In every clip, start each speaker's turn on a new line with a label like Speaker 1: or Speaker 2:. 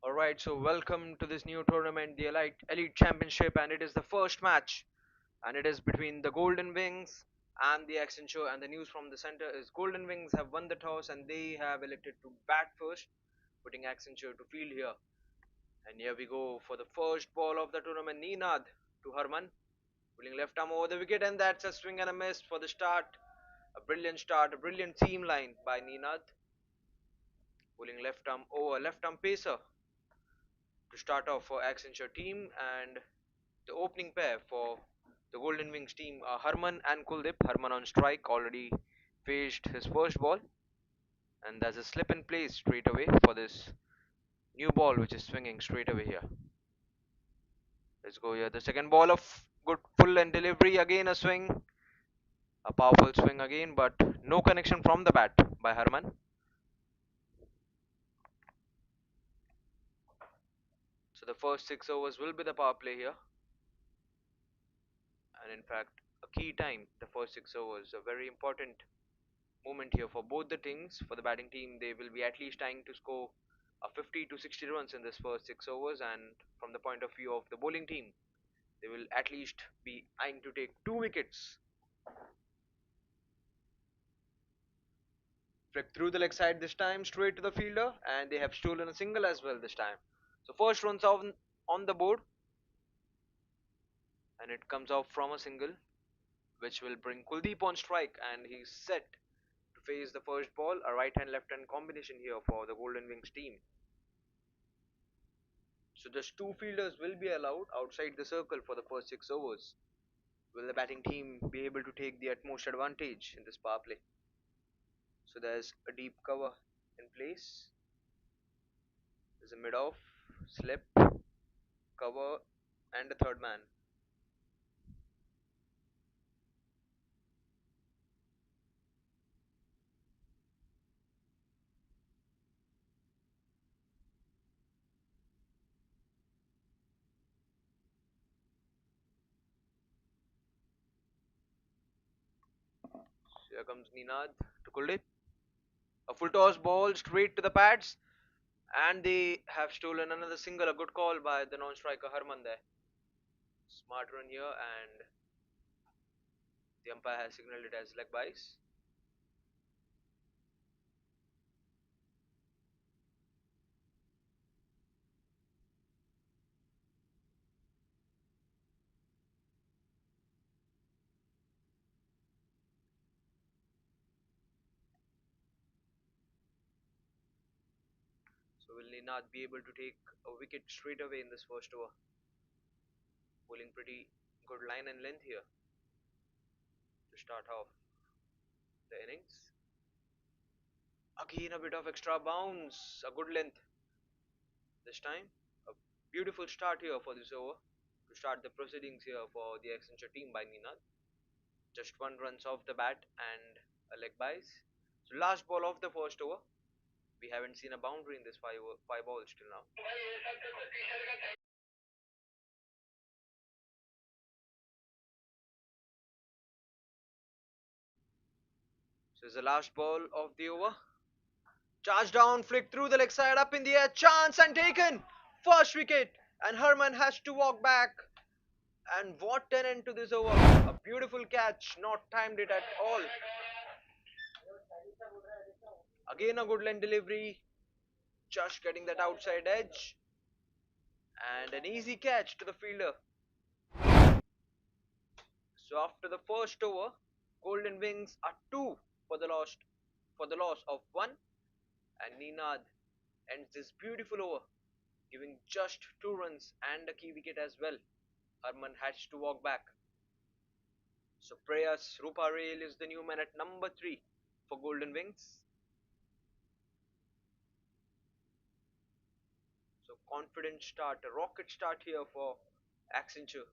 Speaker 1: Alright, so welcome to this new tournament, the Elite Championship, and it is the first match, and it is between the Golden Wings and the Accenture. And the news from the center is Golden Wings have won the toss and they have elected to bat first, putting Accenture to field here. And here we go for the first ball of the tournament. Ninad to Harman, pulling left arm over the wicket, and that's a swing and a miss for the start. A brilliant start, a brilliant seam line by Ninad, pulling left arm over, left arm pacer to start off for Accenture team. And the opening pair for the Golden Wings team are Harman and Kuldeep. Harman on strike, already faced his first ball, and there's a slip in place straight away for this new ball which is swinging straight away here. Let's go here. The second ball of good full and delivery, again a swing, a powerful swing again, but no connection from the bat by Harman. So the first 6 overs will be the power play here, and in fact, a key time. The first 6 overs, a very important moment here for both the teams. For the batting team, they will be at least trying to score 50 to 60 runs in this first 6 overs, and from the point of view of the bowling team, they will at least be eyeing to take 2 wickets. Flick through the leg side this time, straight to the fielder, and they have stolen a single as well this time. So first runs on the board, and it comes off from a single, which will bring Kuldeep on strike, and he's set to face the first ball. A right hand left hand combination here for the Golden Wings team. So just two fielders will be allowed outside the circle for the first 6 overs. Will the batting team be able to take the utmost advantage in this power play? So there's a deep cover in place. There's a mid off, slip, cover, and a third man. So here comes Ninad to Kuldeep. A full toss ball straight to the pads, and they have stolen another single. A good call by the non-striker Harman there. Smart run here, and the umpire has signaled it as leg byes. So will Ninad be able to take a wicket straight away in this first over? Bowling pretty good line and length here to start off the innings. Again a bit of extra bounce, a good length this time. A beautiful start here for this over to start the proceedings here for the Accenture team by Ninad. Just one runs off the bat and a leg byes. So last ball of the first over. We haven't seen a boundary in this five balls till now. So it's the last ball of the over. Charge down, flick through the leg side, up in the air, chance and taken. First wicket, and Herman has to walk back. And what an end to this over. A beautiful catch, not timed it at all. Again a good length delivery, just getting that outside edge. And an easy catch to the fielder. So after the first over, Golden Wings are two for the loss of one, and Ninad ends this beautiful over, giving just 2 runs and a key wicket as well. Harman has to walk back. So Prayas Ruparel is the new man at number 3 for Golden Wings. So confident start, a rocket start here for Accenture.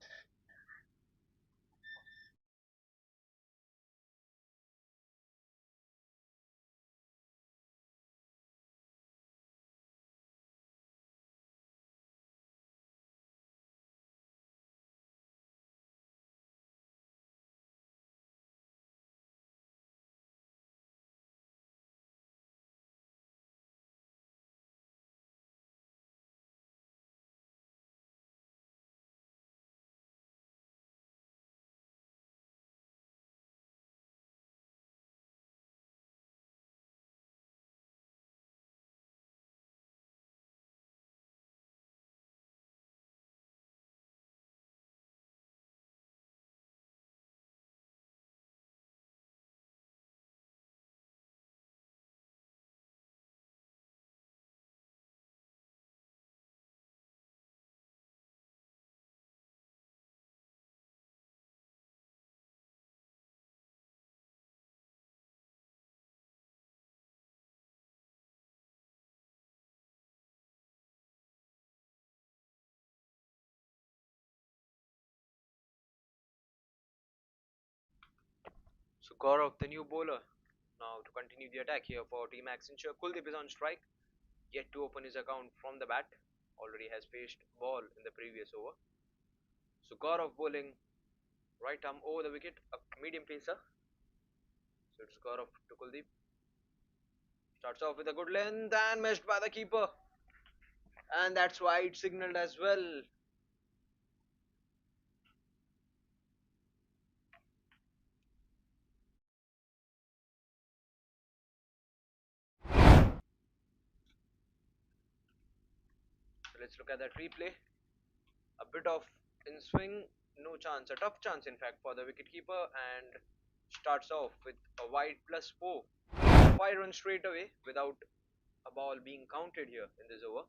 Speaker 1: So Gaurav, the new bowler, now to continue the attack here for Team Accenture. Kuldeep is on strike, yet to open his account from the bat. Already has faced ball in the previous over. So Gaurav bowling right arm over the wicket, a medium pacer. So it's Gaurav to Kuldeep. Starts off with a good length and missed by the keeper. And that's why it signaled as well. So let's look at that replay. A bit of in swing, no chance, a tough chance in fact for the wicketkeeper, and starts off with a wide plus 4. 5 runs straight away without a ball being counted here in this over.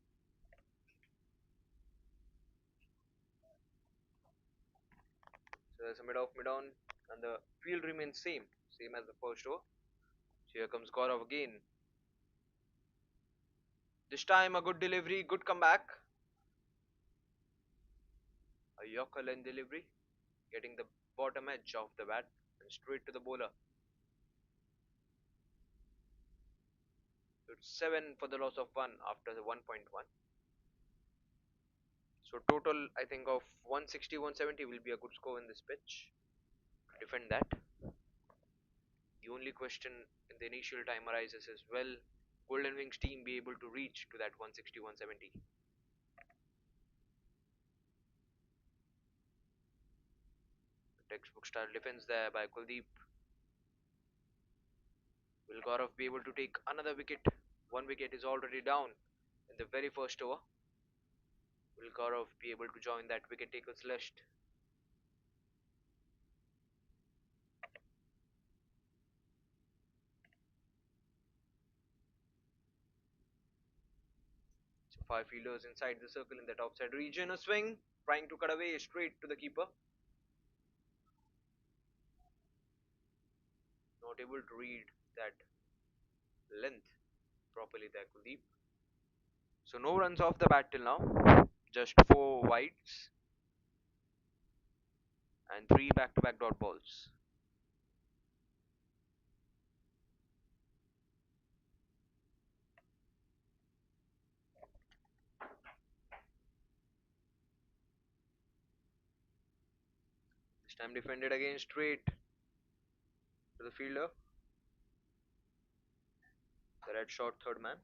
Speaker 1: So there's a mid off, mid on, and the field remains same as the first over. So here comes Gaurav again. This time a good delivery, good comeback. A Yorker length delivery, getting the bottom edge of the bat and straight to the bowler. So it's 7 for the loss of 1 after the 1.1. So total I think of 160 170 will be a good score in this pitch to defend that. The only question in the initial time arises is, will Golden Wings team be able to reach to that 160 170? Textbook style defense there by Kuldeep. Will Gaurav be able to take another wicket? One wicket is already down in the very first over. Will Gaurav be able to join that wicket takers list? So 5 fielders inside the circle in that offside region. A swing, trying to cut away straight to the keeper. Not able to read that length properly there, Kuldeep. So no runs off the bat till now. Just 4 wides and 3 back-to-back dot balls. This time defended again straight to the fielder. The red short third man.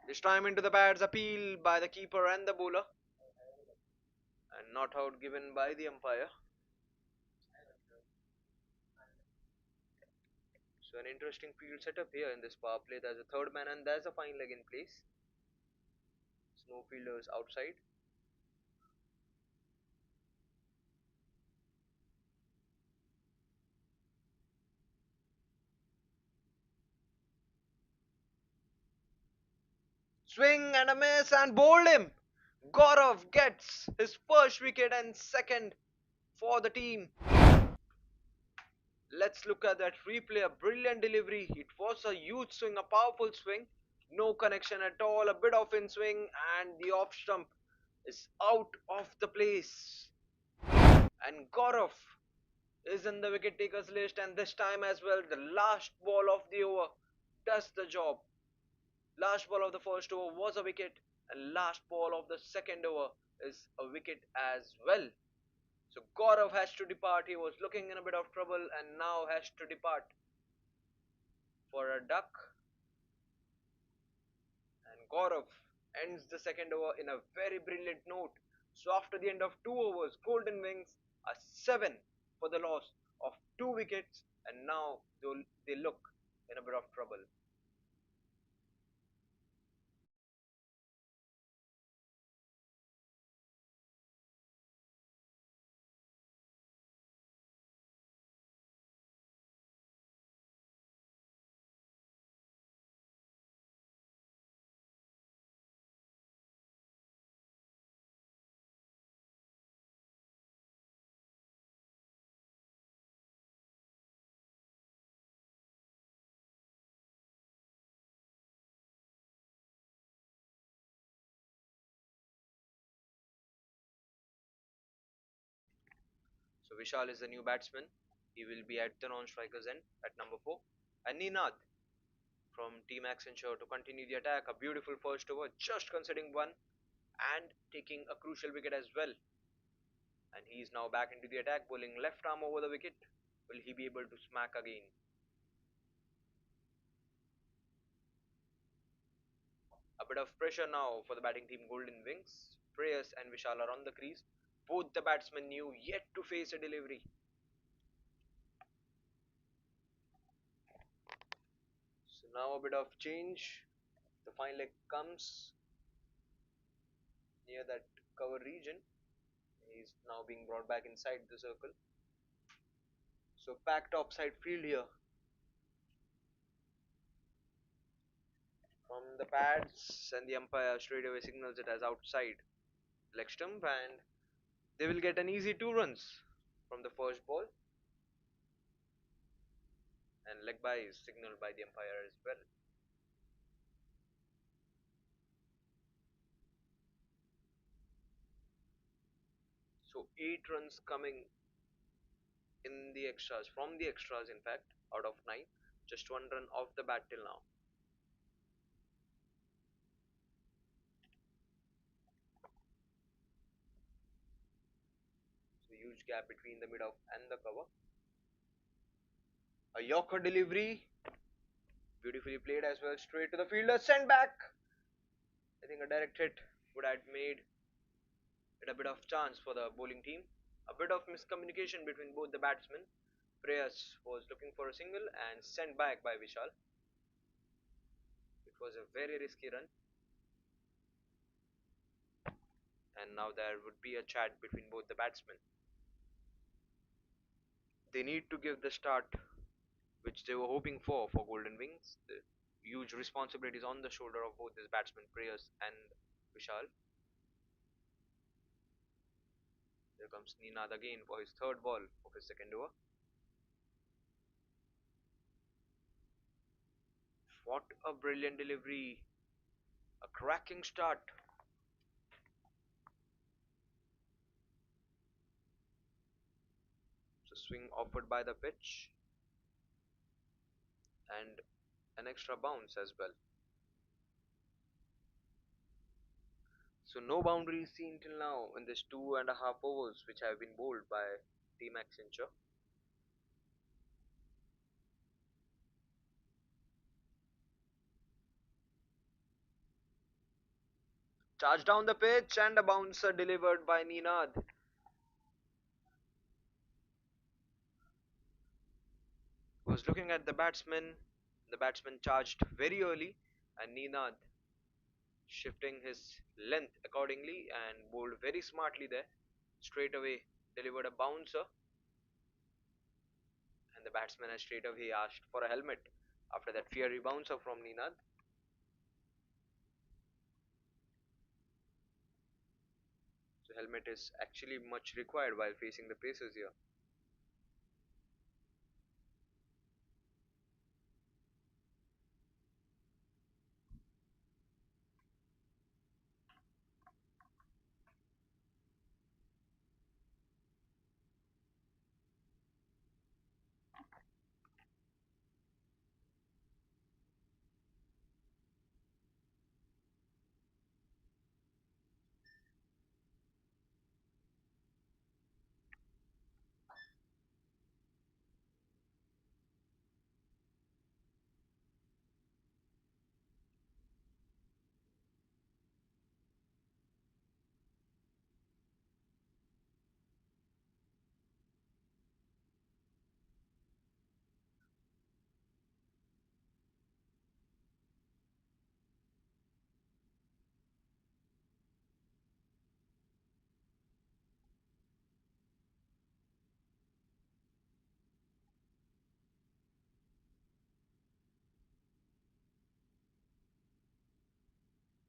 Speaker 1: This time into the pads, appeal by the keeper and the bowler, and not out given by the umpire. So an interesting field setup here in this power play. There's a third man and there's a fine leg in place. No fielders outside. Swing and a miss and bowled him. Gaurav gets his first wicket and second for the team. Let's look at that replay. A brilliant delivery. It was a huge swing, a powerful swing. No connection at all. A bit of in swing and the off stump is out of the place. And Gaurav is in the wicket takers list, and this time as well the last ball of the over does the job. Last ball of the first over was a wicket, and last ball of the second over is a wicket as well. So Gaurav has to depart. He was looking in a bit of trouble and now has to depart for a duck. And Gaurav ends the second over in a very brilliant note. So after the end of 2 overs, Golden Wings are 7 for the loss of 2 wickets, and now they look in a bit of trouble. Vishal is the new batsman. He will be at the non-striker's end at number 4. And Ninad from Team Accenture to continue the attack. A beautiful first over, just conceding one and taking a crucial wicket as well. And he is now back into the attack, bowling left arm over the wicket. Will he be able to smack again? A bit of pressure now for the batting team Golden Wings. Prayas and Vishal are on the crease. Both the batsmen knew yet to face a delivery. So now a bit of change. The fine leg comes near that cover region. He's now being brought back inside the circle. So packed offside field here. From the pads, and the umpire straight away signals it as outside leg stump, and they will get an easy 2 runs from the first ball. And leg by is signaled by the umpire as well. So 8 runs coming in the extras, from the extras in fact, out of 9. Just 1 run off the bat till now. So huge gap between the mid-off and the cover. A Yorker delivery, beautifully played as well, straight to the fielder, sent back. I think a direct hit would have made it a bit of chance for the bowling team. A bit of miscommunication between both the batsmen. Prayas was looking for a single and sent back by Vishal. It was a very risky run. And now there would be a chat between both the batsmen. They need to give the start which they were hoping for Golden Wings. The huge responsibilities on the shoulder of both these batsmen, Prayas and Vishal. Here comes Ninad again for his third ball of his second over. What a brilliant delivery. A cracking start. So swing offered by the pitch and an extra bounce as well. So no boundaries seen till now in this 2.5 overs which have been bowled by Team Accenture. Charge down the pitch and a bouncer delivered by Ninad. Was looking at the batsman. The batsman charged very early and Ninad shifting his length accordingly and bowled very smartly there. Straight away delivered a bouncer and the batsman has straight away asked for a helmet after that fiery bouncer from Ninad. So helmet is actually much required while facing the paces here.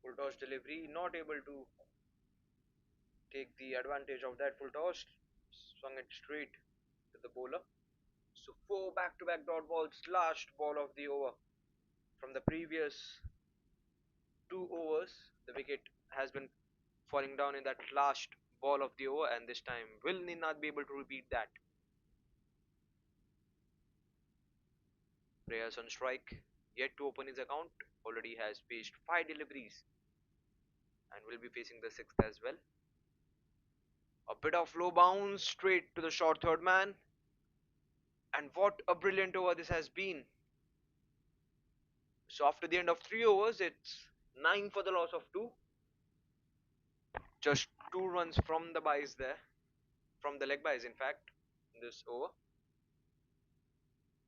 Speaker 1: Full toss delivery, not able to take the advantage of that full toss. Swung it straight to the bowler. So 4 back-to-back dot balls, last ball of the over. From the previous 2 overs, the wicket has been falling down in that last ball of the over, and this time will he not be able to repeat that? Prayers on strike, yet to open his account, already has paged 5 deliveries and will be facing the 6th as well. A bit of low bounce straight to the short third man, and what a brilliant over this has been. So after the end of 3 overs, it's 9 for the loss of 2. Just 2 runs from the byes there, from the leg byes in fact, in this over.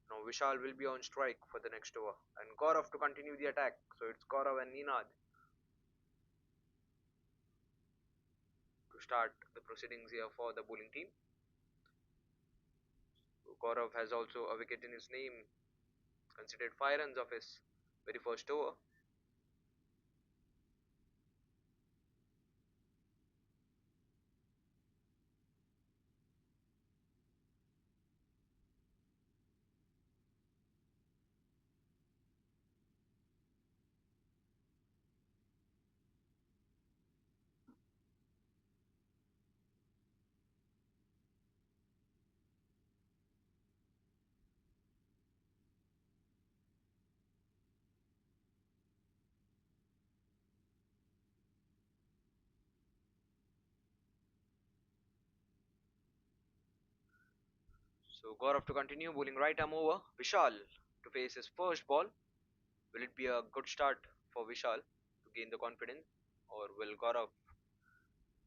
Speaker 1: Now Vishal will be on strike for the next over, and Gaurav to continue the attack. So it's Gaurav and Ninad to start the proceedings here for the bowling team. So Gaurav has also a wicket in his name, considered 5 runs of his very first over. So Gaurav to continue bowling right arm over. Vishal to face his first ball. Will it be a good start for Vishal to gain the confidence, or will Gaurav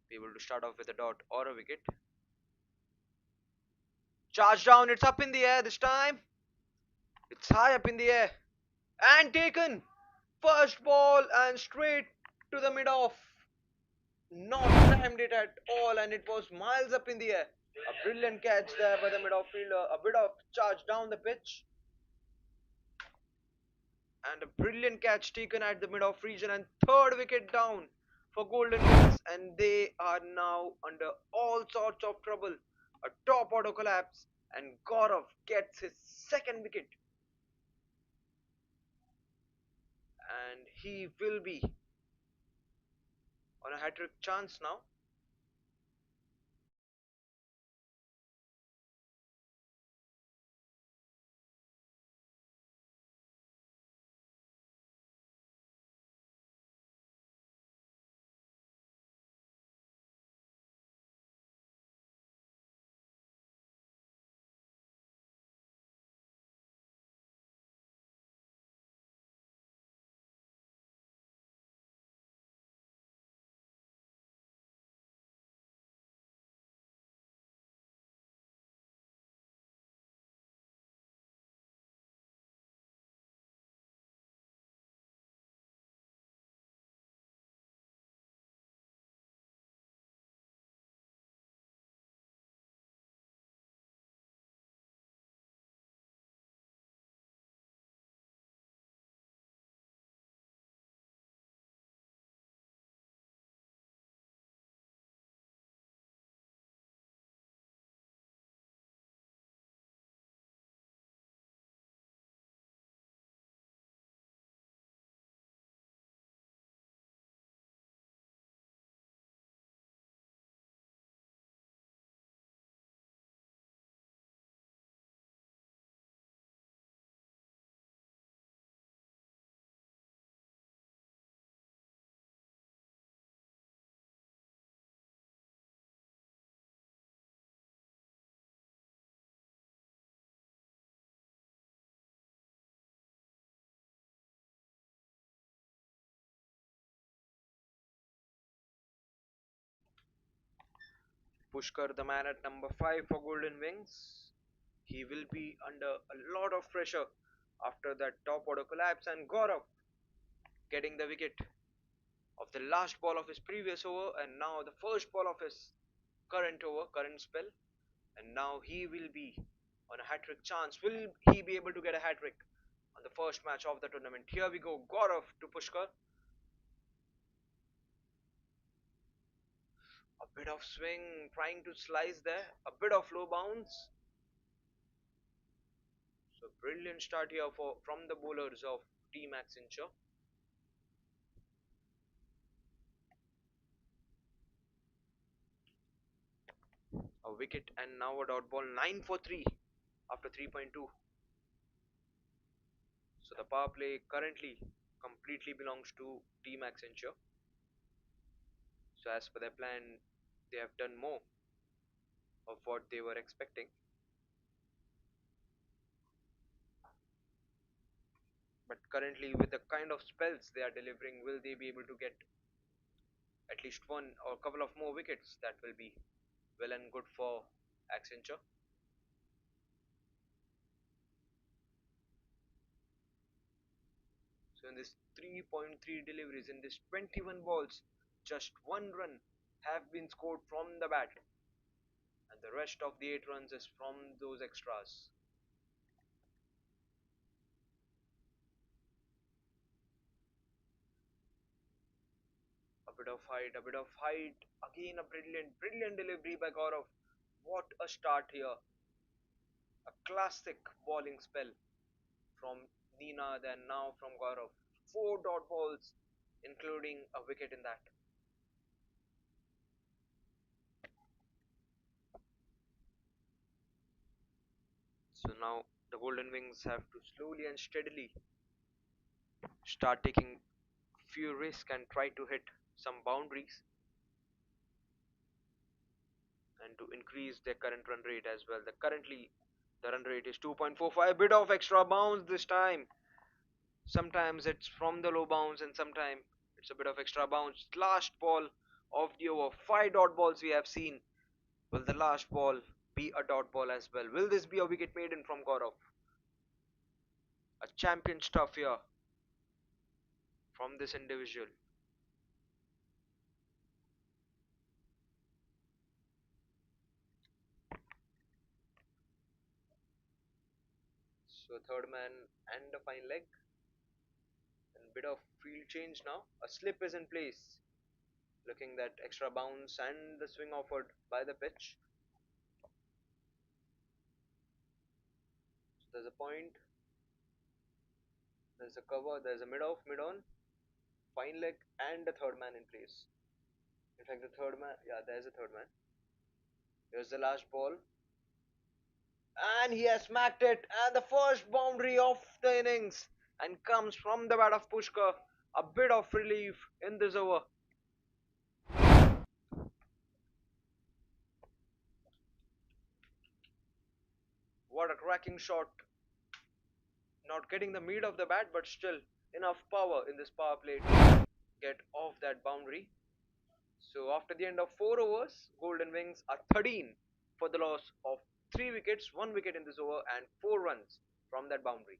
Speaker 1: be able to start off with a dot or a wicket? Charge down, it's up in the air this time. It's high up in the air and taken. First ball and straight to the mid off. Not timed it at all, and it was miles up in the air. A brilliant catch there by the mid off fielder. A bit of charge down the pitch, and a brilliant catch taken at the mid off region, and third wicket down for Golden Wings, and they are now under all sorts of trouble. A top order collapse, and Gaurav gets his second wicket, and he will be on a hat trick chance now. Pushkar, the man at number 5 for Golden Wings, he will be under a lot of pressure after that top order collapse, and Gaurav getting the wicket of the last ball of his previous over, and now the first ball of his current over, current spell, and now he will be on a hat trick chance. Will he be able to get a hat trick on the first match of the tournament? Here we go, Gaurav to Pushkar. A bit of swing, trying to slice there, a bit of low bounce. So brilliant start here for from the bowlers of Team Accenture. A wicket and now a dot ball, 9 for 3 after 3.2. So the power play currently completely belongs to Team Accenture. So as per their plan, they have done more of what they were expecting. But currently, with the kind of spells they are delivering, will they be able to get at least one or a couple of more wickets? That will be well and good for Accenture. So in this 3.3 deliveries, in this 21 balls, just one run have been scored from the bat, and the rest of the 8 runs is from those extras. A bit of height, a bit of height. Again, a brilliant delivery by Gaurav. What a start here. A classic bowling spell from Nina, then now from Gaurav. Four dot balls, including a wicket in that. So now the Golden Wings have to slowly and steadily start taking few risks and try to hit some boundaries and to increase their current run rate as well. The run rate is 2.45. Bit of extra bounce this time. Sometimes it's from the low bounce and sometimes it's a bit of extra bounce. Last ball of the over. Five dot balls we have seen. Will the last ball be a dot ball as well? Will this be a wicket maiden from Gaurav? A champion stuff here from this individual. So third man and a fine leg and bit of field change now. A slip is in place. Looking that extra bounce and the swing offered by the pitch. So there's a point, there's a cover, there's a mid off, mid on, fine leg, and a third man in place. In fact, the third man, yeah, there's a third man. Here's the last ball, and he has smacked it, and the first boundary of the innings, and comes from the bat of Pushkar. A bit of relief in this over. What a cracking shot! Not getting the meat of the bat, but still enough power in this power play to get off that boundary. So after the end of 4 overs, Golden Wings are 13 for the loss of 3 wickets, 1 wicket in this over, and 4 runs from that boundary.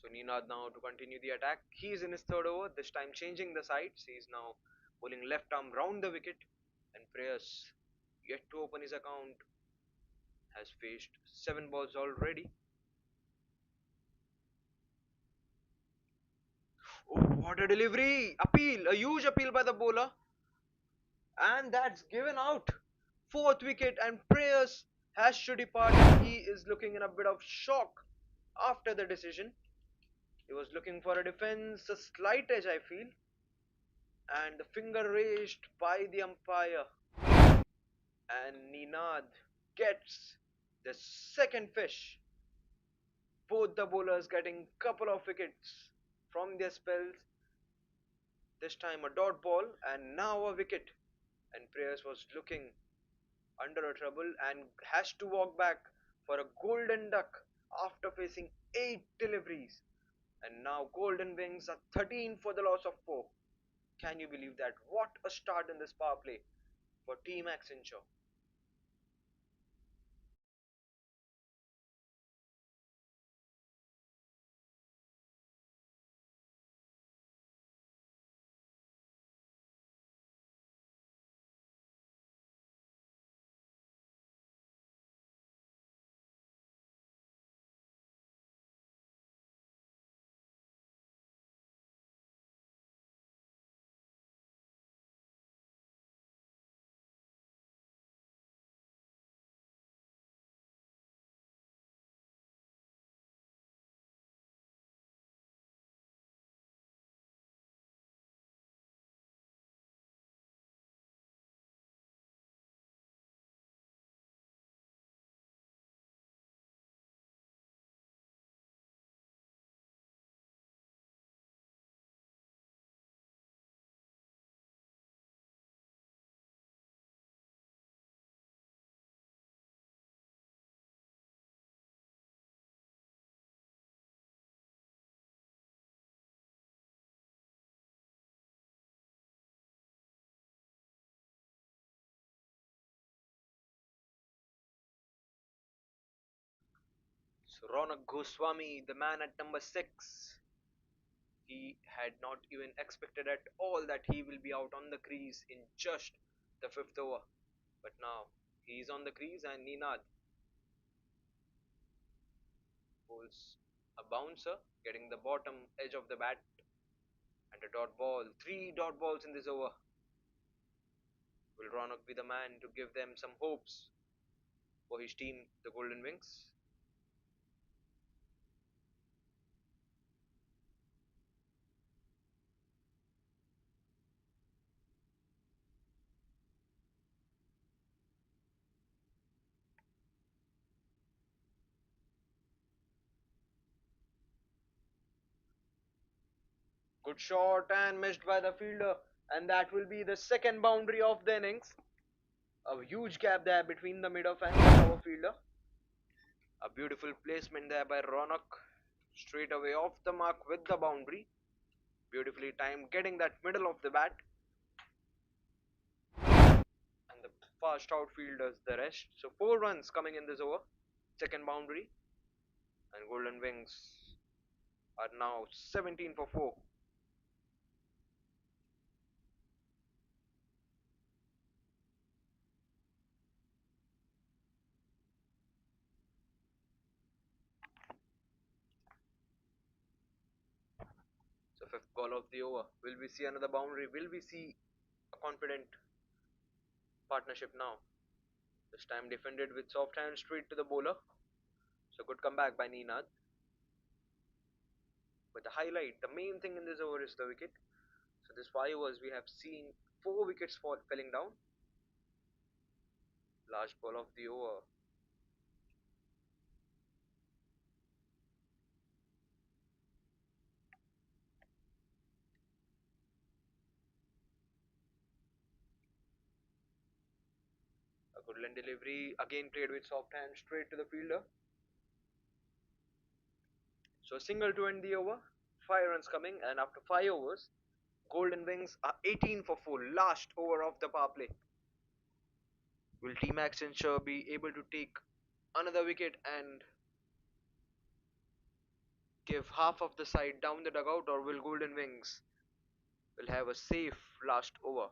Speaker 1: So Ninad now to continue the attack. He is in his third over, this time changing the sides. He is now bowling left arm round the wicket, and Prayas, yet to open his account, has faced 7 balls already. Oh, what a delivery! Appeal, a huge appeal by the bowler, and that's given out. Fourth wicket, and Prayas has to depart. He is looking in a bit of shock after the decision. He was looking for a defense, a slight edge, I feel, and the finger raised by the umpire. And Ninad gets the second fish. Both the bowlers getting couple of wickets from their spells. This time a dot ball and now a wicket. And Prayas was looking under a trouble and has to walk back for a golden duck after facing 8 deliveries. And now Golden Wings are 13 for the loss of 4. Can you believe that? What a start in this power play for Team Accenture. So Ronak Goswami, the man at number 6, he had not even expected at all that he will be out on the crease in just the 5th over. But now he is on the crease and Ninad holds a bouncer, getting the bottom edge of the bat and a dot ball. 3 dot balls in this over. Will Ronak be the man to give them some hopes for his team, the Golden Wings? Good shot and missed by the fielder, and that will be the second boundary of the innings. A huge gap there between the mid off and the cover fielder. A beautiful placement there by Ronak. Straight away off the mark with the boundary. Beautifully timed, getting that middle of the bat. And the fast outfield does the rest. So 4 runs coming in this over. Second boundary. And Golden Wings are now 17 for 4. So fifth ball of the over. Will we see another boundary? Will we see a confident partnership now? This time defended with soft hand straight to the bowler. So good comeback by Ninad. But the highlight, the main thing in this over is the wicket. So this 5 overs we have seen 4 wickets falling down. Last ball of the over. A good line delivery again played with soft hand straight to the fielder. So a single to end the over. 5 runs coming, and after 5 overs, Golden Wings are 18 for 4. Last over of the power play. Will Team Accenture be able to take another wicket and give half of the side down the dugout, or will Golden Wings will have a safe last over?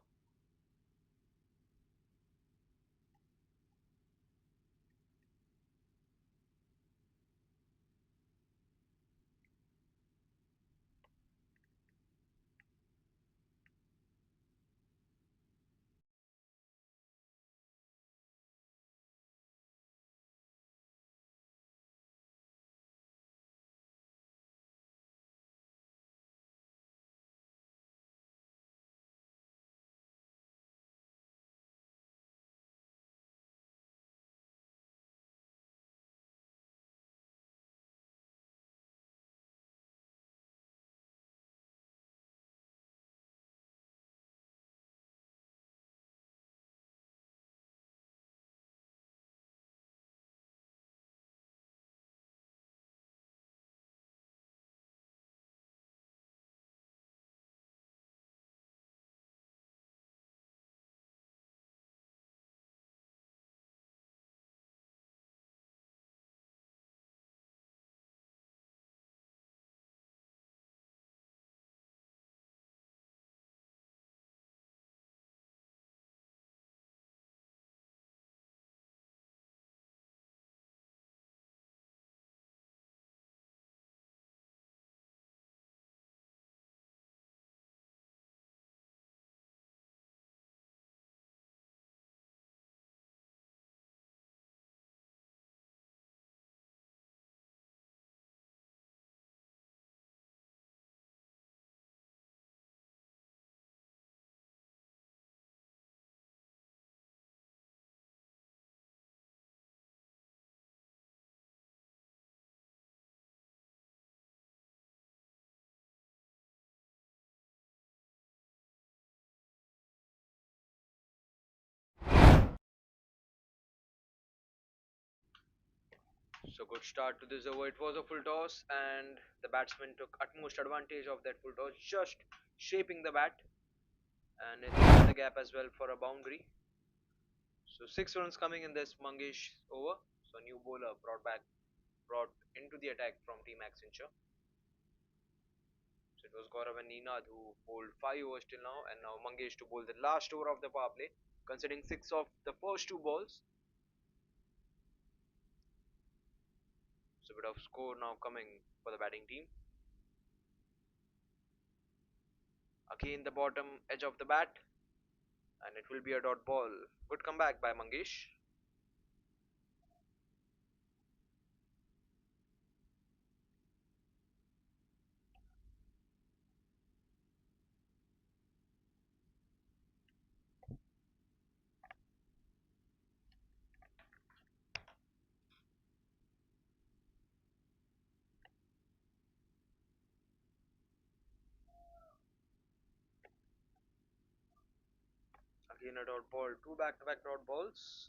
Speaker 1: So good start to this over. It was a full toss, and the batsman took utmost advantage of that full toss, just shaping the bat, and it had the gap as well for a boundary. So 6 runs coming in this Mangesh over. So new bowler brought into the attack from Team Accenture. So it was Gaurav and Ninad who bowled 5 overs till now, and now Mangesh to bowl the last over of the power play, considering 6 of the first 2 balls. So a bit of score now coming for the batting team. Again the bottom edge of the bat, and it will be a dot ball. Good comeback by Mangesh. Again a dot ball. Two back-to-back dot balls.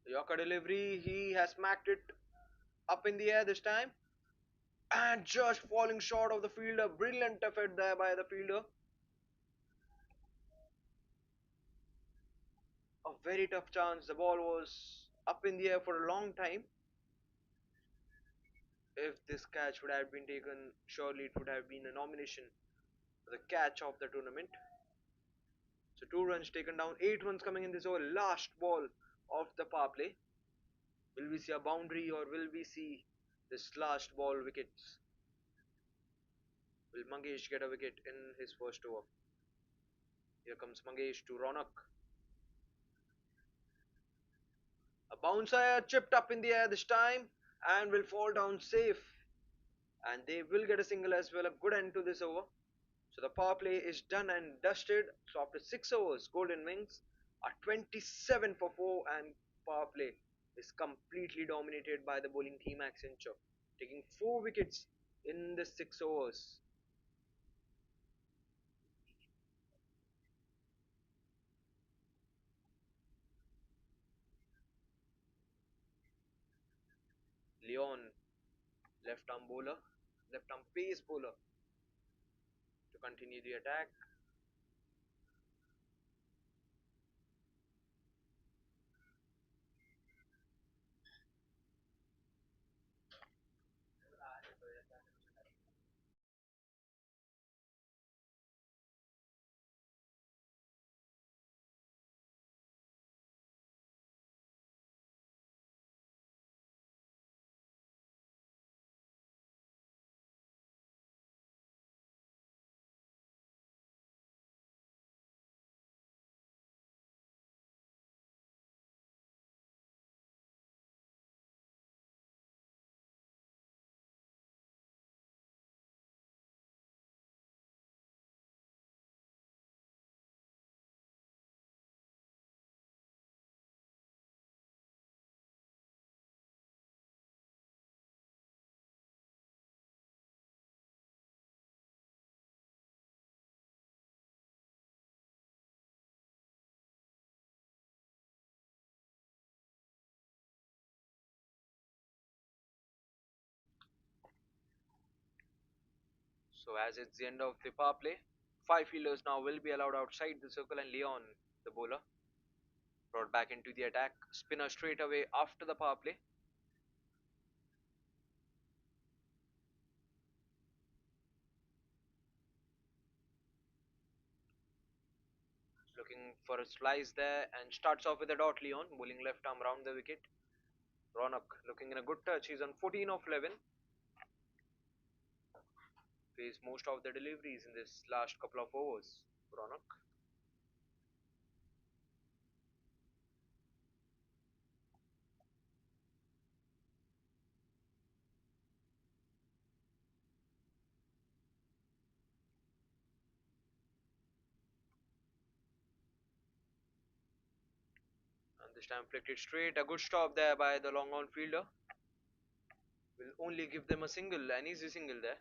Speaker 1: Yorker delivery. He has smacked it up in the air this time, and just falling short of the fielder. Brilliant effort there by the fielder. A very tough chance. The ball was up in the air for a long time. If this catch would have been taken, surely it would have been a nomination for the catch of the tournament. So 2 runs taken down, 8 runs coming in this over. Last ball of the power play. Will we see a boundary or will we see this last ball wickets? Will Mangesh get a wicket in his first over? Here comes Mangesh to Ronak. A bouncer chipped up in the air this time and will fall down safe. And they will get a single as well. A good end to this over. So the power play is done and dusted. So after 6 overs, Golden Wings are 27 for 4, and power play is completely dominated by the bowling team Accenture, taking 4 wickets in the 6 overs. Leon, left arm bowler, left arm pace bowler to continue the attack. So as it's the end of the power play, 5 fielders now will be allowed outside the circle, and Leon, the bowler, brought back into the attack. Spinner straight away after the power play. Looking for a slice there and starts off with a dot. Leon bowling left arm round the wicket. Ronak looking in a good touch. He's on 14 of 11. Faced most of the deliveries in this last couple of overs. Ronak. This time flicked it straight. A good stop there by the long on fielder. Will only give them a single, an easy single there,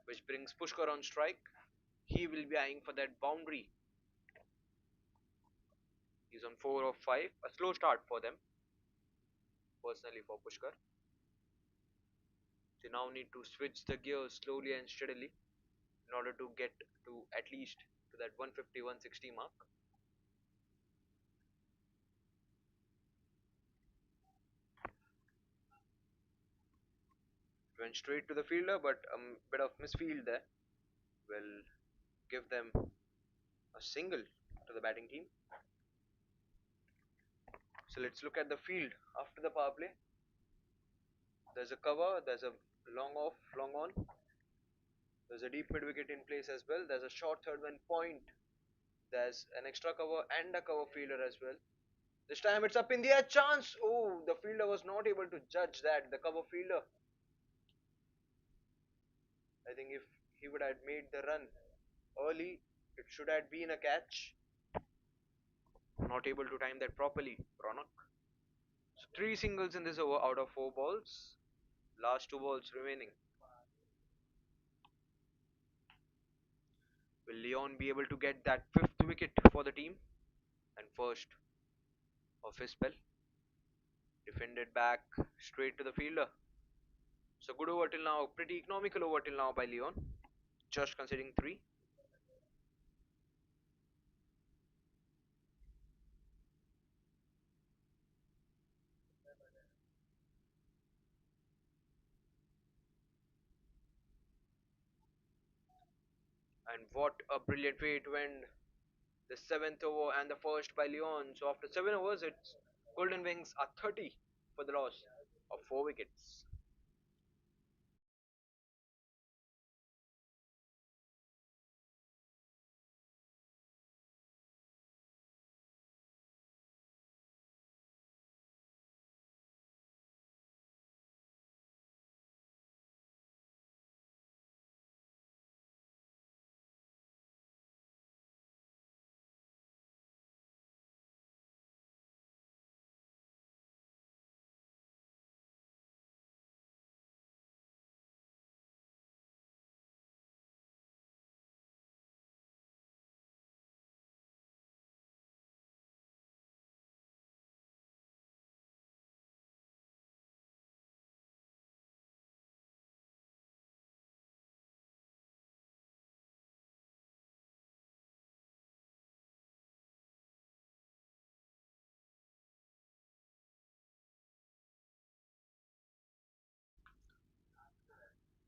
Speaker 1: which brings Pushkar on strike. He will be eyeing for that boundary. He's on 4 of 5. A slow start for them, personally for Pushkar. They now need to switch the gears slowly and steadily in order to get to at least to that 150 160 mark. Went straight to the fielder, but a bit of misfield there will give them a single to the batting team. So let's look at the field after the power play. There's a cover, there's a long off, long on. There's a deep mid wicket in place as well. There's a short third man point. There's an extra cover and a cover fielder as well. This time it's up in the air, chance. Oh, the fielder was not able to judge that. The cover fielder. I think if he would have made the run early, it should have been a catch. Not able to time that properly, Ronak. So three singles in this over out of four balls. Last two balls remaining. Will Leon be able to get that fifth wicket for the team and first of his spell? Defended back straight to the fielder. So good over till now, pretty economical over till now by Leon. Just considering three. And what a brilliant way to end the seventh over and the first by Leon. So after 7 overs, it's Golden Wings are 30 for the loss of 4 wickets.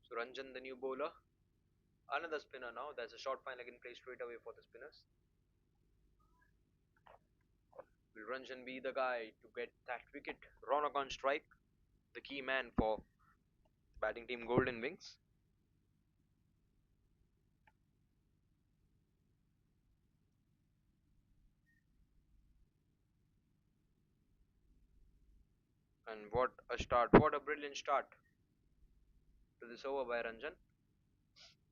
Speaker 1: So Ranjan, the new bowler, another spinner now. There's a short fine leg in play straight away for the spinners. Will Ranjan be the guy to get that wicket? Ronak on strike, the key man for batting team Golden Wings. And what a start, what a brilliant start to this over by Ranjan.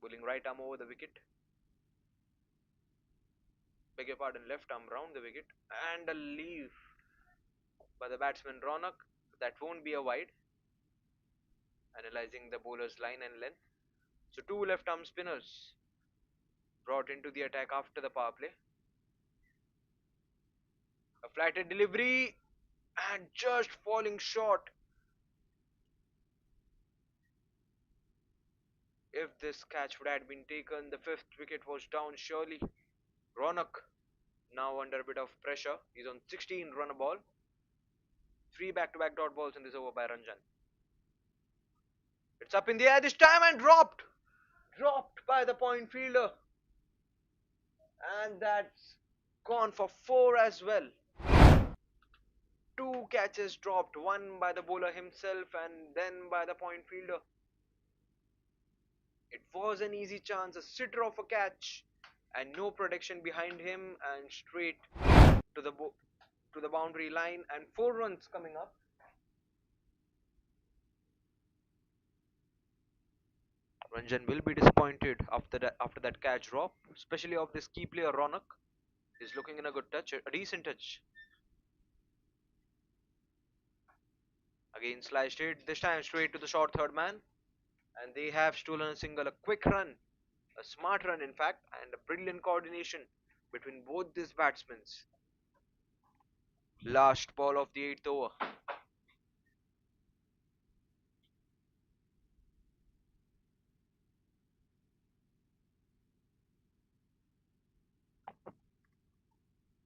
Speaker 1: Bowling right arm over the wicket. Beg your pardon, left arm round the wicket. And a leave by the batsman Ronak. That won't be a wide. Analyzing the bowler's line and length. So two left arm spinners brought into the attack after the power play. A flatted delivery and just falling short. If this catch would have been taken, the fifth wicket was down surely. Ronak now under a bit of pressure. He's on 16 run a ball. Three back-to-back dot balls in this over by Ranjan. It's up in the air this time and dropped. Dropped by the point fielder. And that's gone for four as well. Two catches dropped, one by the bowler himself and then by the point fielder. It was an easy chance, a sitter of a catch and no protection behind him and straight to the boundary line and 4 runs coming up. Ranjan will be disappointed after that catch drop, especially of this key player Ronak. He's looking in a good touch, a decent touch. Again, sliced it, this time straight to the short third man, and they have stolen a single. A quick run, a smart run, in fact, and a brilliant coordination between both these batsmen. Last ball of the eighth over.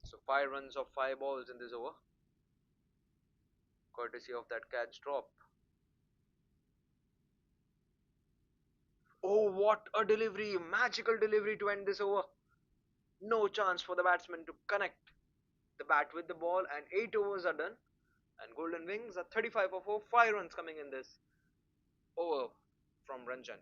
Speaker 1: So, 5 runs of 5 balls in this over, courtesy of that catch drop. Oh, what a delivery! Magical delivery to end this over. No chance for the batsman to connect the bat with the ball, and 8 overs are done. And Golden Wings are 35 for 4, 5 runs coming in this over from Ranjan.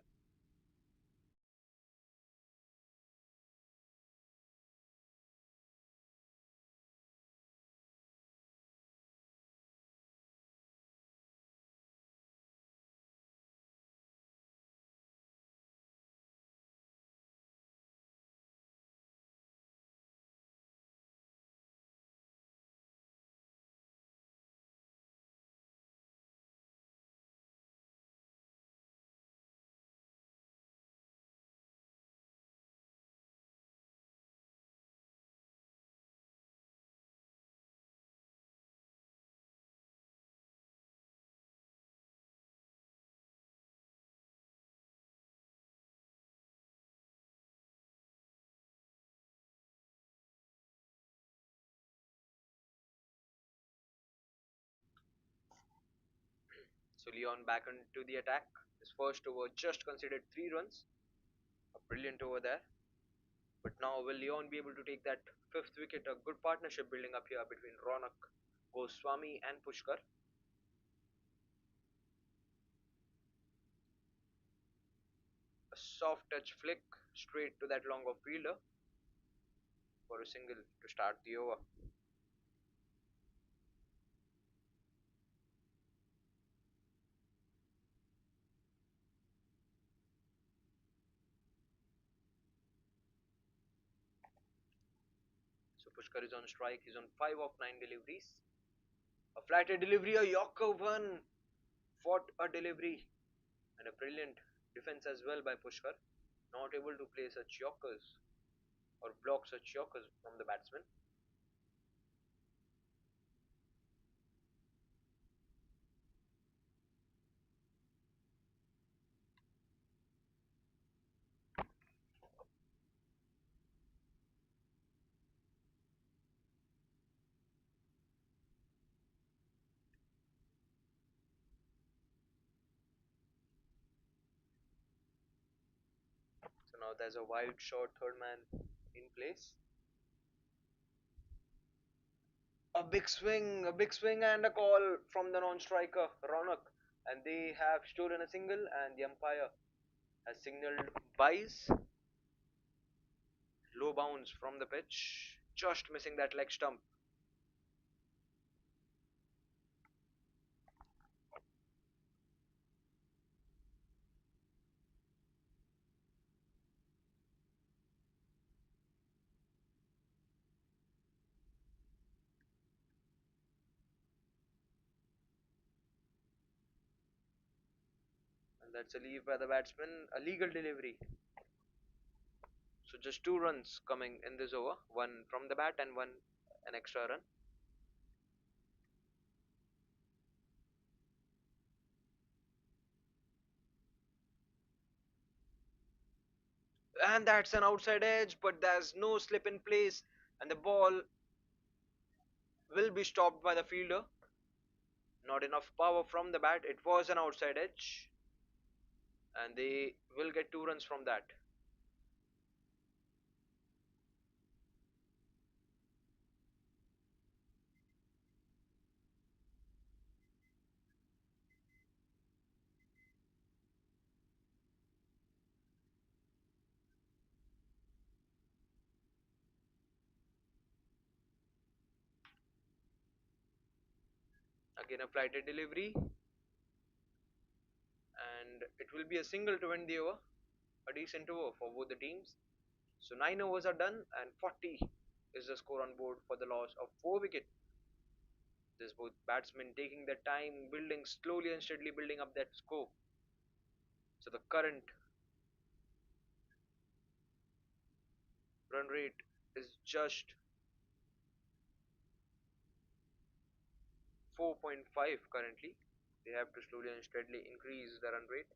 Speaker 1: So Leon back into the attack. His first over just conceded 3 runs. A brilliant over there. But now will Leon be able to take that fifth wicket? A good partnership building up here between Ronak Goswami and Pushkar. A soft touch flick straight to that long off fielder for a single to start the over. So Pushkar is on strike. He's on 5 of 9 deliveries. A flatted delivery, a Yorker one. What a delivery. And a brilliant defense as well by Pushkar. Not able to play such Yorkers or block such Yorkers from the batsman. So now there's a wide short third man in place. A big swing and a call from the non-striker Ronak, and they have stolen a single, and the umpire has signaled buys. Low bounce from the pitch, just missing that leg stump. And that's a leave by the batsman, a legal delivery. So just 2 runs coming in this over, one from the bat and one an extra run. And that's an outside edge, but there's no slip in place, and the ball will be stopped by the fielder. Not enough power from the bat. It was an outside edge, and they will get 2 runs from that. Again, a flighted delivery, and it will be a single to end the over. A decent over for both the teams. So 9 overs are done, and 40 is the score on board for the loss of 4 wickets. There's both batsmen taking their time, building slowly and steadily, building up that score. So the current run rate is just 4.5 currently. They have to slowly and steadily increase the run rate.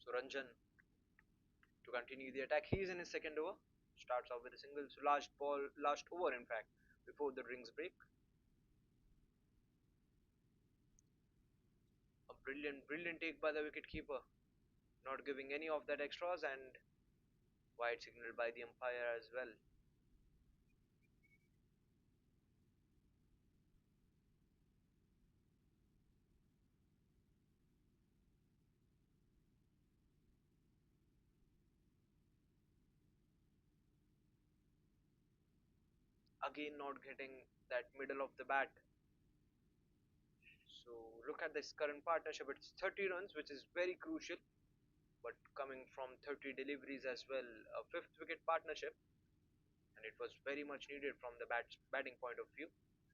Speaker 1: So Ranjan, to continue the attack, he is in his second over. Starts off with a single, so last over in fact, before the rings break. A brilliant take by the wicketkeeper, not giving any of that extras, and wide signaled by the umpire as well. Again, not getting that middle of the bat. So look at this current partnership. It's 30 runs, which is very crucial. But coming from 30 deliveries as well, a fifth wicket partnership, and it was very much needed from the batting point of view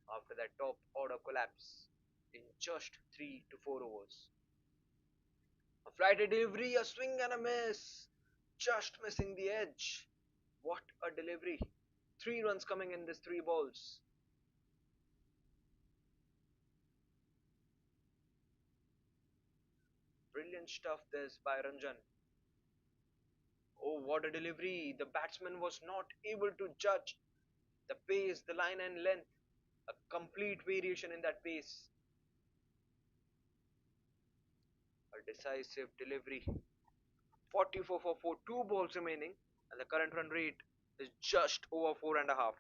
Speaker 1: after that top order collapse in just 3 to 4 overs. A flighted delivery, a swing and a miss, just missing the edge. What a delivery! 3 runs coming in this 3 balls. Brilliant stuff this by Ranjan. Oh, what a delivery! The batsman was not able to judge the pace, the line and length. A complete variation in that pace. A decisive delivery. 44 for 4, 2 balls remaining, and the current run rate is just over 4.5.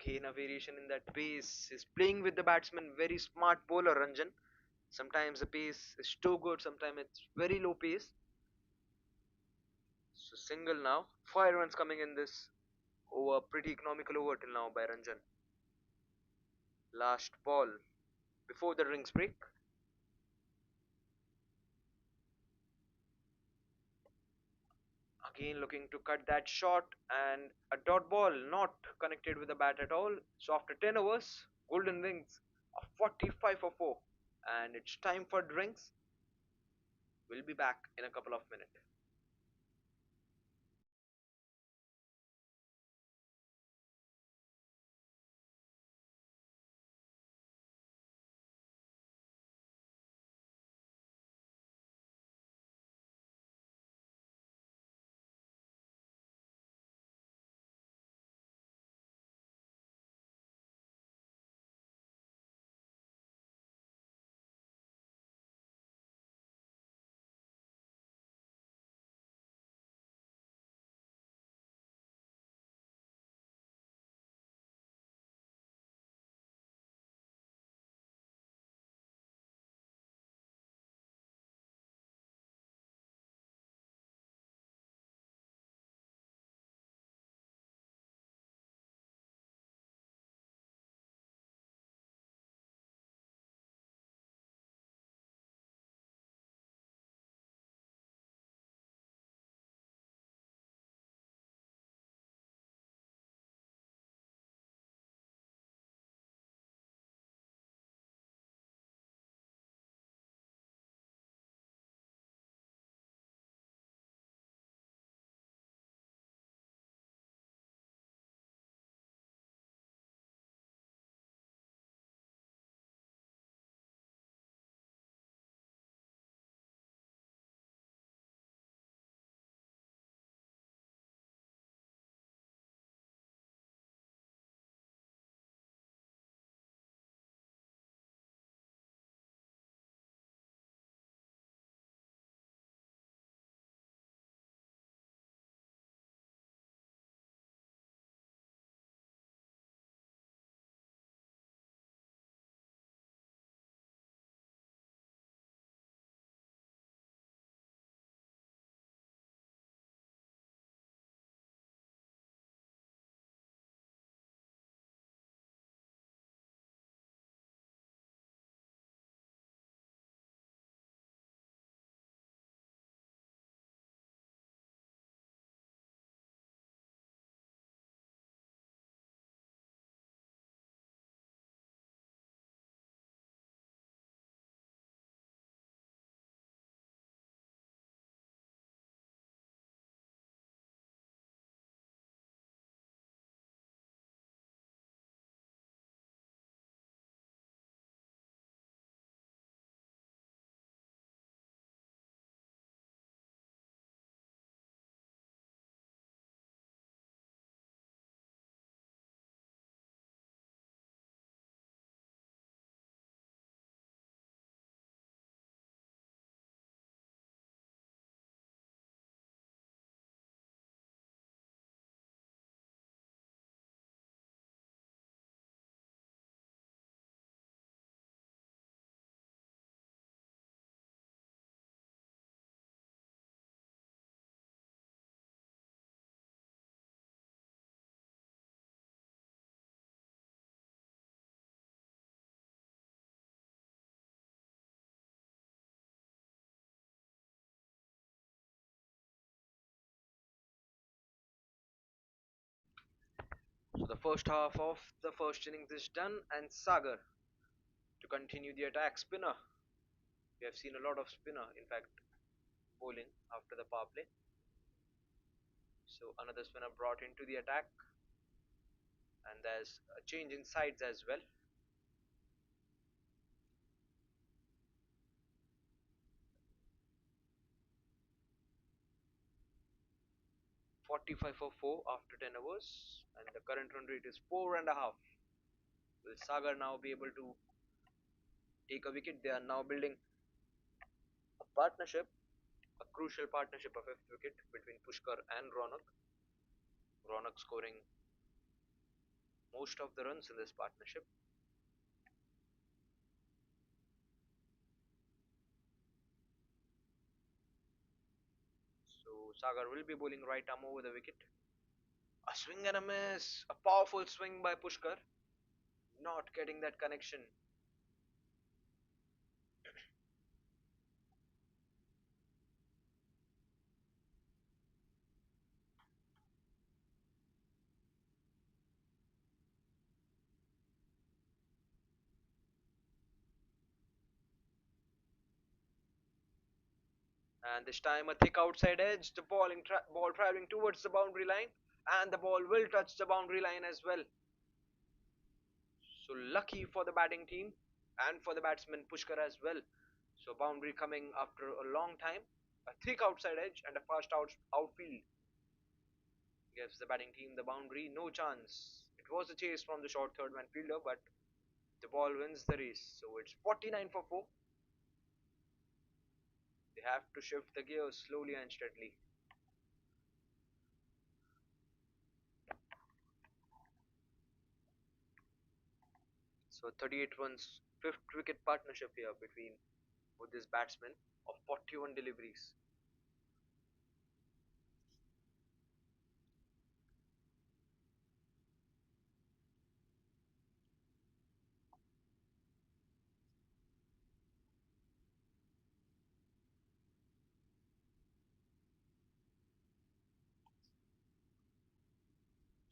Speaker 1: Again, a variation in that pace. Is playing with the batsman. Very smart bowler, Ranjan. Sometimes the pace is too good, sometimes it's very low pace. So single now. 5 runs coming in this over. Pretty economical over till now by Ranjan. Last ball before the rings break. Again looking to cut that shot, and a dot ball not connected with the bat at all. So after 10 overs, Golden Wings are 45 for 4, and it's time for drinks. We'll be back in a couple of minutes. the first half of the first innings is done, and Sagar to continue the attack. Spinner. We have seen a lot of spinner, in fact, bowling after the power play. So another spinner brought into the attack, and there's a change in sides as well. 45 for 4 after 10 overs, and the current run rate is 4.5. Will Sagar now be able to take a wicket? They are now building a partnership, a crucial partnership, a fifth wicket between Pushkar and Ronak. Ronak scoring most of the runs in this partnership. So Sagar will be bowling right arm over the wicket. A swing and a miss. A powerful swing by Pushkar. Not getting that connection. And this time a thick outside edge. The ball traveling towards the boundary line. And the ball will touch the boundary line as well. So lucky for the batting team and for the batsman Pushkar as well. So boundary coming after a long time. A thick outside edge and a fast outfield gives the batting team the boundary. No chance. It was a chase from the short third man fielder, but the ball wins the race. So it's 49 for 4. They have to shift the gears slowly and steadily. So 38 runs, fifth wicket partnership here between both these batsmen of 41 deliveries.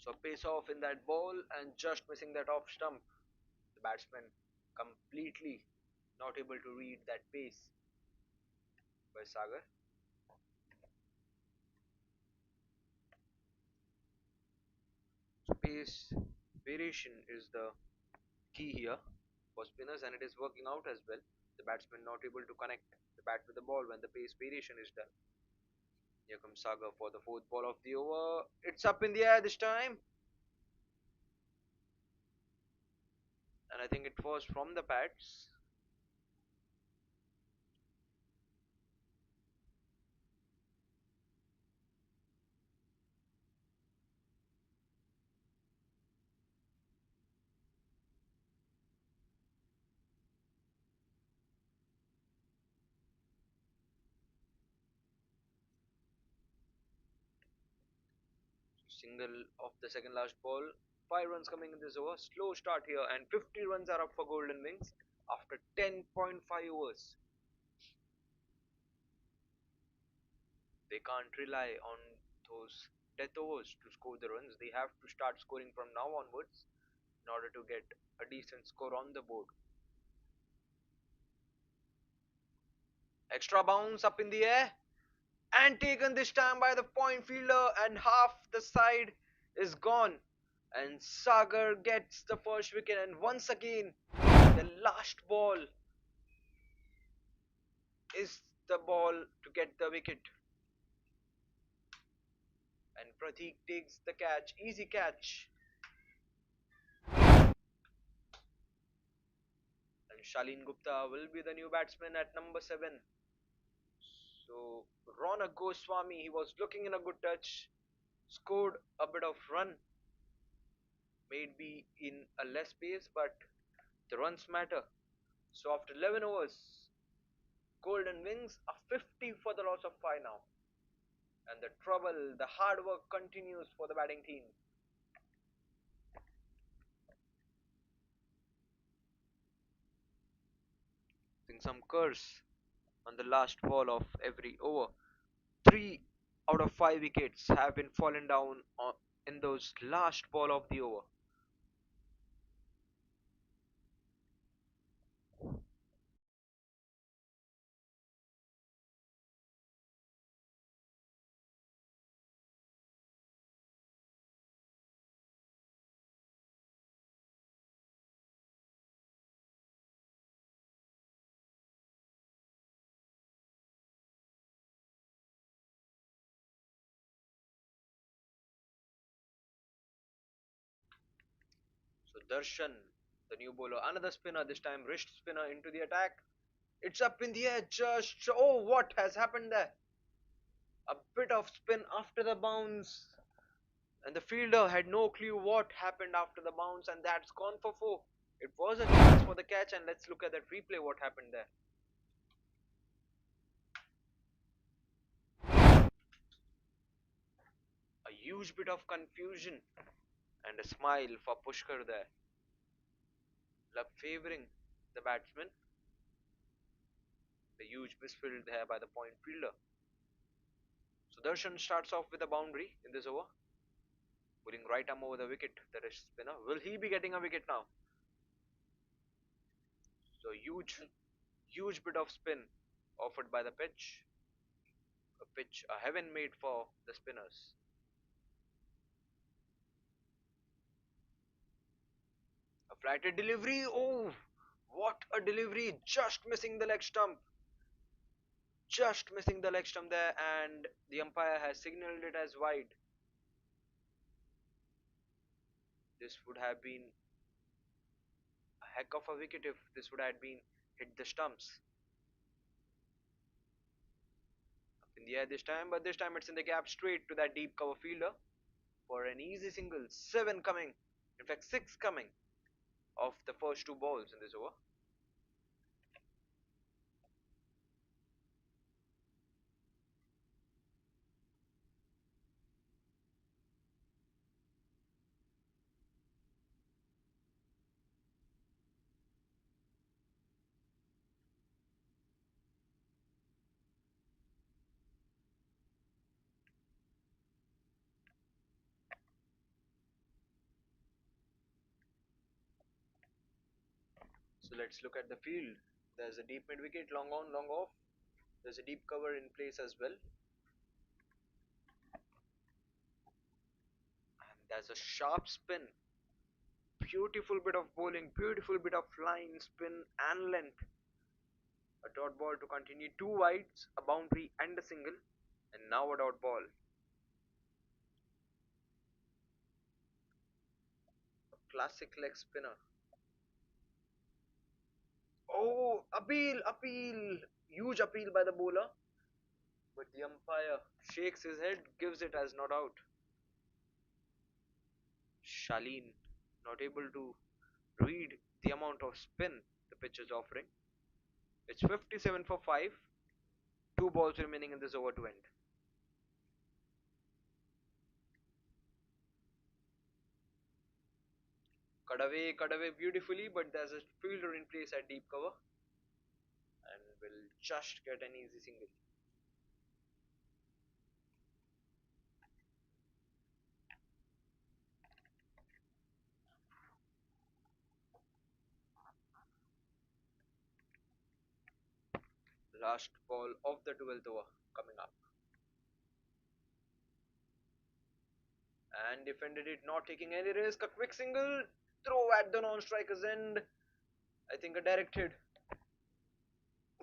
Speaker 1: So pace off in that ball and just missing that off stump. The batsman completely not able to read that pace by Sagar. So pace variation is the key here for spinners, and it is working out as well. The batsman not able to connect the bat with the ball when the pace variation is done. Here comes Sagar for the fourth ball of the over. It's up in the air this time, and I think it was from the pads. Single of the second last ball. 5 runs coming in this over. Slow start here, and 50 runs are up for Golden Wings after 10.5 overs. They can't rely on those death overs to score the runs. They have to start scoring from now onwards in order to get a decent score on the board. Extra bounce up in the air and taken this time by the point fielder, and half the side is gone. And Sagar gets the first wicket, and once again, the last ball is the ball to get the wicket. And Pratik takes the catch, easy catch. And Shalin Gupta will be the new batsman at number 7. So Ronak Goswami, he was looking in a good touch, scored a bit of run, maybe in a less pace, but the runs matter. So after 11 overs, Golden Wings are 50 for the loss of 5 now. And the trouble, the hard work continues for the batting team. Using some curse on the last ball of every over. 3 out of 5 wickets have been fallen down in those last ball of the over. So Darshan, the new bowler, another spinner, this time wrist spinner into the attack. It's up in the air, just oh, what has happened there? A bit of spin after the bounce, and the fielder had no clue what happened after the bounce, and that's gone for four. It was a chance for the catch, and let's look at that replay. What happened there? A huge bit of confusion and a smile for Pushkar there. Luck favoring the batsman. The huge misfield there by the point fielder. So Darshan starts off with a boundary in this over, putting right arm over the wicket. The wrist spinner. Will he be getting a wicket now? So huge bit of spin offered by the pitch. A pitch, a heaven made for the spinners. A flighted delivery. Oh, what a delivery! Just missing the leg stump. Just missing the leg stump there, and the umpire has signaled it as wide. This would have been a heck of a wicket if this would have been hit the stumps. Up in the air this time, but this time it's in the gap straight to that deep cover fielder for an easy single. Seven coming, in fact six coming of the first two balls in this over. So let's look at the field. There's a deep mid wicket, long on, long off. There's a deep cover in place as well. And there's a sharp spin. Beautiful bit of bowling, beautiful bit of line, spin and length. A dot ball to continue, two wides, a boundary and a single. And now a dot ball. A classic leg spinner. Oh, appeal. Huge appeal by the bowler. But the umpire shakes his head, gives it as not out. Shalin not able to read the amount of spin the pitch is offering. It's 57 for 5. Two balls remaining in this over to end. Cut away beautifully, but there's a fielder in place at deep cover and will just get an easy single. Last ball of the 12th over coming up. And defended it, not taking any risk. A quick single throw at the non-striker's end. I think a direct hit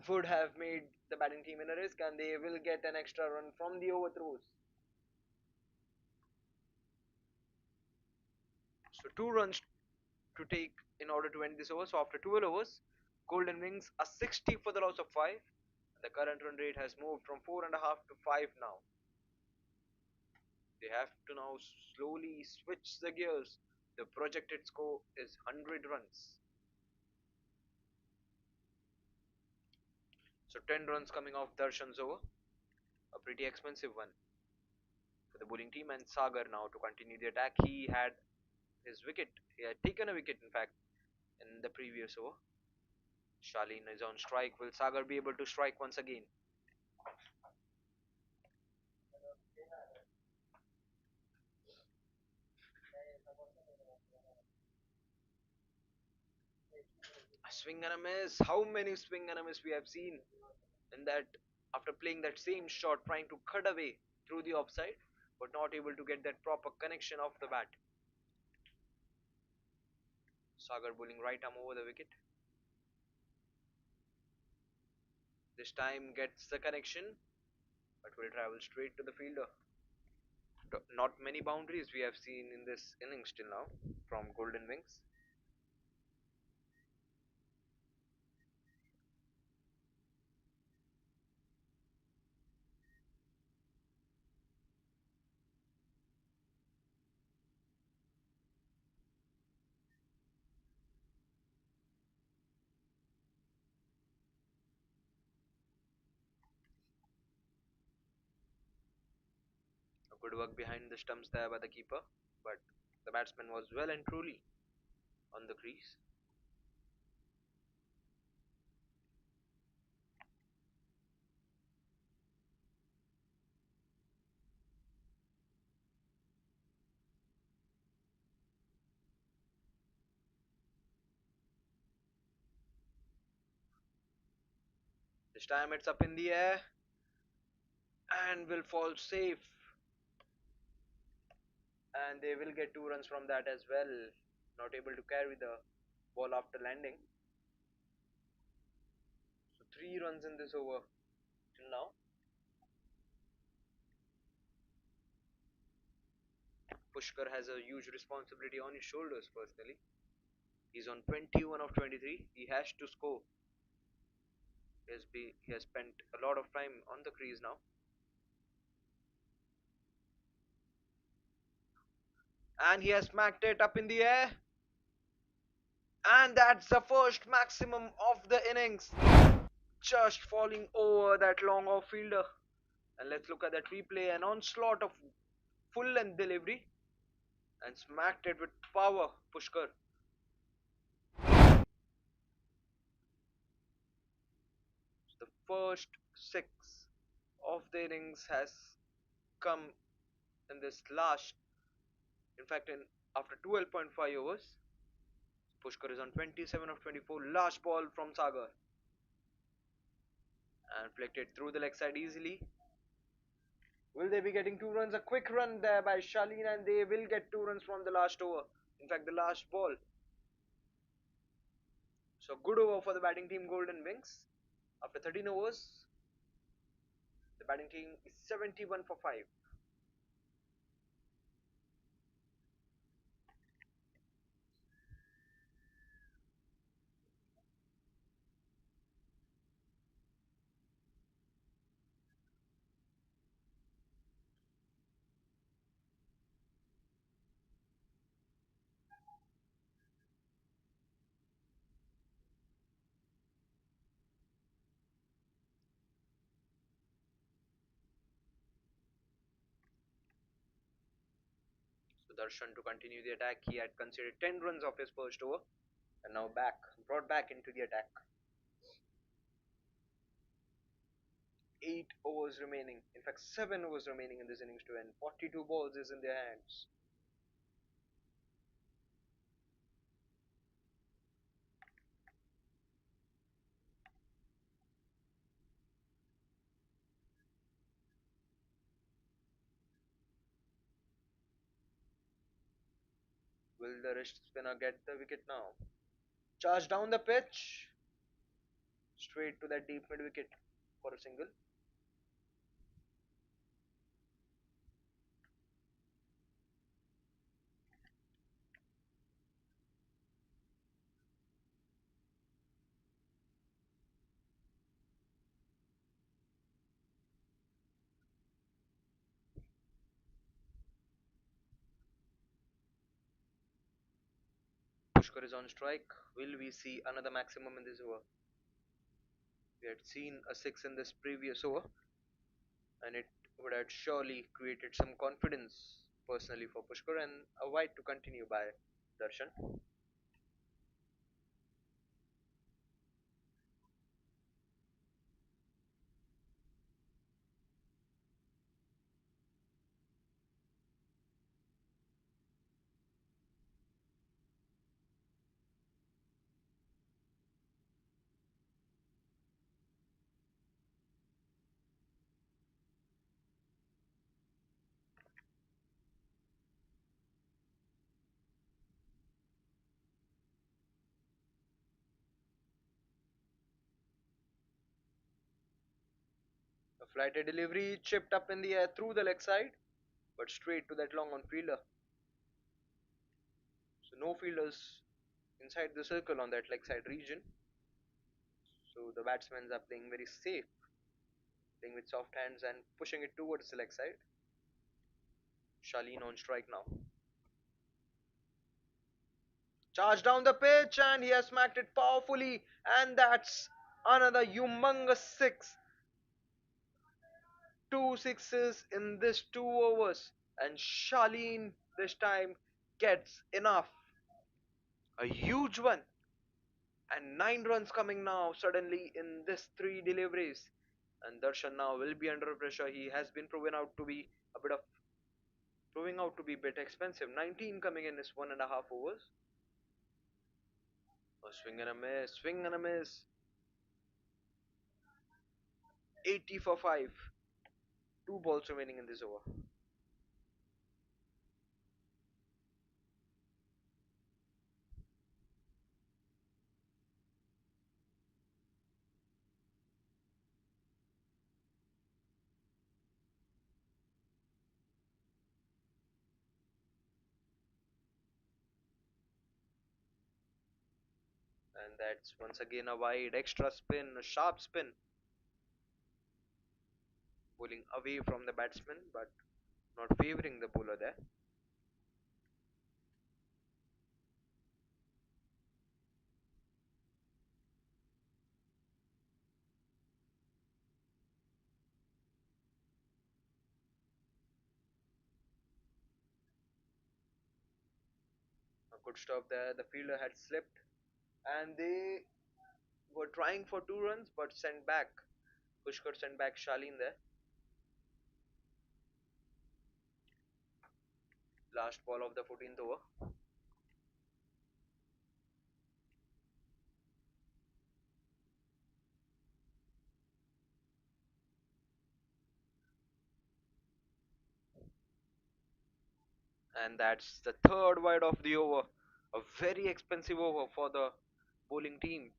Speaker 1: would have made the batting team in a risk, and they will get an extra run from the overthrows. So 2 runs to take in order to end this over. So after 12 overs, Golden Wings are 60 for the loss of 5. The current run rate has moved from 4.5 to 5 now. They have to now slowly switch the gears. The projected score is 100 runs. So 10 runs coming off Darshan's over. A pretty expensive one for the bowling team, and Sagar now to continue the attack. He had his wicket. He had taken a wicket, in fact, in the previous over. Shalin is on strike. Will Sagar be able to strike once again? Swing and a miss. How many swing and a miss we have seen in that after playing that same shot, trying to cut away through the offside, but not able to get that proper connection off the bat. Sagar bowling right arm over the wicket. This time gets the connection, but will travel straight to the fielder. Not many boundaries we have seen in this innings till now from Golden Wings. A good work behind the stumps there by the keeper, but the batsman was well and truly on the crease. This time it's up in the air and will fall safe, and they will get 2 runs from that as well. Not able to carry the ball after landing. So 3 runs in this over till now. Pushkar has a huge responsibility on his shoulders personally. He's on 21 of 23. He has to score. He has spent a lot of time on the crease now. And he has smacked it up in the air. And that's the first maximum of the innings. Just falling over that long off fielder. And let's look at that replay. An onslaught of full length delivery. And smacked it with power, Pushkar. The first 6 of the innings has come in this last, in fact, in after 12.5 overs. Pushkar is on 27 of 24. Last ball from Sagar. And flicked through the leg side easily. Will they be getting 2 runs? A quick run there by Shalin, and they will get 2 runs from the last over. In fact, the last ball. So good over for the batting team Golden Wings. After 13 overs, the batting team is 71 for 5. So Darshan to continue the attack. He had conceded 10 runs off his first over, and now brought back into the attack. 8 overs remaining. In fact, 7 overs remaining in this innings to end. 42 balls is in their hands. Will the wrist spinner get the wicket now? Charge down the pitch. Straight to that deep mid wicket for a single. Pushkar is on strike. Will we see another maximum in this over? We had seen a 6 in this previous over, and it would have surely created some confidence personally for Pushkar, and a wide to continue by Darshan. A flighted delivery chipped up in the air through the leg side, but straight to that long on fielder. So no fielders inside the circle on that leg side region. So the batsmen are playing very safe, playing with soft hands and pushing it towards the leg side. Shalin on strike now. Charged down the pitch and he has smacked it powerfully, and that's another humongous six. Two sixes in this 2 overs, and Shalin this time gets enough. A huge one, and 9 runs coming now suddenly in this three deliveries. And Darshan now will be under pressure. He has been proving out to be a bit expensive. 19 coming in is 1.5 overs. A swing and a miss, swing and a miss. 80 for 5. Two balls remaining in this over. And that's once again a wide extra spin, a sharp spin, bowling away from the batsman but not favoring the bowler there. A good stop there. The fielder had slipped and they were trying for 2 runs but sent back. Pushkar sent back Shalin there. Last ball of the 14th over. And that's the third wide of the over. A very expensive over for the bowling team.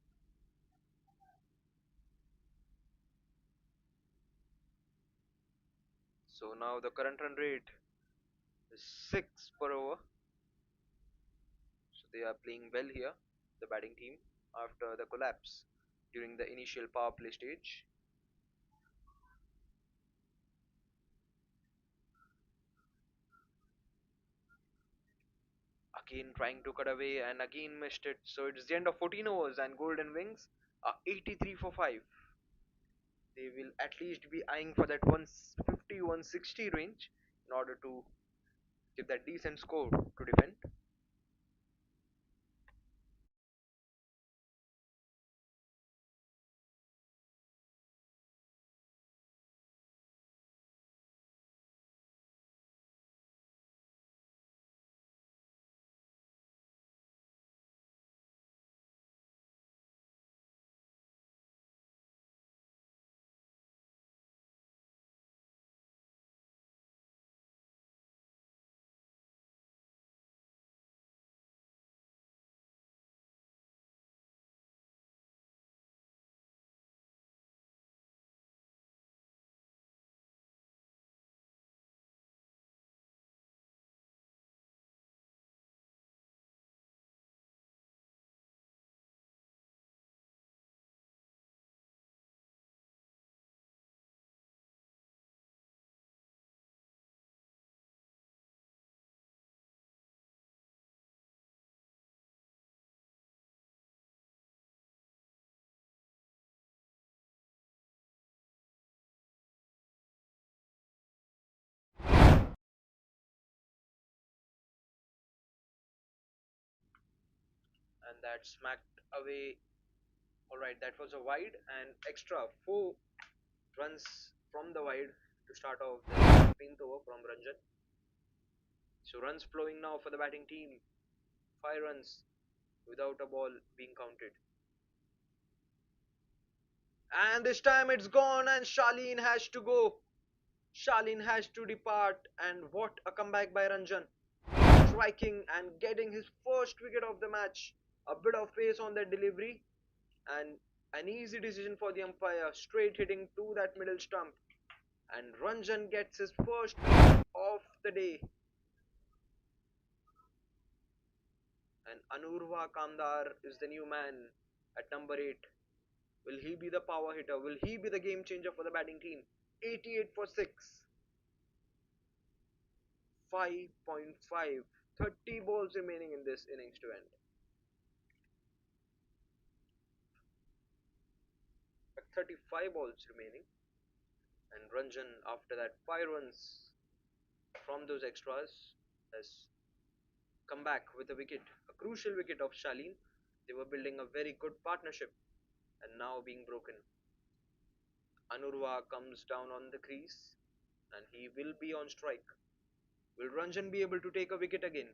Speaker 1: So now the current run rate is 6 per over. So they are playing well here, the batting team, after the collapse during the initial power play stage. Again trying to cut away and again missed it. So it's the end of 14 overs and Golden Wings are 83 for 5. They will at least be eyeing for that 150 160 range in order to give that decent score to defend. And that smacked away. Alright, that was a wide and extra 4 runs from the wide to start off the 15th over from Ranjan. So runs flowing now for the batting team. 5 runs without a ball being counted. And this time it's gone and Shalin has to go. Shalin has to depart, and what a comeback by Ranjan. Striking and getting his first wicket of the match. A bit of pace on that delivery and an easy decision for the umpire, straight hitting to that middle stump. And Ranjan gets his first wicket of the day. And Anurva Kamdar is the new man at number 8. Will he be the power hitter? Will he be the game changer for the batting team? 88 for 6. 5.5. 30 balls remaining in this innings to end. 35 balls remaining. And Ranjan, after that 5 runs from those extras, has come back with a wicket, a crucial wicket of Shalin. They were building a very good partnership and now being broken. Anurva comes down on the crease and he will be on strike. Will Ranjan be able to take a wicket again?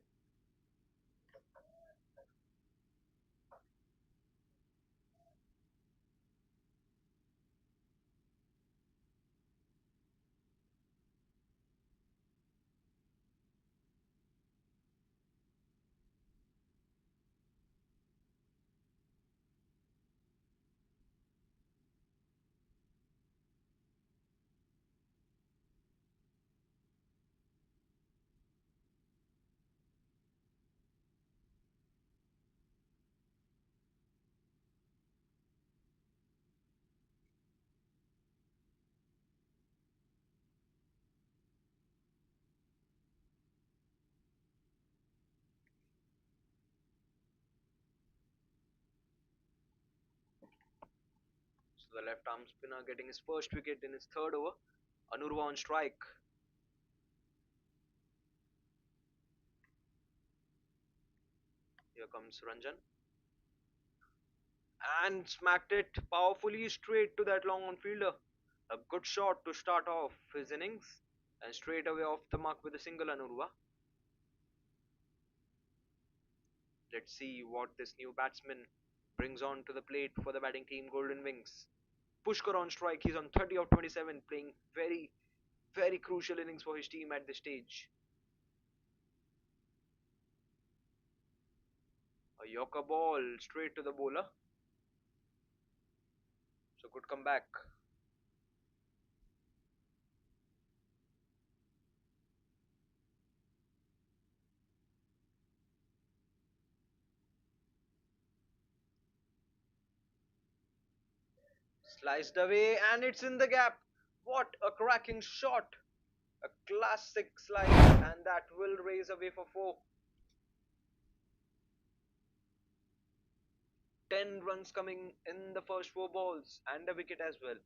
Speaker 1: So the left arm spinner getting his first wicket in his third over. Anurva on strike. Here comes Ranjan. And smacked it powerfully straight to that long on fielder. A good shot to start off his innings. And straight away off the mark with a single Anurva. Let's see what this new batsman brings on to the plate for the batting team Golden Wings. Pushkar on strike. He's on 30 of 27, playing very, very crucial innings for his team at this stage. A Yorker ball straight to the bowler. So good comeback. Sliced away and it's in the gap. What a cracking shot. A classic slice and that will raise away for 4. 10 runs coming in the first 4 balls and a wicket as well.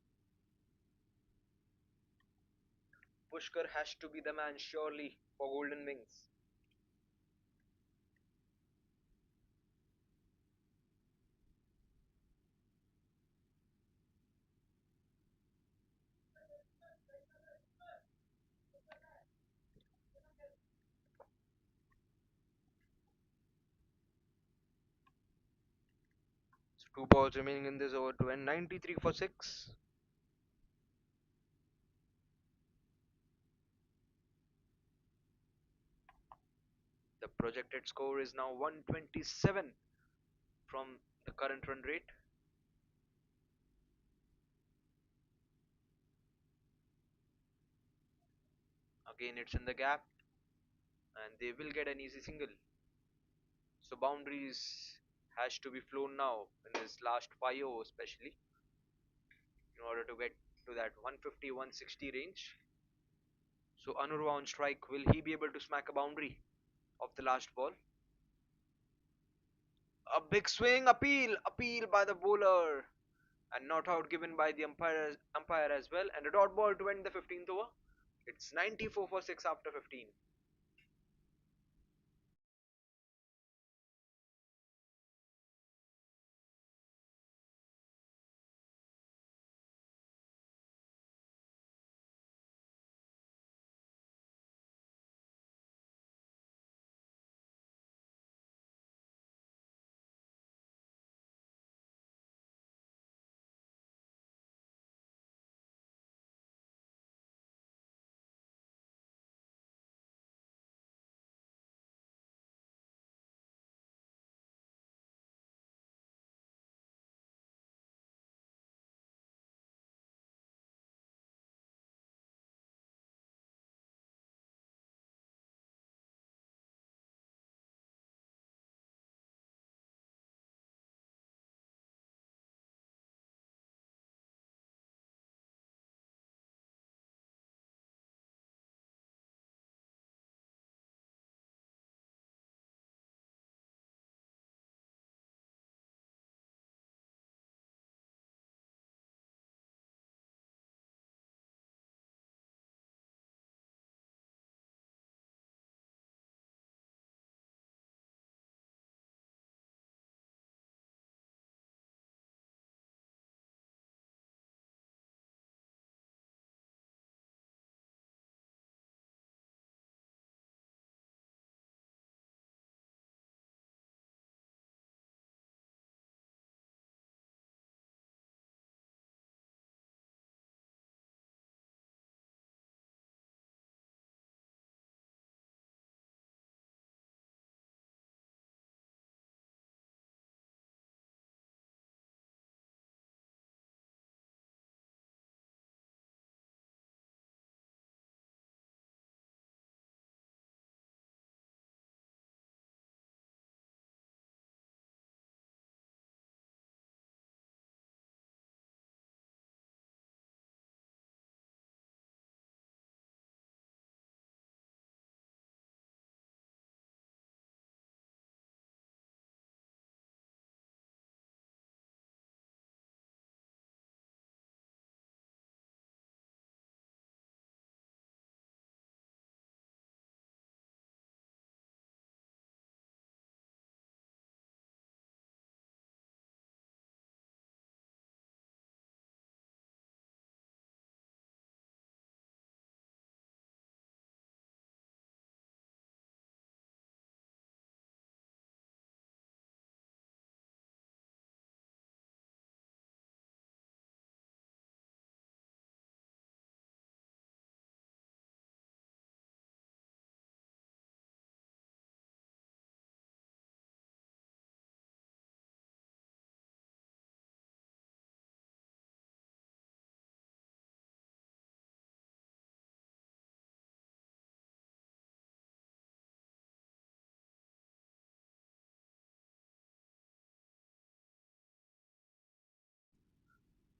Speaker 1: Pushkar has to be the man surely for Golden Wings. So 2 balls remaining in this over to end. 93 for 6. The projected score is now 127 from the current run rate. Again it's in the gap and they will get an easy single. So boundaries has to be flown now in this last 5 overs especially in order to get to that 150 160 range. So Anurva on strike, will he be able to smack a boundary of the last ball? A big swing, appeal by the bowler, and not out given by the umpire as well, and a dot ball to end the 15th over. It's 94 for 6 after 15.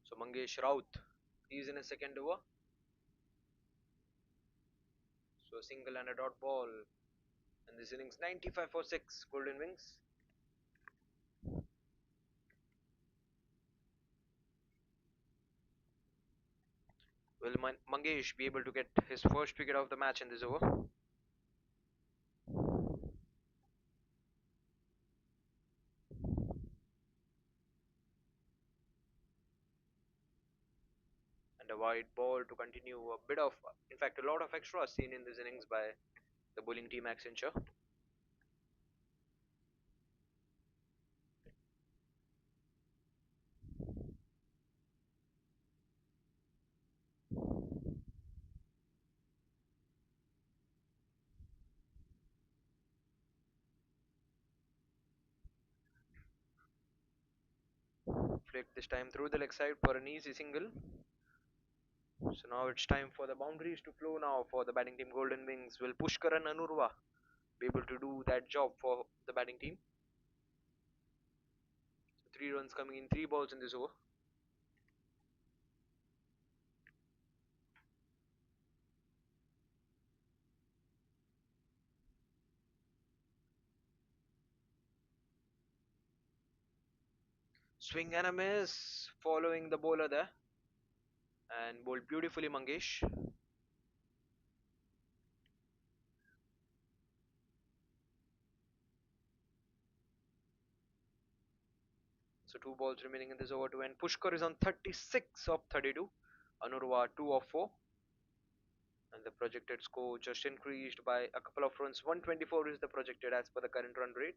Speaker 1: So Mangesh Raut, he's in his second over. So a single and a dot ball. And this innings 95 for 6, Golden Wings. Will Mangesh be able to get his first wicket of the match in this over? And a wide ball to continue a bit of, in fact, a lot of extra seen in this innings by the bowling team Accenture. Flick this time through the leg side for an easy single. So now it's time for the boundaries to flow now for the batting team Golden Wings. Will Pushkar and Anurva be able to do that job for the batting team? So 3 runs coming in 3 balls in this over. Swing and a miss following the bowler there and bowled beautifully Mangesh. So 2 balls remaining in this over to end. Pushkar is on 36 of 32. Anurva 2 of 4. And the projected score just increased by a couple of runs. 124 is the projected as per the current run rate.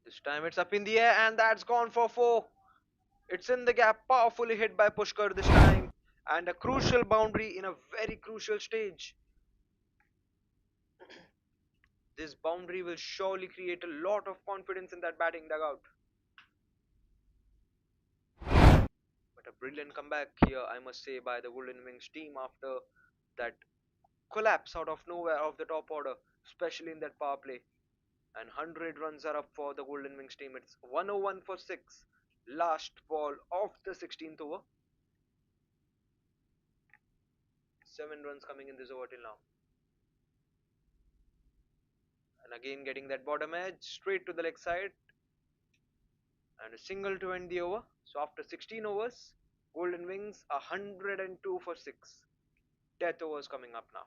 Speaker 1: This time it's up in the air and that's gone for 4. It's in the gap, powerfully hit by Pushkar this time. And a crucial boundary in a very crucial stage. This boundary will surely create a lot of confidence in that batting dugout. But a brilliant comeback here, I must say, by the Golden Wings team after that collapse out of nowhere of the top order, especially in that power play. And 100 runs are up for the Golden Wings team. It's 101 for 6. Last ball of the 16th over. 7 runs coming in this over till now. And again getting that bottom edge straight to the leg side. And a single to end the over. So after 16 overs, Golden Wings 102 for 6. Death overs coming up now.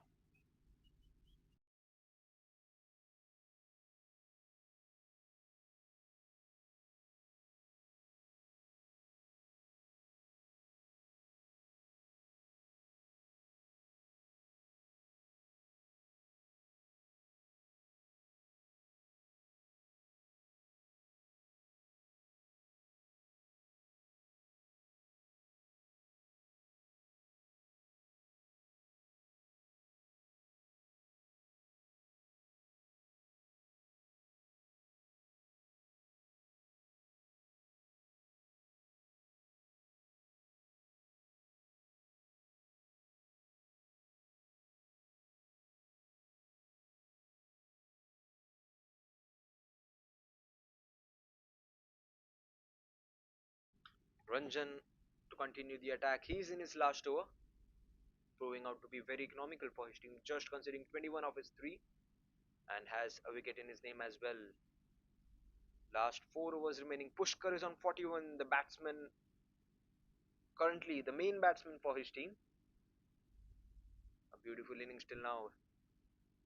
Speaker 1: Ranjan to continue the attack. He's in his last over, proving out to be very economical for his team, just considering 21 of his 3 and has a wicket in his name as well. Last 4 overs remaining. Pushkar is on 41, the batsman, currently the main batsman for his team. A beautiful innings till now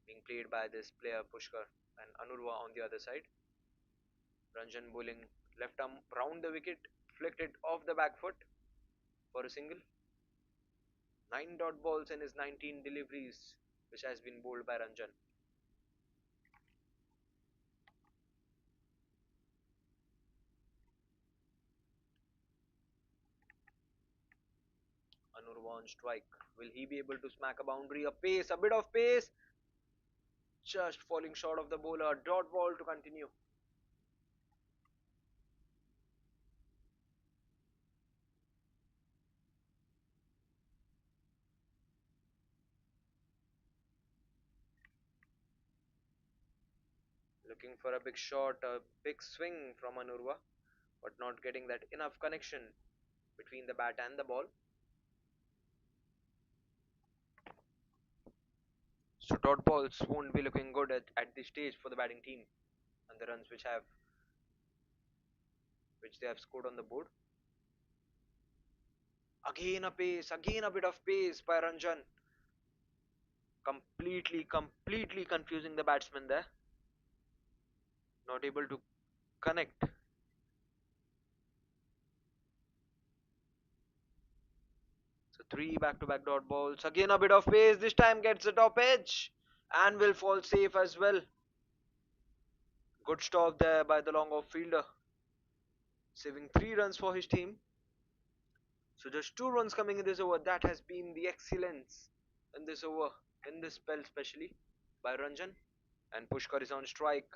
Speaker 1: being played by this player Pushkar and Anurva on the other side. Ranjan bowling left arm round the wicket, flicked it off the back foot for a single. 9 dot balls in his 19 deliveries, which has been bowled by Ranjan. Anurva on strike. Will he be able to smack a boundary? A pace, a bit of pace. Just falling short of the bowler. Dot ball to continue. Looking for a big shot, a big swing from Anurva, but not getting that enough connection between the bat and the ball. So dot balls won't be looking good at this stage for the batting team and the runs which they have scored on the board. Again a pace, again a bit of pace by Ranjan. Completely confusing the batsman there. Not able to connect. So three back-to-back dot balls. Again a bit of pace. This time gets the top edge and will fall safe as well. Good stop there by the long off fielder, saving 3 runs for his team. So just 2 runs coming in this over. That has been the excellence in this over, in this spell especially by Ranjan. And Pushkar is on strike.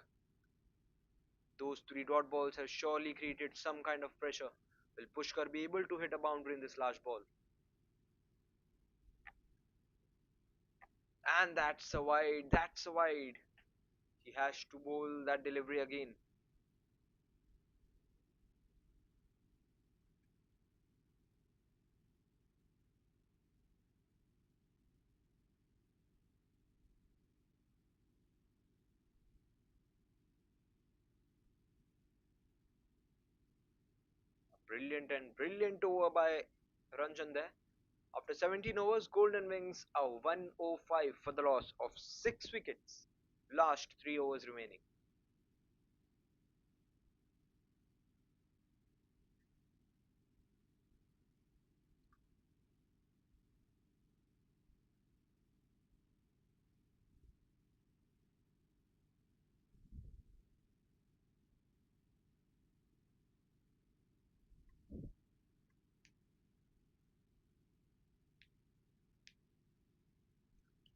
Speaker 1: Those 3 dot balls have surely created some kind of pressure. Will Pushkar be able to hit a boundary in this last ball? And that's a wide, that's a wide. He has to bowl that delivery again. Brilliant over by Ranjan there. After 17 overs, Golden Wings are 105 for the loss of 6 wickets. Last 3 overs remaining.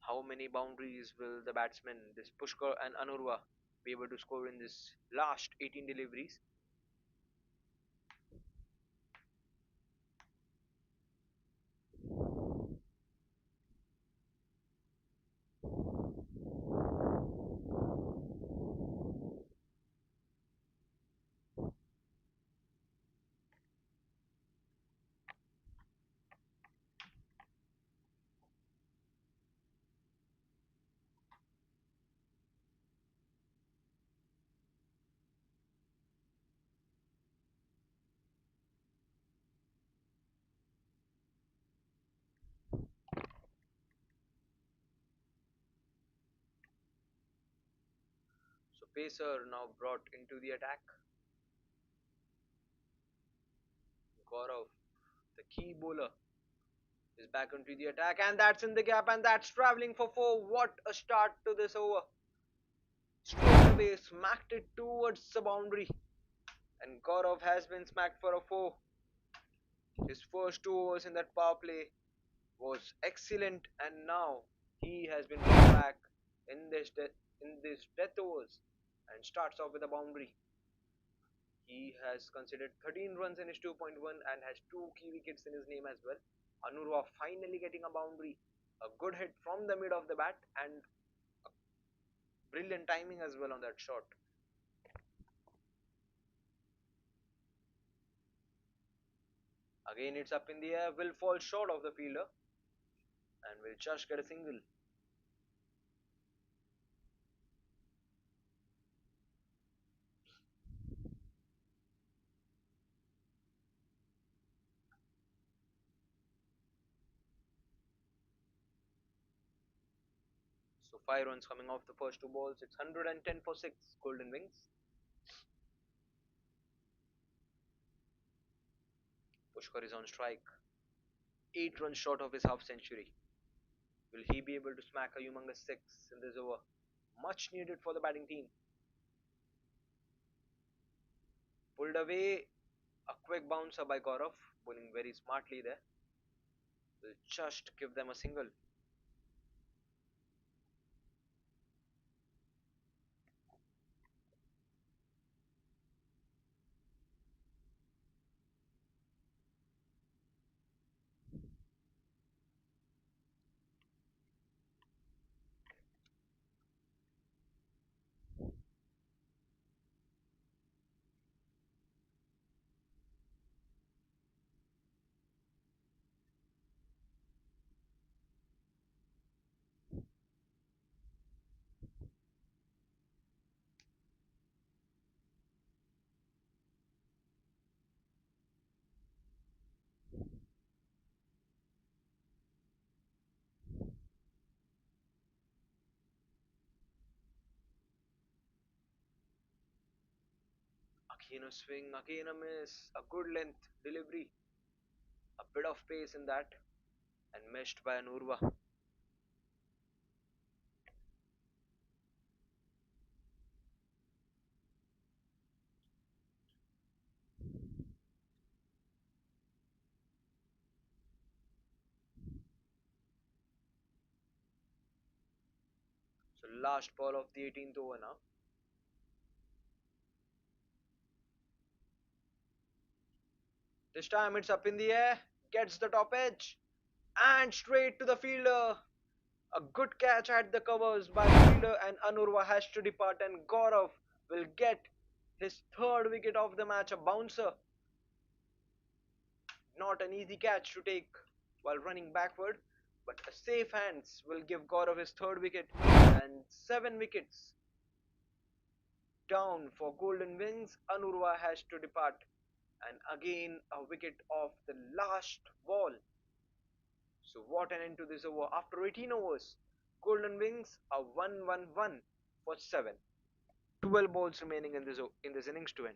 Speaker 1: How many boundaries will the batsmen, this Pushkar and Anurva, be able to score in this last 18 deliveries? So Pacer now brought into the attack. Gaurav, the key bowler, is back into the attack, and that's in the gap, and that's traveling for 4. What a start to this over. Straight away smacked it towards the boundary, and Gaurav has been smacked for a 4. His first 2 overs in that power play was excellent, and now he has been brought back in this death overs and starts off with a boundary. He has considered 13 runs in his 2.1 and has 2 key wickets in his name as well. Anurva finally getting a boundary, a good hit from the mid of the bat, and brilliant timing as well on that shot. Again, it's up in the air, will fall short of the fielder and will just get a single. So 5 runs coming off the first 2 balls. It's 110 for 6, Golden Wings. Pushkar is on strike. 8 runs short of his half century. Will he be able to smack a humongous 6 in this over? Much needed for the batting team. Pulled away, a quick bouncer by Gaurav, bowling very smartly there. Will just give them a single. Again a swing, again a miss, a good length delivery, a bit of pace in that, and missed by Anurva. So last ball of the 18th over now. This time it's up in the air, gets the top edge, and straight to the fielder. A good catch at the covers by the fielder, and Anurva has to depart, and Gaurav will get his third wicket of the match, a bouncer. Not an easy catch to take while running backward, but a safe hands will give Gaurav his third wicket, and 7 wickets down for Golden Wings. Anurva has to depart, and again a wicket off the last ball. So what an end to this over. After 18 overs, Golden Wings are 1-1-1 for 7. 12 balls remaining in this innings to end.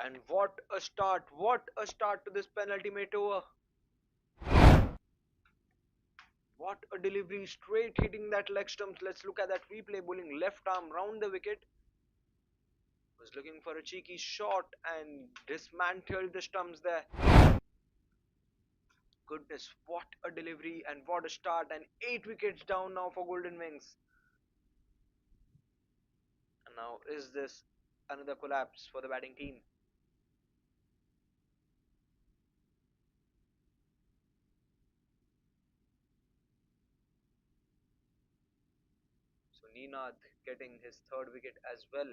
Speaker 1: And what a start! What a start to this penultimate over! What a delivery, straight hitting that leg stumps. Let's look at that replay. Bowling left arm round the wicket. Was looking for a cheeky shot and dismantled the stumps there. Goodness, what a delivery and what a start, and 8 wickets down now for Golden Wings. And now is this another collapse for the batting team? So Ninad getting his third wicket as well.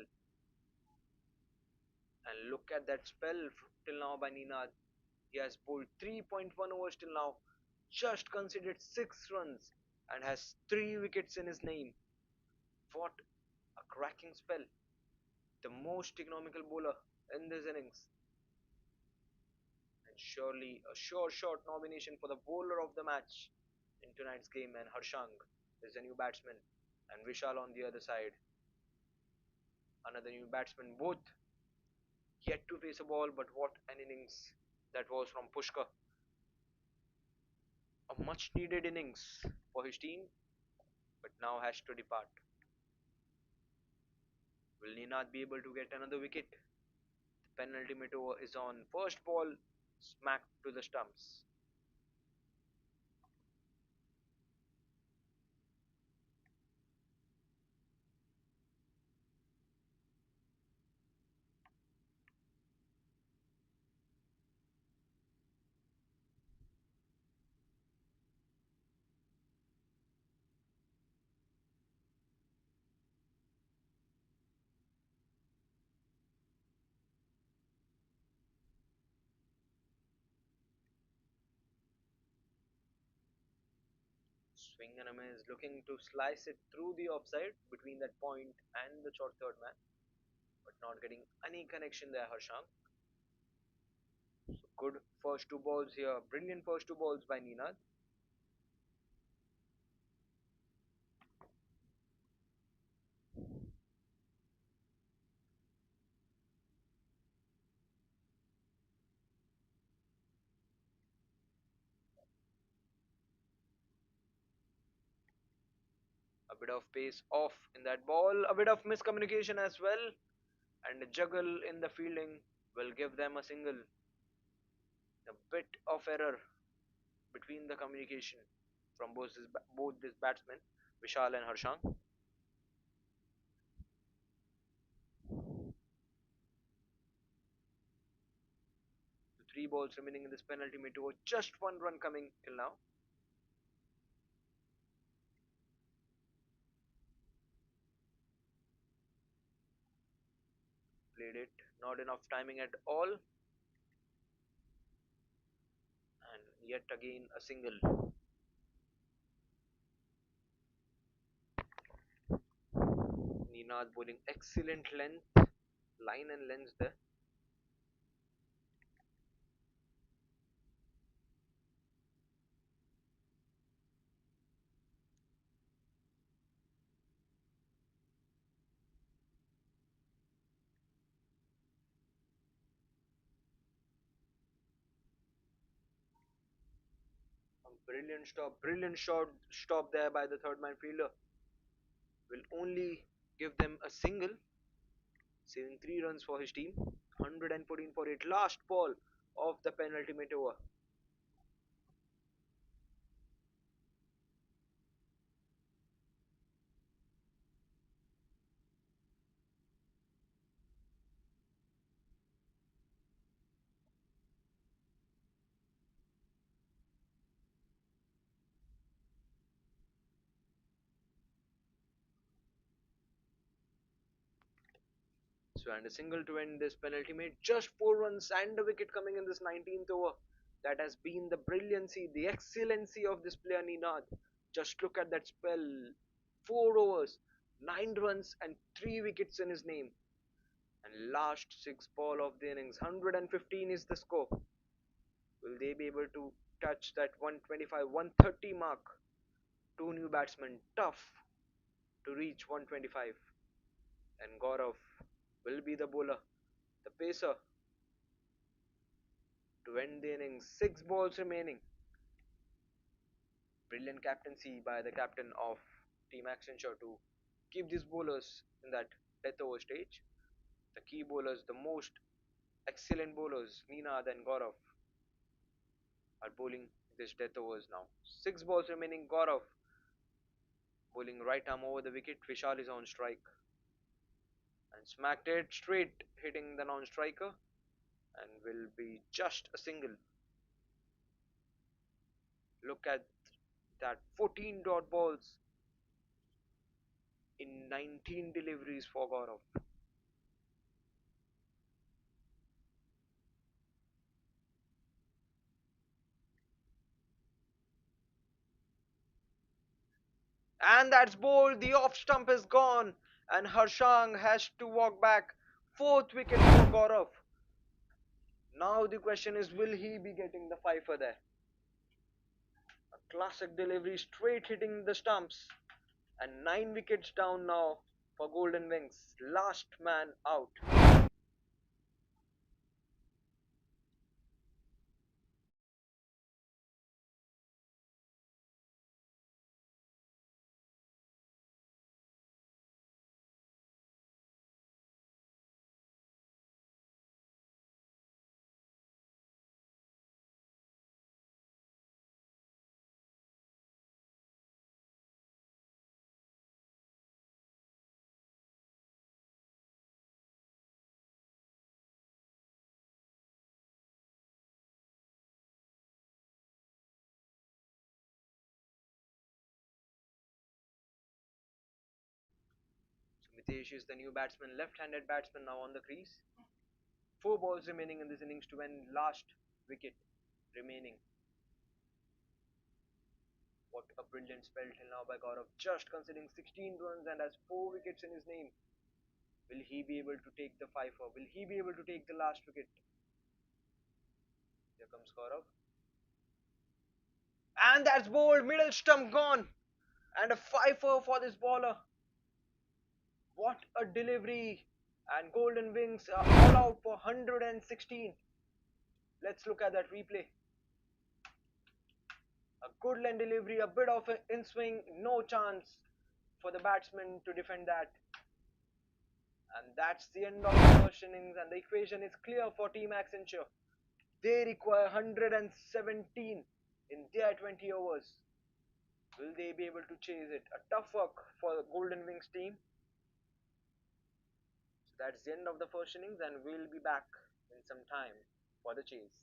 Speaker 1: And look at that spell till now by Ninad. He has bowled 3.1 overs till now, just conceded 6 runs, and has 3 wickets in his name. What a cracking spell! The most economical bowler in this innings, and surely a sure shot nomination for the bowler of the match in tonight's game. And Harshang is the new batsman, and Vishal on the other side, another new batsman. Both yet to face a ball, but what an innings that was from Pushkar. A much needed innings for his team, but now has to depart. Will Ninad be able to get another wicket? The penultimate over is on. First ball smacked to the stumps. Swing and a miss, looking to slice it through the offside between that point and the short third man, but not getting any connection there, Harshang. So good first two balls here, brilliant first two balls by Ninad. A bit of pace off in that ball, a bit of miscommunication as well, and a juggle in the fielding will give them a single. A bit of error between the communication from both these batsmen, Vishal and Harshang. The three balls remaining in this penalty made over, just one run coming till now. Played it, not enough timing at all, and yet again a single. Ninad bowling excellent length, line and length there. A brilliant shot, stop there by the third man fielder. Will only give them a single, saving 3 runs for his team. 114 for it. Last ball of the penultimate over. So, and a single to end this penalty made just 4 runs and a wicket coming in this 19th over. That has been the brilliancy, the excellency of this player Ninad. Just look at that spell. 4 overs, 9 runs, and 3 wickets in his name. And last 6 ball of the innings, 115 is the score. Will they be able to touch that 125, 130 mark? Two new batsmen, tough to reach 125. And Gaurav will be the bowler, the pacer, to end the innings. 6 balls remaining. Brilliant captaincy by the captain of Team Accenture to keep these bowlers in that death over stage. The key bowlers, the most excellent bowlers, Ninaad and Gaurav, are bowling this death overs now. 6 balls remaining. Gaurav bowling right arm over the wicket. Vishal is on strike and smacked it straight, hitting the non-striker, and will be just a single. Look at that, 14 dot balls in 19 deliveries for Gaurav. And that's bowled. The off stump is gone, and Harshang has to walk back. Fourth wicket for Gaurav. Now the question is, will he be getting the fifer there? A classic delivery, straight hitting the stumps, and 9 wickets down now for Golden Wings. Last man out. So Mitesh is the new batsman, left-handed batsman now on the crease. 4 balls remaining in this innings to end. Last wicket remaining. What a brilliant spell till now by Gaurav. Just conceding 16 runs and has 4 wickets in his name. Will he be able to take the fifer? Will he be able to take the last wicket? Here comes Gaurav. And that's bowled. Middle stump gone. And a fifer for this bowler. What a delivery. And Golden Wings are all out for 116. Let's look at that replay. A good line delivery, a bit of an in swing, no chance for the batsman to defend that. And that's the end of the first innings, and the equation is clear for Team Accenture. They require 117 in their 20 overs. Will they be able to chase it? A tough work for the Golden Wings team. So that's the end of the first innings, and we'll be back in some time for the chase.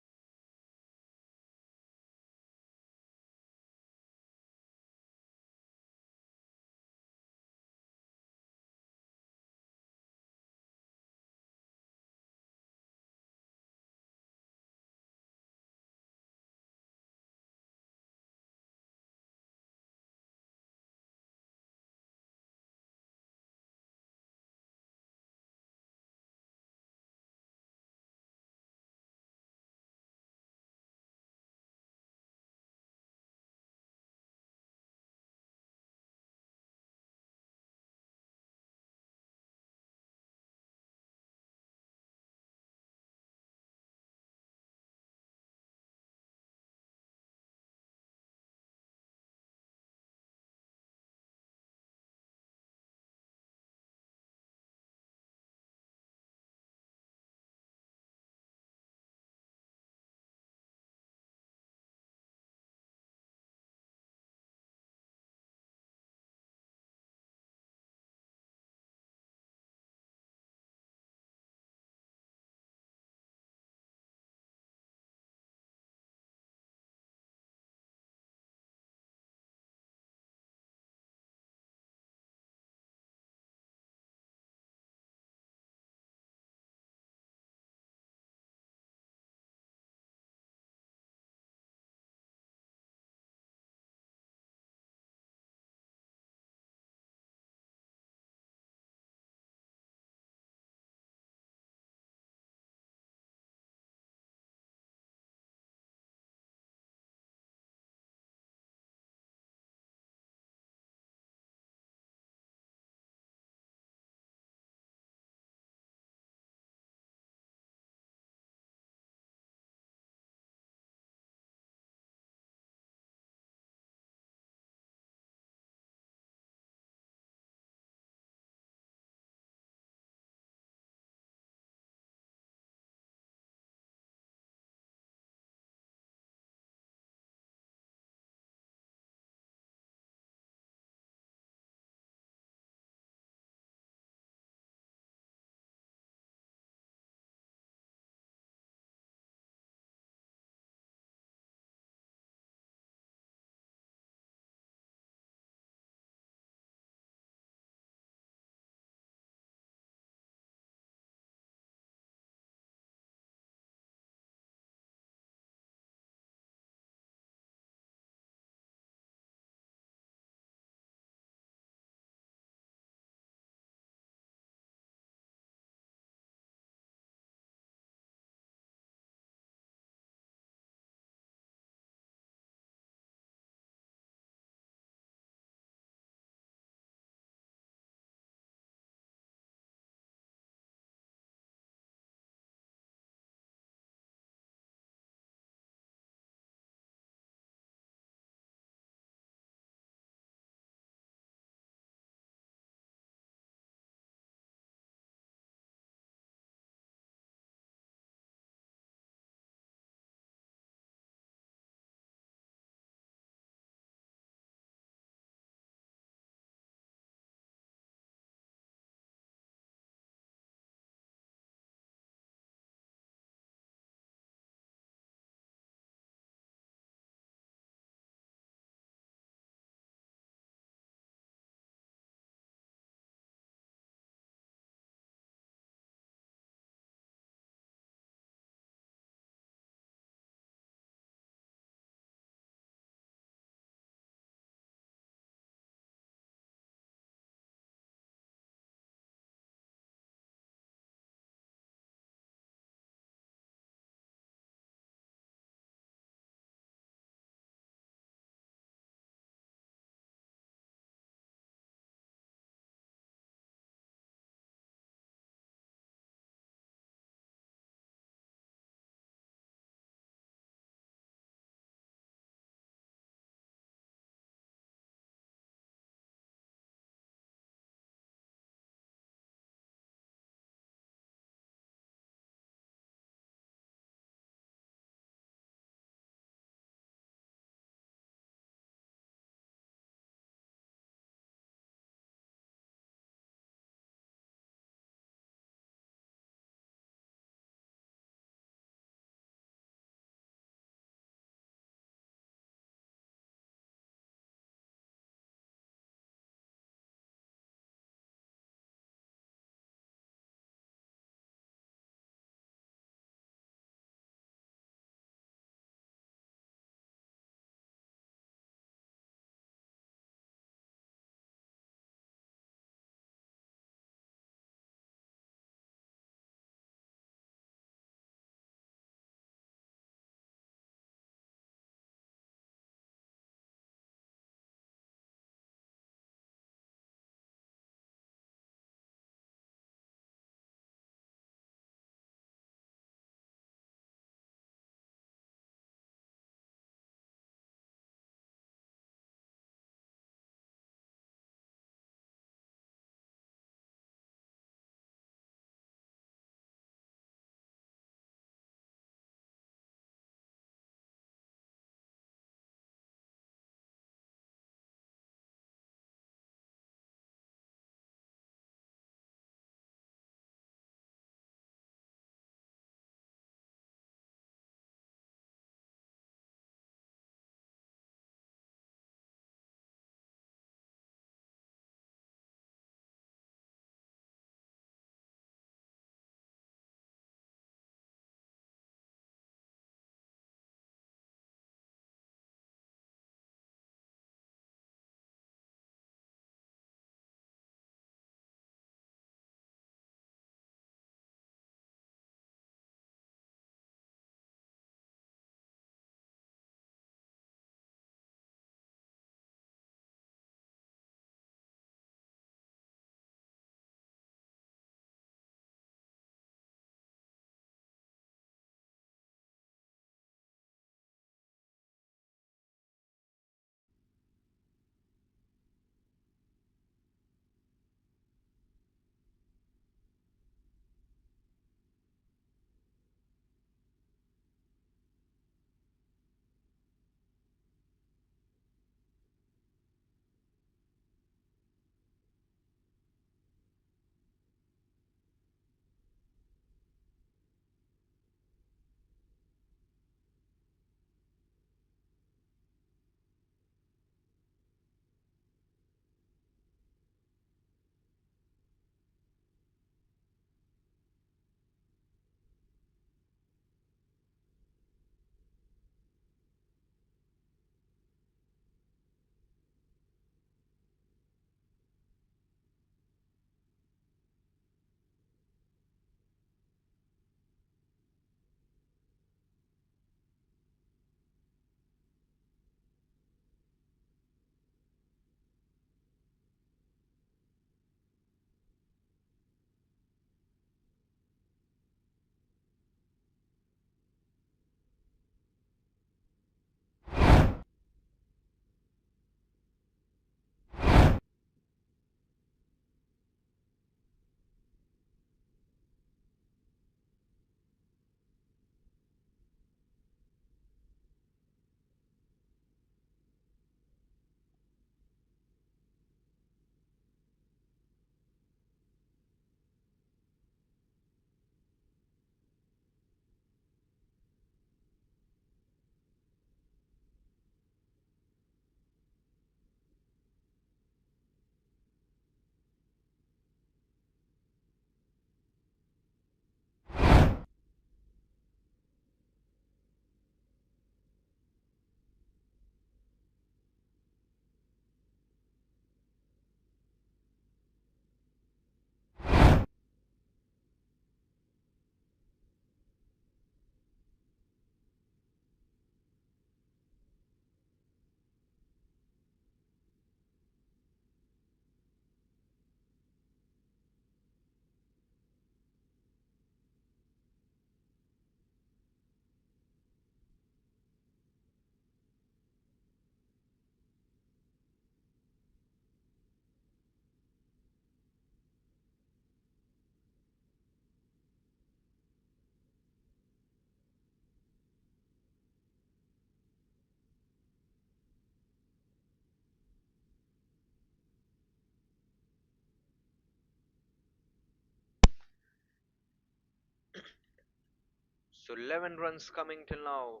Speaker 1: So 11 runs coming till now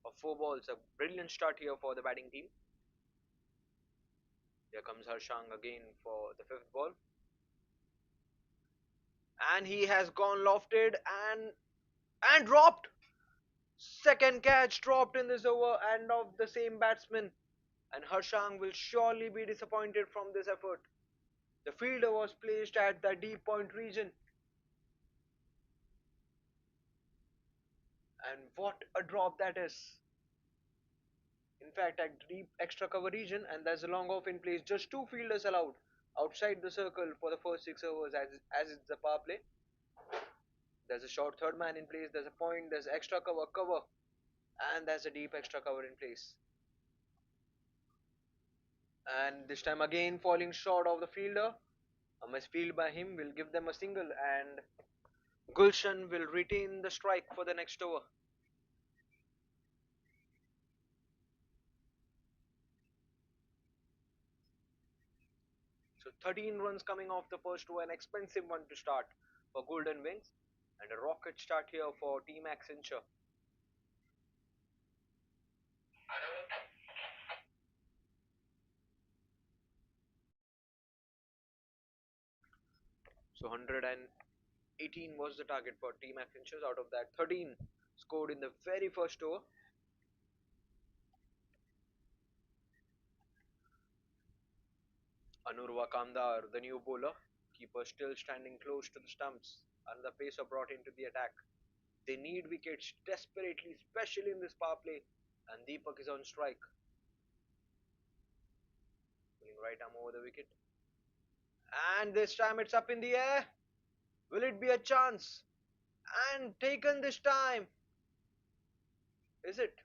Speaker 1: of 4 balls. A brilliant start here for the batting team. Here comes Harshang again for the 5th ball. And he has gone lofted and dropped. Second catch dropped in this over and of the same batsman. And Harshang will surely be disappointed from this effort. The fielder was placed at the deep point region. And what a drop that is. In fact, at deep extra cover region, and there's a long off in place. Just 2 fielders allowed outside the circle for the first 6 overs as it's the power play. There's a short third man in place, there's a point, there's extra cover, and there's a deep extra cover in place. And this time again falling short of the fielder. A misfield by him will give them a single, and Gulshan will retain the strike for the next over. So 13 runs coming off the first over, an expensive one to start for Golden Wings, and a rocket start here for Team Accenture. So 118 was the target for Team Accenture. Out of that, 13 scored in the very first over. Anurva Kamdar, the new bowler, keeper still standing close to the stumps. Another pacer brought into the attack. They need wickets desperately, especially in this power play. And Deepak is on strike. Pulling right arm over the wicket. And this time it's up in the air. Will it be a chance? And taken this time. Is it?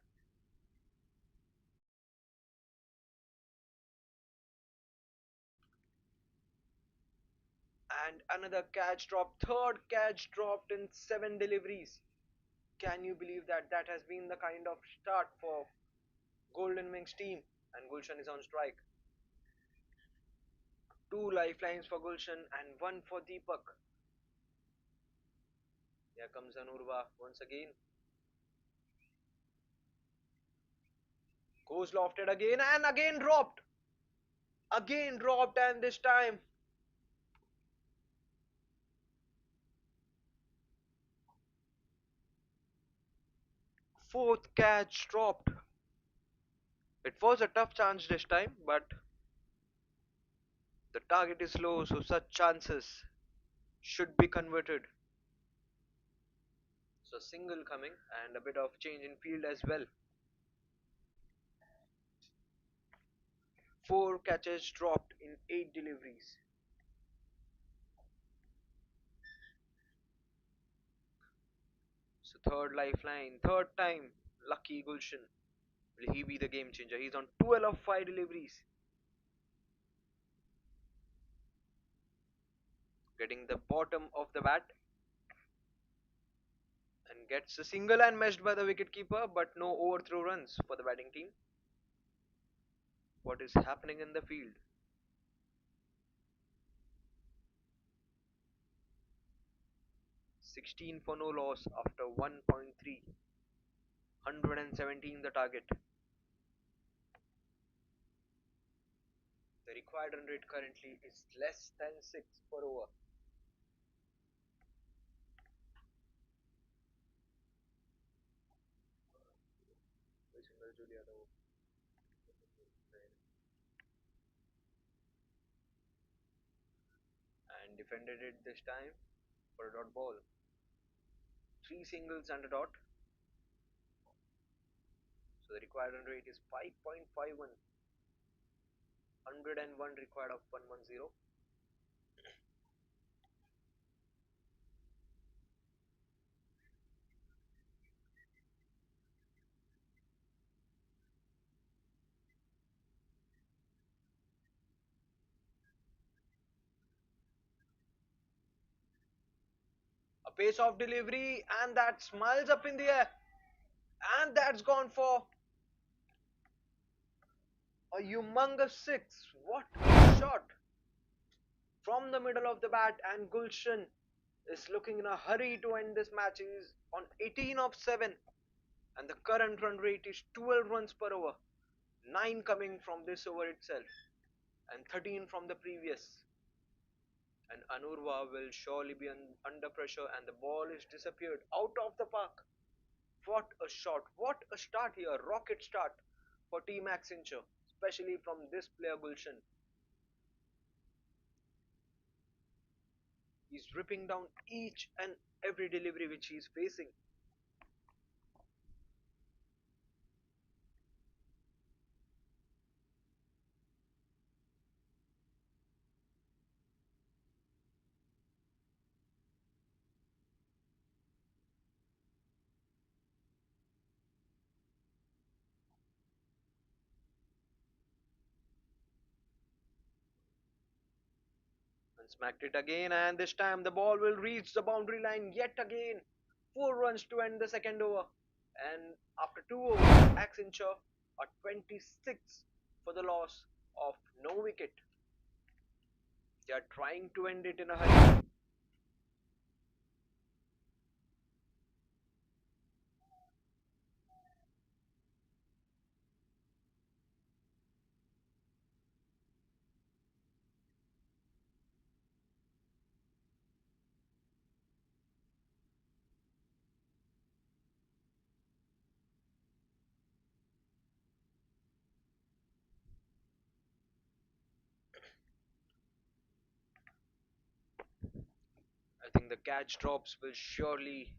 Speaker 1: And another catch dropped. Third catch dropped in 7 deliveries. Can you believe that? That has been the kind of start for Golden Wings team. And Gulshan is on strike. 2 lifelines for Gulshan and 1 for Deepak. Here comes Anurva once again. Goes lofted again and again dropped. Again dropped, and this time fourth catch dropped. It was a tough chance this time, but the target is low, so such chances should be converted. So single coming and a bit of change in field as well. 4 catches dropped in 8 deliveries. So third lifeline, third time, lucky Gulshan. Will he be the game changer? He's on 12 of 5 deliveries. Getting the bottom of the bat and gets a single and meshed by the wicketkeeper, but no overthrow runs for the batting team. What is happening in the field? 16 for no loss after 1.3. 117 the target. The required run rate currently is less than 6 per over. And defended it this time for a dot ball. 3 singles and a dot. So the required run rate is 5.51. 101 required of 110. A pace of delivery, and that smiles up in the air. And that's gone for a humongous 6. What a shot from the middle of the bat, and Gulshan is looking in a hurry to end this match. He is on 18 of 7, and the current run rate is 12 runs per over, 9 coming from this over itself, and 13 from the previous. And Anurva will surely be under pressure, and the ball is disappeared out of the park. What a shot! What a start here! Rocket start for Team Accenture, especially from this player Gulshan. He's ripping down each and every delivery which he's facing. And smacked it again, and this time the ball will reach the boundary line yet again. 4 runs to end the second over. And after 2 overs, Accenture are 26 for the loss of no wicket. They are trying to end it in a hurry. I think the catch drops will surely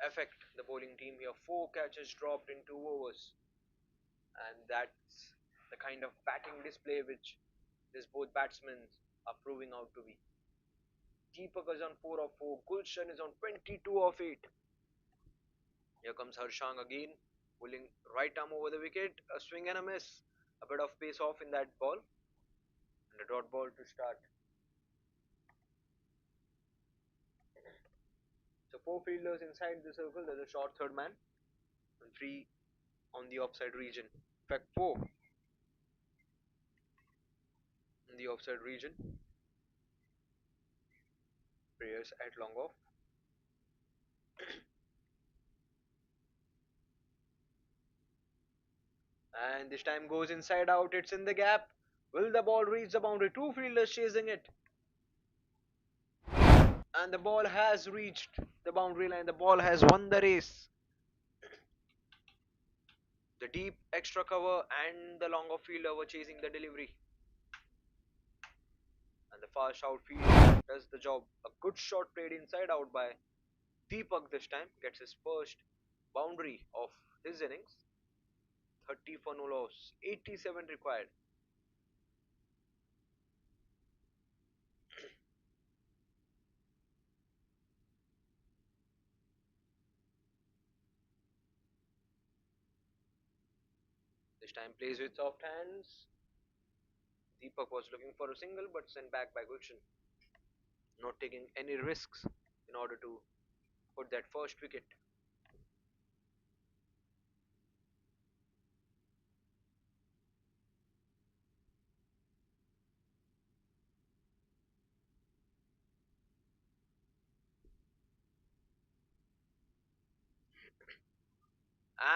Speaker 1: affect the bowling team here. 4 catches dropped in 2 overs, and that's the kind of batting display which these both batsmen are proving out to be. Deepak is on 4 of 4, Gulshan is on 22 of 8. Here comes Harshang again, pulling right arm over the wicket, a swing and a miss. A bit of pace off in that ball, and a dot ball to start. So 4 fielders inside the circle, there's a short third man, and 3 on the offside region. In fact, 4 in the offside region. Prayers at long off. And this time goes inside out, it's in the gap. Will the ball reach the boundary? 2 fielders chasing it. And the ball has reached the boundary line. The ball has won the race. The deep extra cover and the long off fielder were chasing the delivery. And the fast outfield does the job. A good shot played inside out by Deepak this time. Gets his first boundary of his innings. 30 for no loss. 87 required. This time plays with soft hands. Deepak was looking for a single but sent back by Gulshan. Not taking any risks in order to put that first wicket.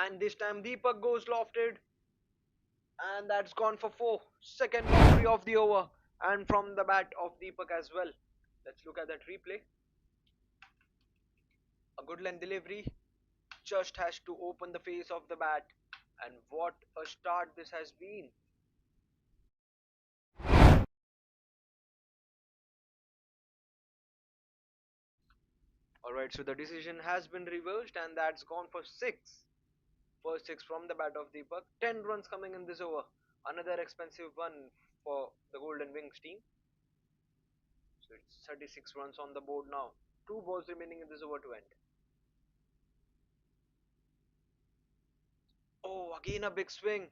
Speaker 1: And this time Deepak goes lofted, and that's gone for 4. Second boundary of the over, and from the bat of Deepak as well. Let's look at that replay. A good length delivery just has to open the face of the bat, and what a start this has been. Alright, so the decision has been reversed, and that's gone for 6. First 6 from the bat of Deepak. 10 runs coming in this over. Another expensive one for the Golden Wings team. So it's 36 runs on the board now. 2 balls remaining in this over to end. Oh, again a big swing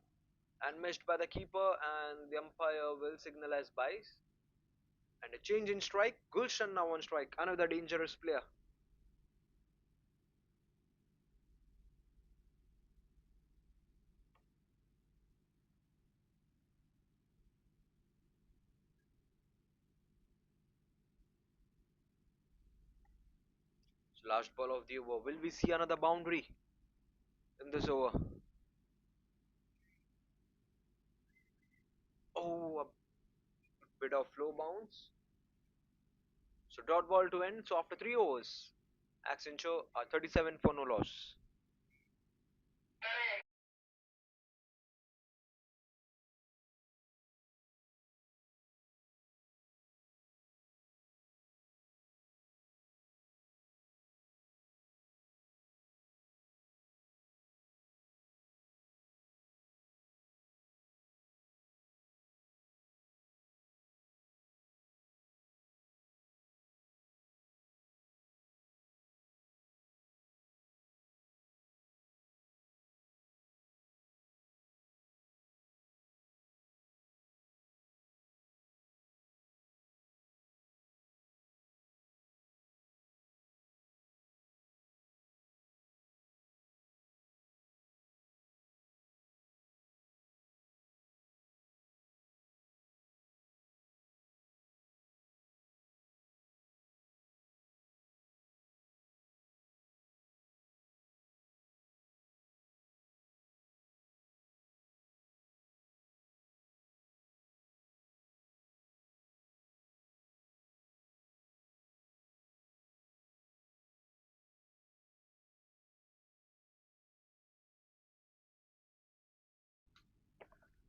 Speaker 1: and missed by the keeper, and the umpire will signal as byes. And a change in strike. Gulshan now on strike. Another dangerous player. So last ball of the over. Will we see another boundary in this over? Oh, a bit of low bounce. So dot ball to end. So after 3 overs, Accenture are 37 for no loss.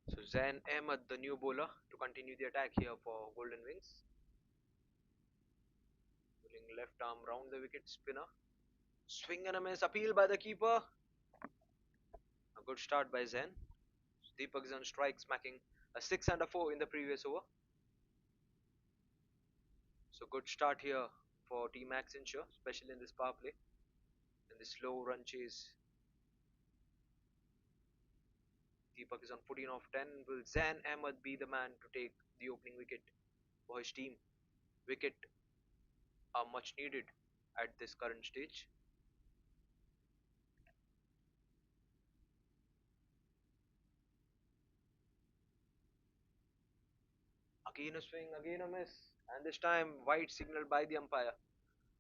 Speaker 1: So Zain Ahmed, the new bowler, to continue the attack here for Golden Wings. Pulling left arm round the wicket spinner. Swing and a miss. Appeal by the keeper. A good start by Zain. Deepak is on strike, smacking a 6 and a 4 in the previous over. So good start here for Team Accenture, especially in this power play. In this slow run chase, Deepak is on 14 of 10. Will Zain Ahmed be the man to take the opening wicket for his team? Wicket are much needed at this current stage. Again a swing, again a miss, and this time wide signal by the umpire.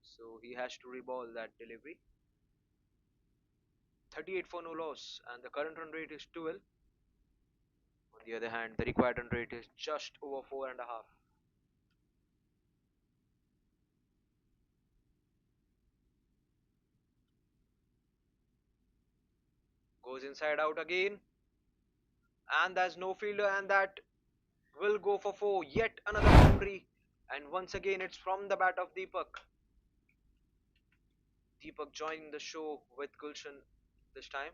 Speaker 1: So he has to reball that delivery. 38 for no loss, and the current run rate is 12. On the other hand, the required run rate is just over 4.5. Goes inside out again, and there's no fielder, and that will go for 4. Yet another boundary, and once again it's from the bat of Deepak. Deepak joining the show with Gulshan this time.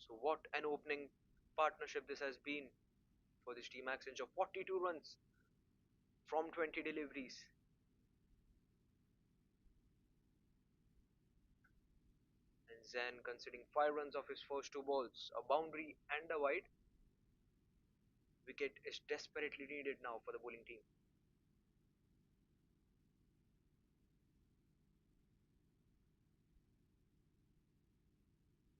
Speaker 1: So what an opening partnership this has been for this team. Accenture 42 runs from 20 deliveries. And Zain conceding 5 runs of his first 2 balls, a boundary and a wide. Wicket is desperately needed now for the bowling team.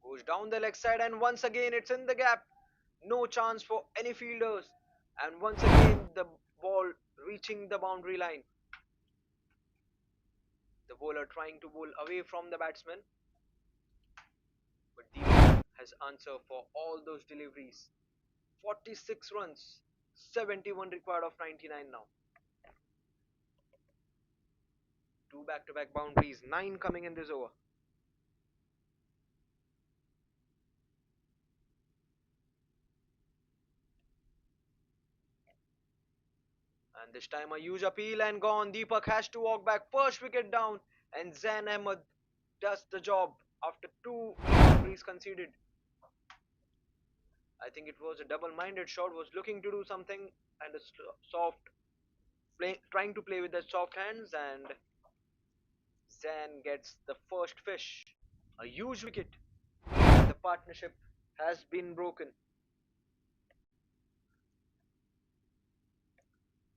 Speaker 1: Goes down the leg side, and once again it's in the gap. No chance for any fielders. And once again the ball reaching the boundary line. The bowler trying to bowl away from the batsman. But Deepak has answer for all those deliveries. 46 runs, 71 required of 99 now. 2 back-to-back boundaries, 9 coming in this over. And this time a huge appeal and gone. Deepak has to walk back. First wicket down, and Zain Ahmed does the job after 2 boundaries conceded. I think it was a double-minded shot. Was looking to do something and a soft trying to play with the soft hands, and Zain gets the first fish. A huge wicket. The partnership has been broken.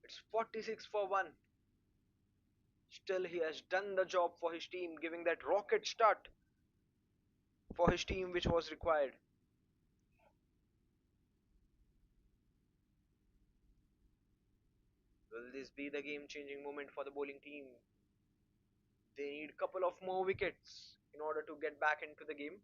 Speaker 1: It's 46 for 1. Still, he has done the job for his team, giving that rocket start for his team which was required. Will Will this be the game changing moment for the bowling team? They need a couple of more wickets in order to get back into the game.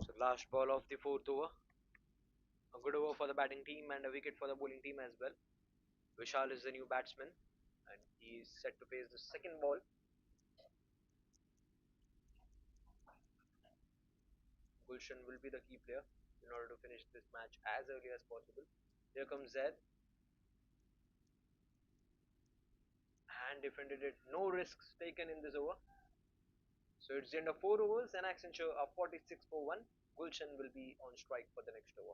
Speaker 1: So last ball of the fourth over. A good over for the batting team and a wicket for the bowling team as well. Vishal is the new batsman and he is set to face the second ball. Gulshan will be the key player in order to finish this match as early as possible. Here comes Zaid and defended it. No risks taken in this over. So it's the end of 4 overs and Accenture are 46 for 1. Gulshan will be on strike for the next over.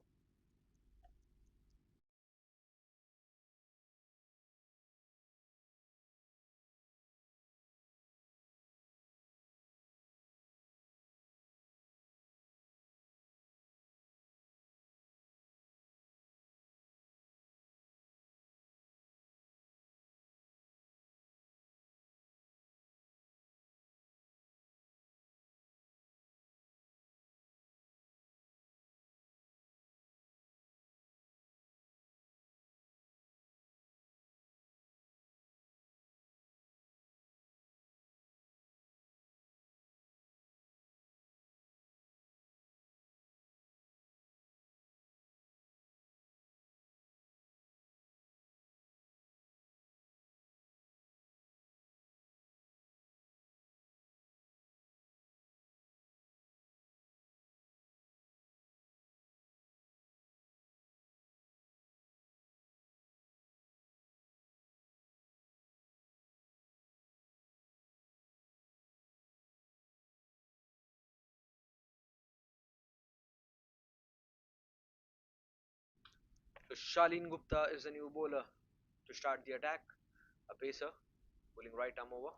Speaker 1: So Shalin Gupta is the new bowler to start the attack. A pacer, bowling right arm over.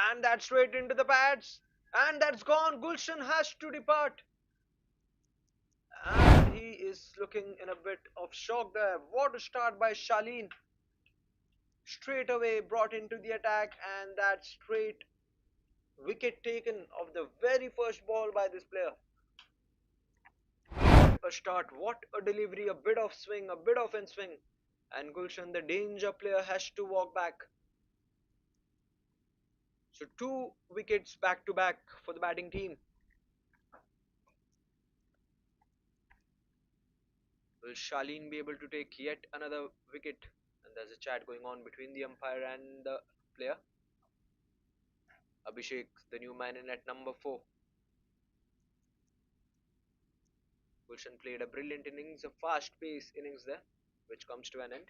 Speaker 1: And that's straight into the pads. And that's gone. Gulshan has to depart. And he is looking in a bit of shock there. What a start by Shalin. Straight away brought into the attack, and that straight wicket taken of the very first ball by this player. What a start, what a delivery, a bit of swing, a bit of in swing. And Gulshan, the danger player, has to walk back. So two wickets back to back for the batting team. Will Shalin be able to take yet another wicket? And there's a chat going on between the umpire and the player. Abhishek, the new man in at number 4. Gulshan played a brilliant innings, a fast pace innings there, which comes to an end.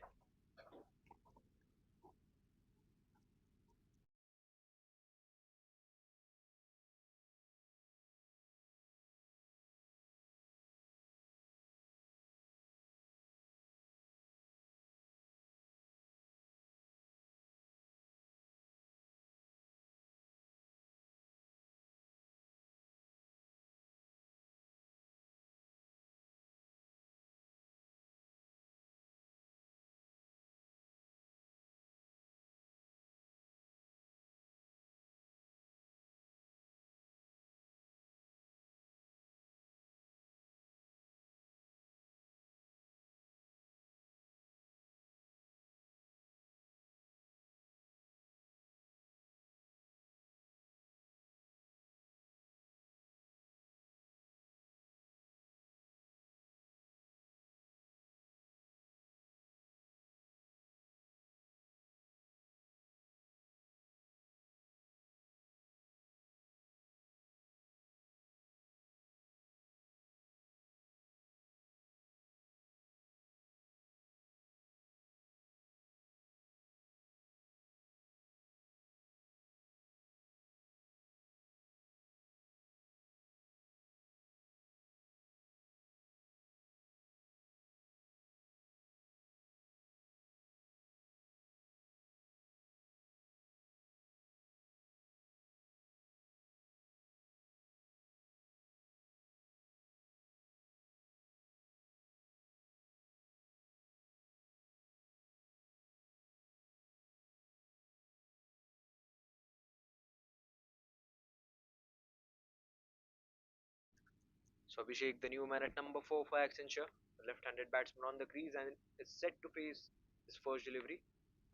Speaker 1: So Abhishek, the new man at number 4 for Accenture, the left-handed batsman on the crease and is set to face his first delivery.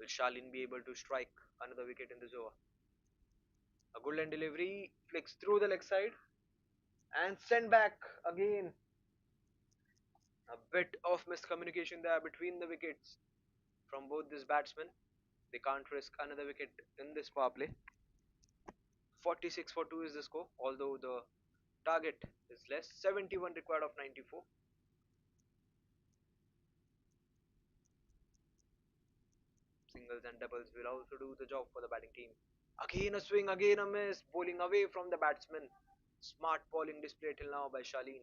Speaker 1: Will Shalin be able to strike another wicket in this over? A golden delivery flicks through the leg side and sent back again. A bit of miscommunication there between the wickets from both these batsmen. They can't risk another wicket in this power play. 46 for 2 is the score, although the target is less. 71 required of 94. Singles and doubles will also do the job for the batting team. Again a swing, again a miss, bowling away from the batsman. Smart bowling display till now by Shalin.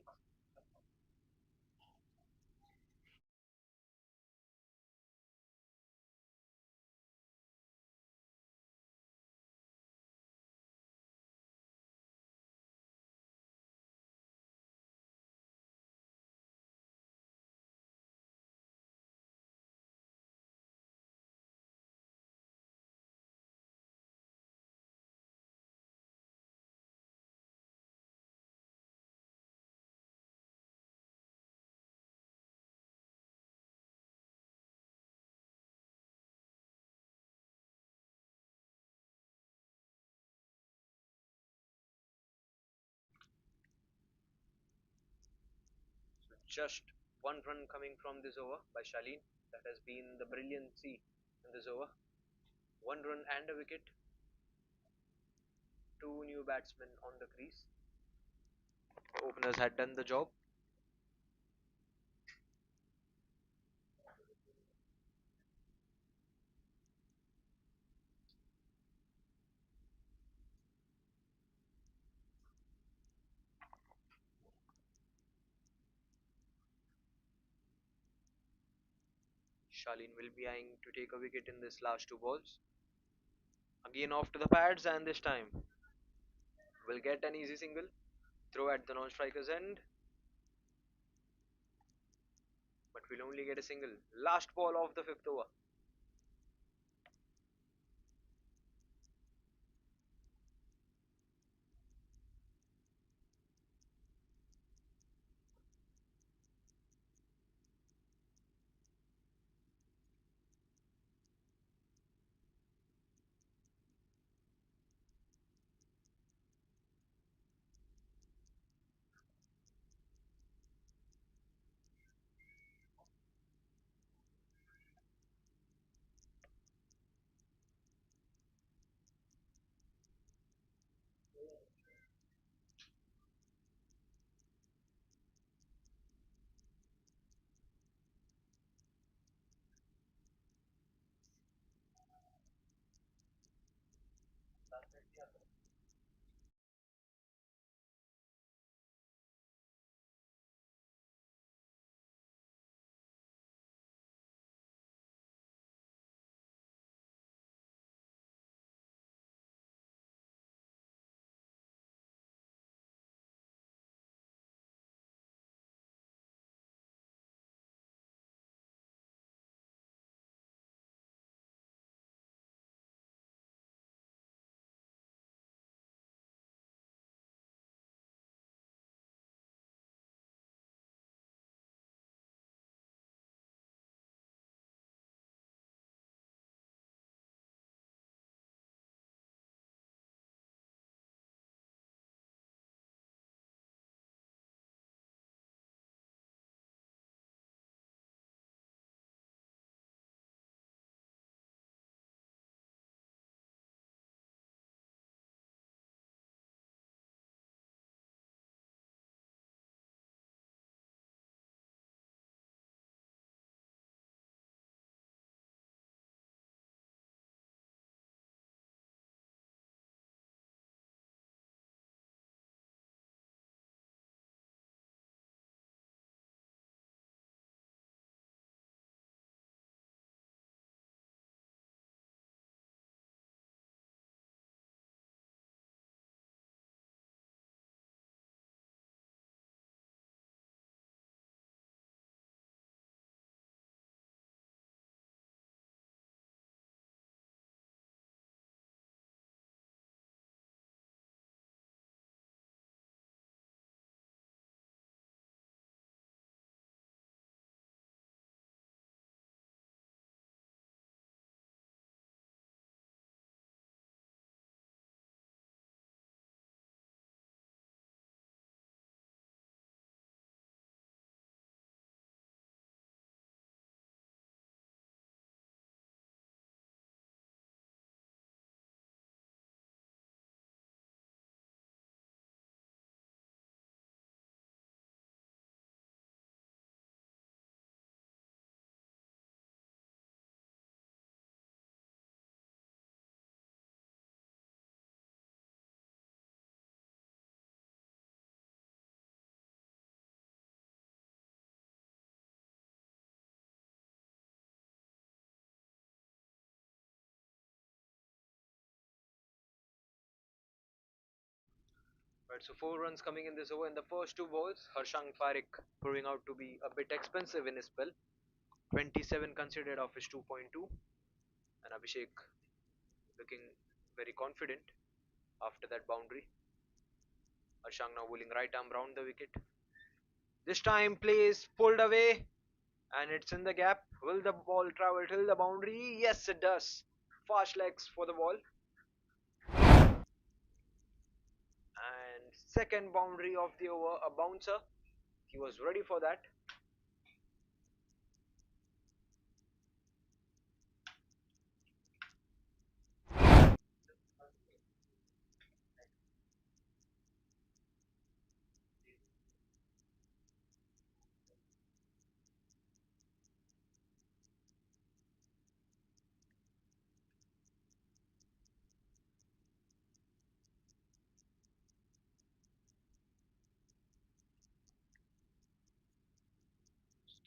Speaker 1: So just one run coming from this over by Shalin. That has been the brilliancy in this over. One run and a wicket. Two new batsmen on the crease. The openers had done the job. Shalin will be eyeing to take a wicket in this last two balls. Again off to the pads, and this time will get an easy single. Throw at the non-striker's end, but will only get a single. Last ball of the fifth over. Right, so 4 runs coming in this over in the first two balls. Harshang Parik proving out to be a bit expensive in his spell. 27 considered of his 2.2, and Abhishek looking very confident after that boundary. Harshang now bowling right arm round the wicket. This time play is pulled away and it's in the gap. Will the ball travel till the boundary? Yes, it does. Fast legs for the ball. And second boundary of the over, a bouncer. He was ready for that.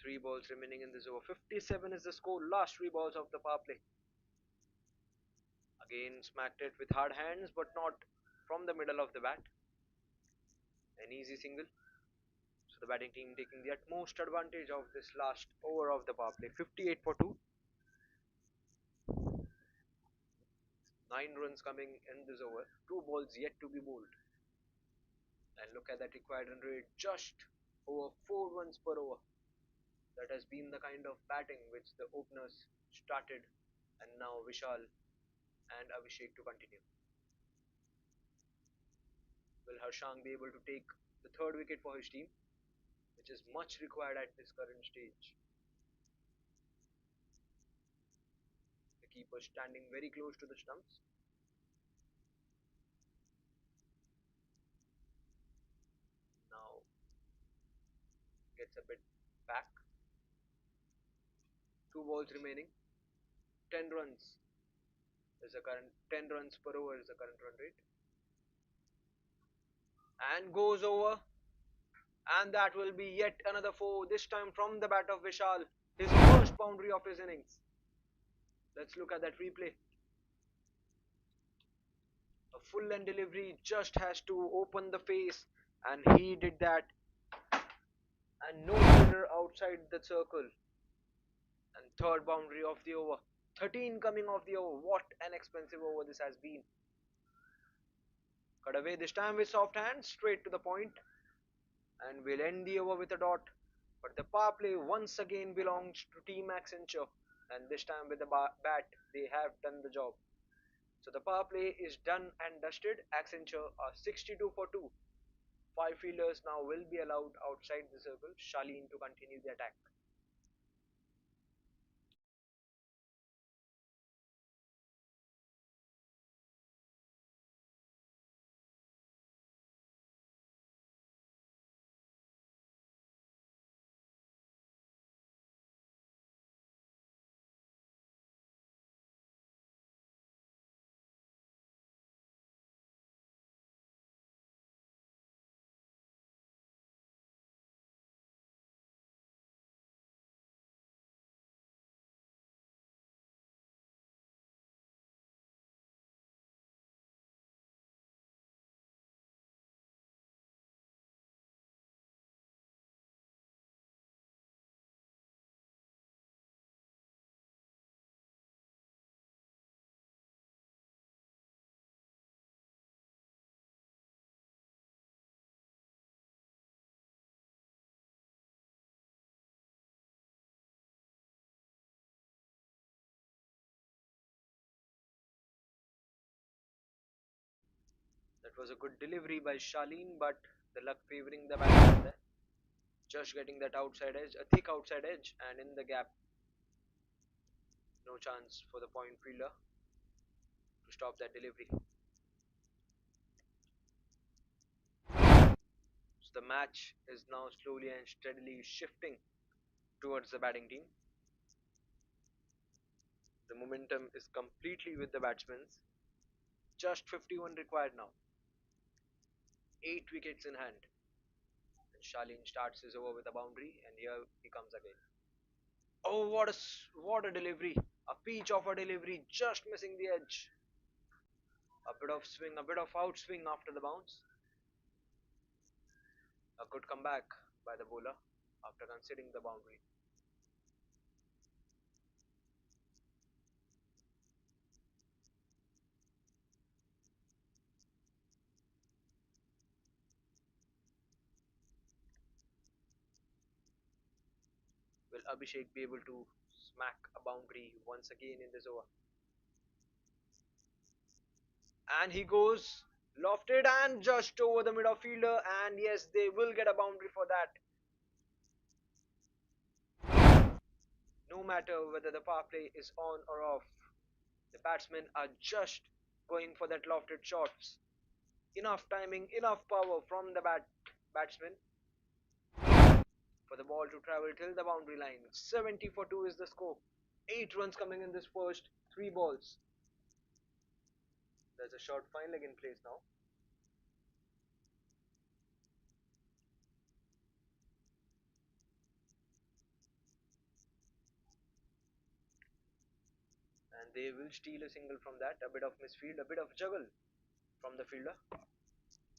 Speaker 1: Three balls remaining in this over. 57 is the score. Last three balls of the power play. Again smacked it with hard hands, but not from the middle of the bat. An easy single. So the batting team taking the utmost advantage of this last over of the power play. 58 for 2. 9 runs coming in this over. 2 balls yet to be bowled. And look at that required run rate. Just over 4 runs per over. That has been the kind of batting which the openers started, and now Vishal and Abhishek to continue. Will Harshang be able to take the third wicket for his team, which is much required at this current stage? The keeper standing very close to the stumps. Now gets a bit back. 2 balls remaining. 10 runs is the current 10 runs per over is the current run rate. And goes over. And that will be yet another four, this time from the bat of Vishal. His first boundary of his innings. Let's look at that replay. A full length delivery, just has to open the face, and he did that. And no fielder outside the circle. And third boundary of the over. 13 coming off the over. What an expensive over this has been. Cut away this time with soft hands, straight to the point, and we'll end the over with a dot. But the power play once again belongs to Team Accenture, and this time with the bat, they have done the job. So the power play is done and dusted. Accenture are 62 for 2. 5 fielders now will be allowed outside the circle. Shaleen to continue the attack. That was a good delivery by Shaleen, but the luck favoring the batsman there. Just getting that outside edge, a thick outside edge, and in the gap. No chance for the point fielder to stop that delivery. So the match is now slowly and steadily shifting towards the batting team. The momentum is completely with the batsmen. Just 51 required now. 8 wickets in hand. And Shaleen starts his over with a boundary, and here he comes again. Oh, what a delivery! A peach of a delivery, just missing the edge. A bit of swing, a bit of outswing after the bounce. A good comeback by the bowler after conceding the boundary. Will Abhishek be able to smack a boundary once again in this over? And he goes lofted and just over the middle fielder, and yes, they will get a boundary for that. No matter whether the power play is on or off, the batsmen are just going for that lofted shots. Enough timing, enough power from the batsman for the ball to travel till the boundary line. 70 for 2 is the score. 8 runs coming in this first 3 balls. There's a short fine leg in place now. And they will steal a single from that. A bit of misfield, a bit of juggle from the fielder,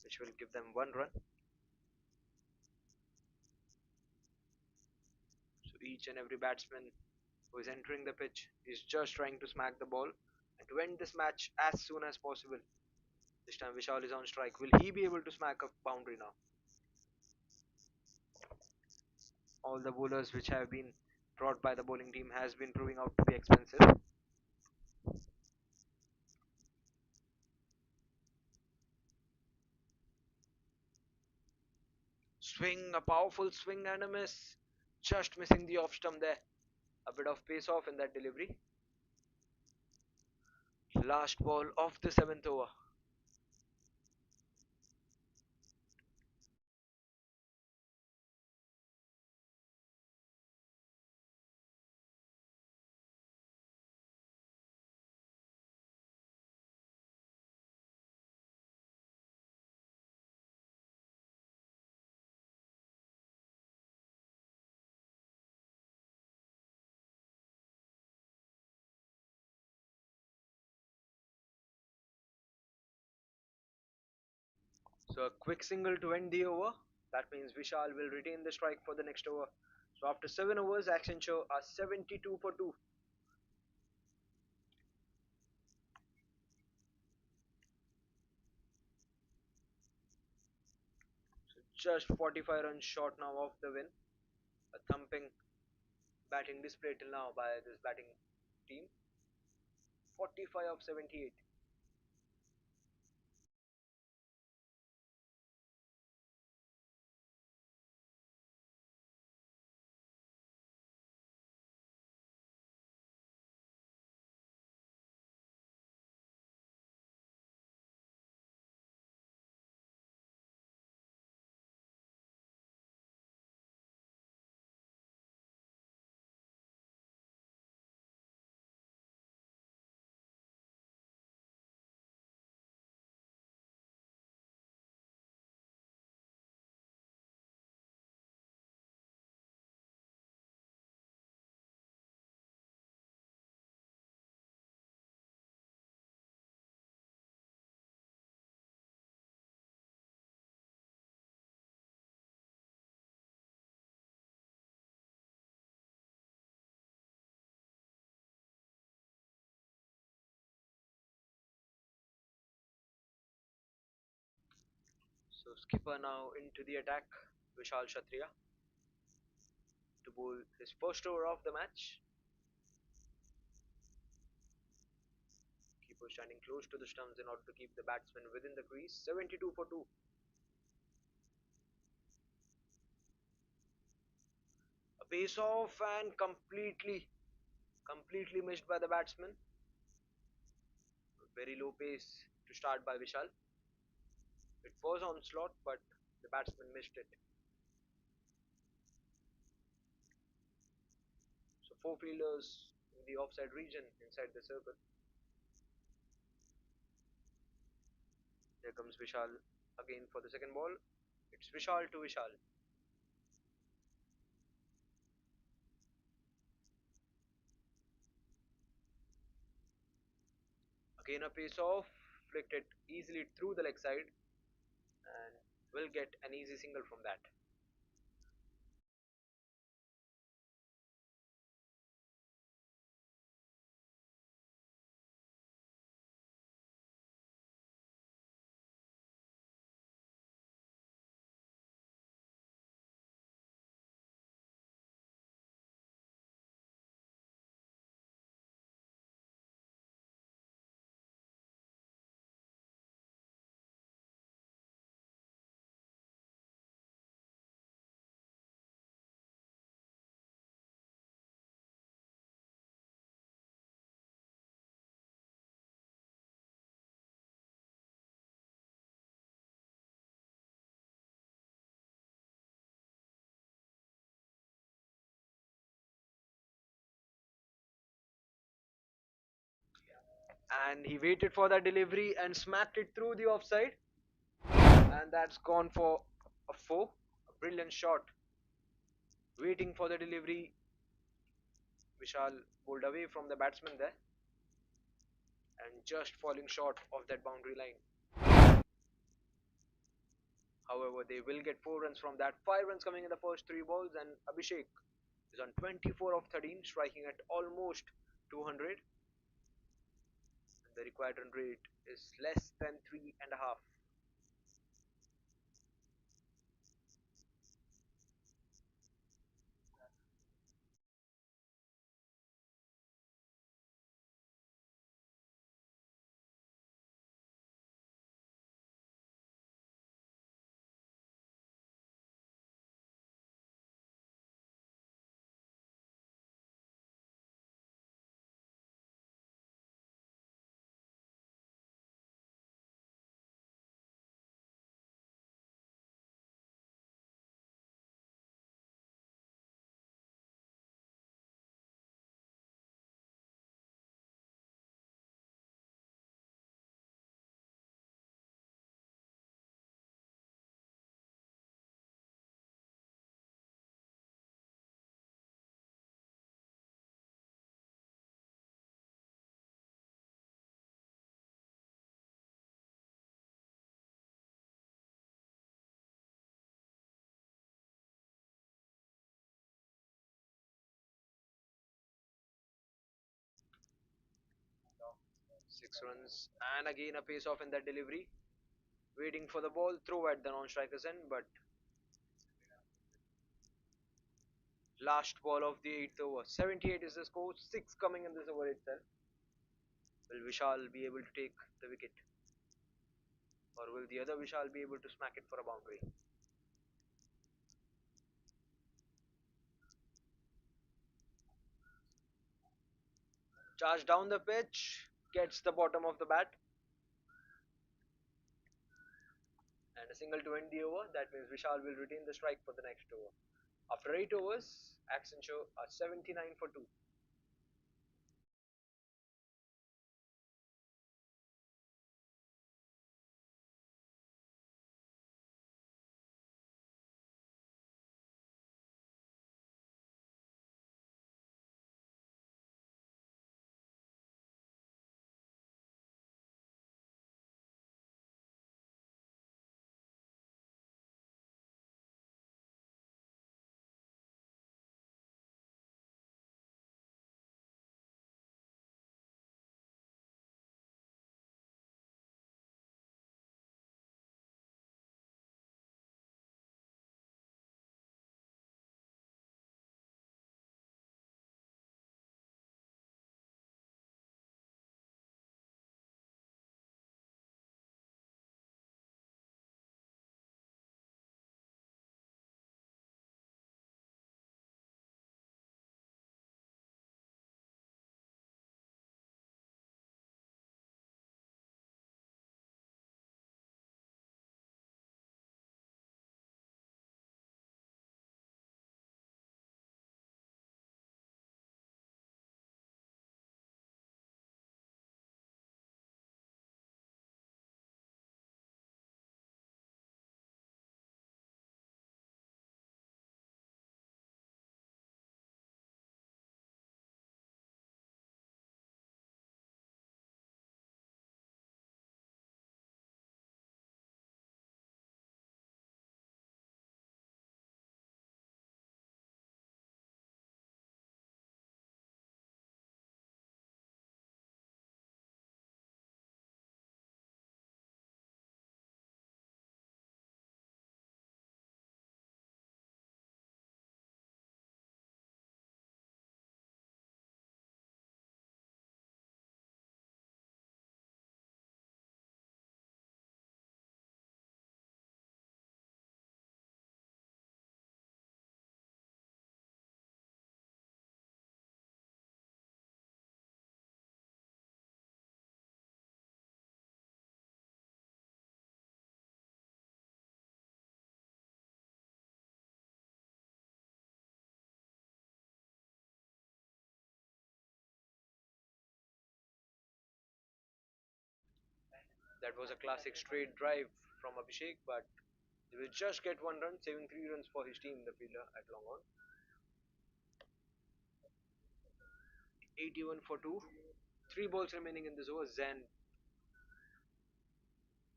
Speaker 1: which will give them 1 run. So each and every batsman who is entering the pitch is just trying to smack the ball and to end this match as soon as possible. This time Vishal is on strike. Will he be able to smack a boundary now? All the bowlers which have been brought by the bowling team has been proving out to be expensive. Swing, a powerful swing and a miss. Just missing the off stump there. A bit of pace off in that delivery. Last ball of the 7th over. So a quick single to end the over. That means Vishal will retain the strike for the next over. So after 7 overs, Accenture are 72 for 2. So just 45 runs short now of the win. A thumping batting display till now by this batting team. 45 of 78. So skipper now into the attack. Vishal Kshatriya to bowl his first over of the match. Keeper standing close to the stumps in order to keep the batsman within the crease. 72 for 2. A pace off and completely missed by the batsman. Very low pace to start by Vishal. It was onslaught, but the batsman missed it. So 4 fielders in the offside region inside the circle. Here comes Vishal again for the second ball. It's Vishal to Vishal. Again a pace off, flicked it easily through the leg side, and will get an easy single from that. And he waited for that delivery and smacked it through the offside, and that's gone for a four. A brilliant shot. Waiting for the delivery, Vishal pulled away from the batsman there and just falling short of that boundary line. However, they will get 4 runs from that. 5 runs coming in the first 3 balls, and Abhishek is on 24 of 13, striking at almost 200. The required run rate is less than 3.5. 6 runs, and again a pace off in that delivery. Waiting for the ball, throw at the non-striker's end, but last ball of the 8th over. 78 is the score, 6 coming in this over itself. Will Vishal be able to take the wicket? Or will the other Vishal be able to smack it for a boundary? Charge down the pitch, gets the bottom of the bat, and a single to end the over. That means Vishal will retain the strike for the next over. After 8 overs, Accenture are 79 for 2. That was a classic straight drive from Abhishek, but he will just get one run, saving 3 runs for his team, the fielder at long on. 81 for 2. 3 balls remaining in this over. Zen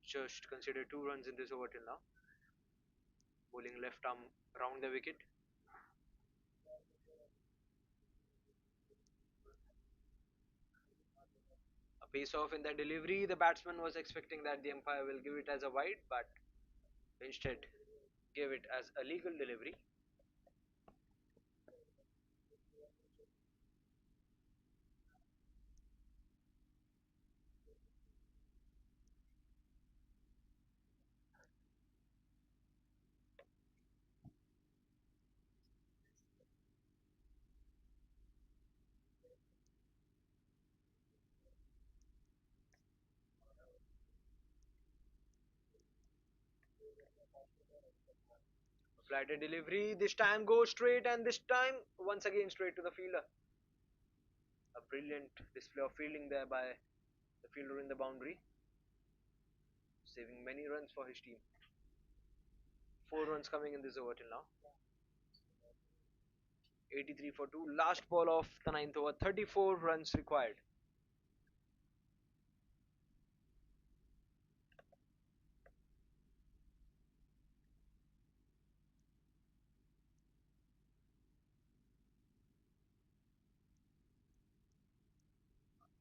Speaker 1: just considered 2 runs in this over till now. Bowling left arm round the wicket. A pace off in the delivery. The batsman was expecting that the umpire will give it as a wide, but instead gave it as a legal delivery. Flighted delivery. This time goes straight, and this time once again straight to the fielder. A brilliant display of fielding there by the fielder in the boundary, saving many runs for his team. 4 runs coming in this over till now. 83 for 2. Last ball of the ninth over. 34 runs required.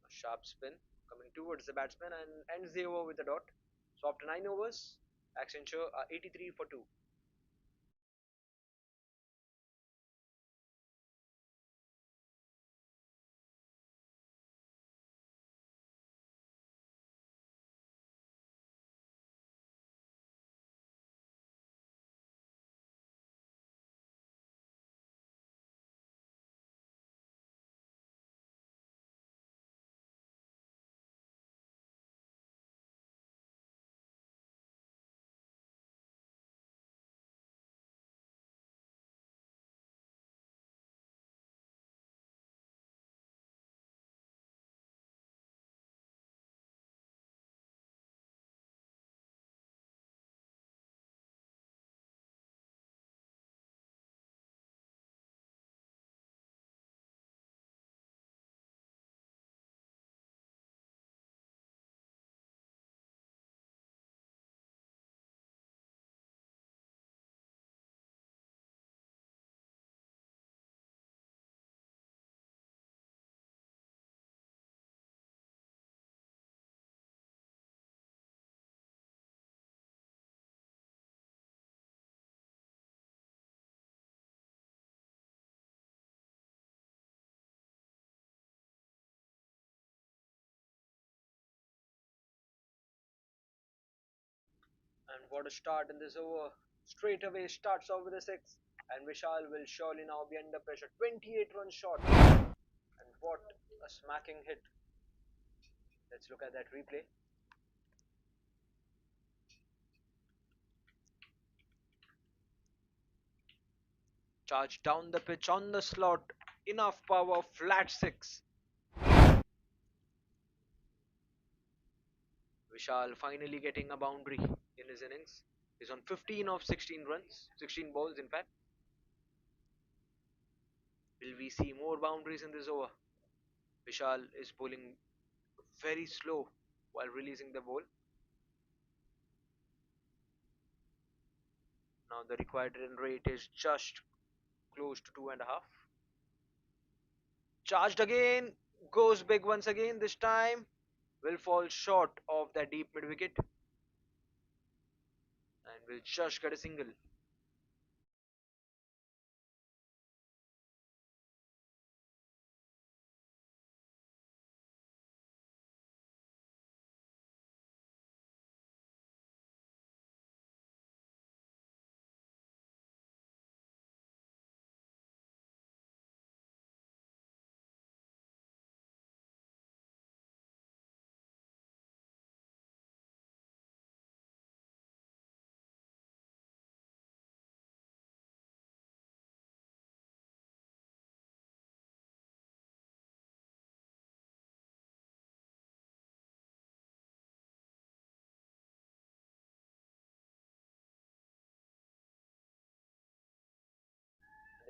Speaker 1: A sharp spin coming towards the batsman and ends the over with a dot. So after 9 overs, Accenture are 83 for 2. And what a start in this over. Straight away starts off with a 6. And Vishal will surely now be under pressure. 28 runs short. And what a smacking hit. Let's look at that replay. Charge down the pitch on the slot. Enough power. Flat 6. Vishal finally getting a boundary in his innings. He's on 15 of 16 runs. 16 balls in fact. Will we see more boundaries in this over? Vishal is bowling very slow while releasing the ball. Now the required run rate is just close to 2.5. Charged again, goes big once again. This time will fall short of that deep mid wicket and will just get a single.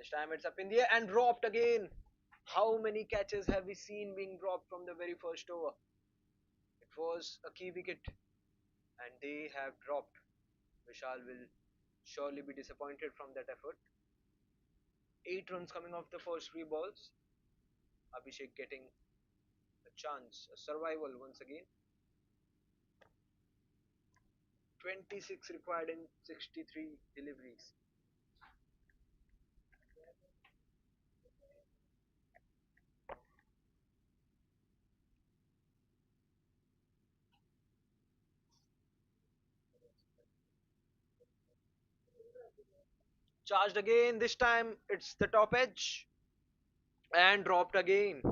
Speaker 1: This time it's up in the air and dropped again. How many catches have we seen being dropped from the very first over? It was a key wicket and they have dropped. Vishal will surely be disappointed from that effort. 8 runs coming off the first 3 balls. Abhishek getting a chance, a survival once again. 26 required in 63 deliveries. Charged again, this time it's the top edge and dropped again.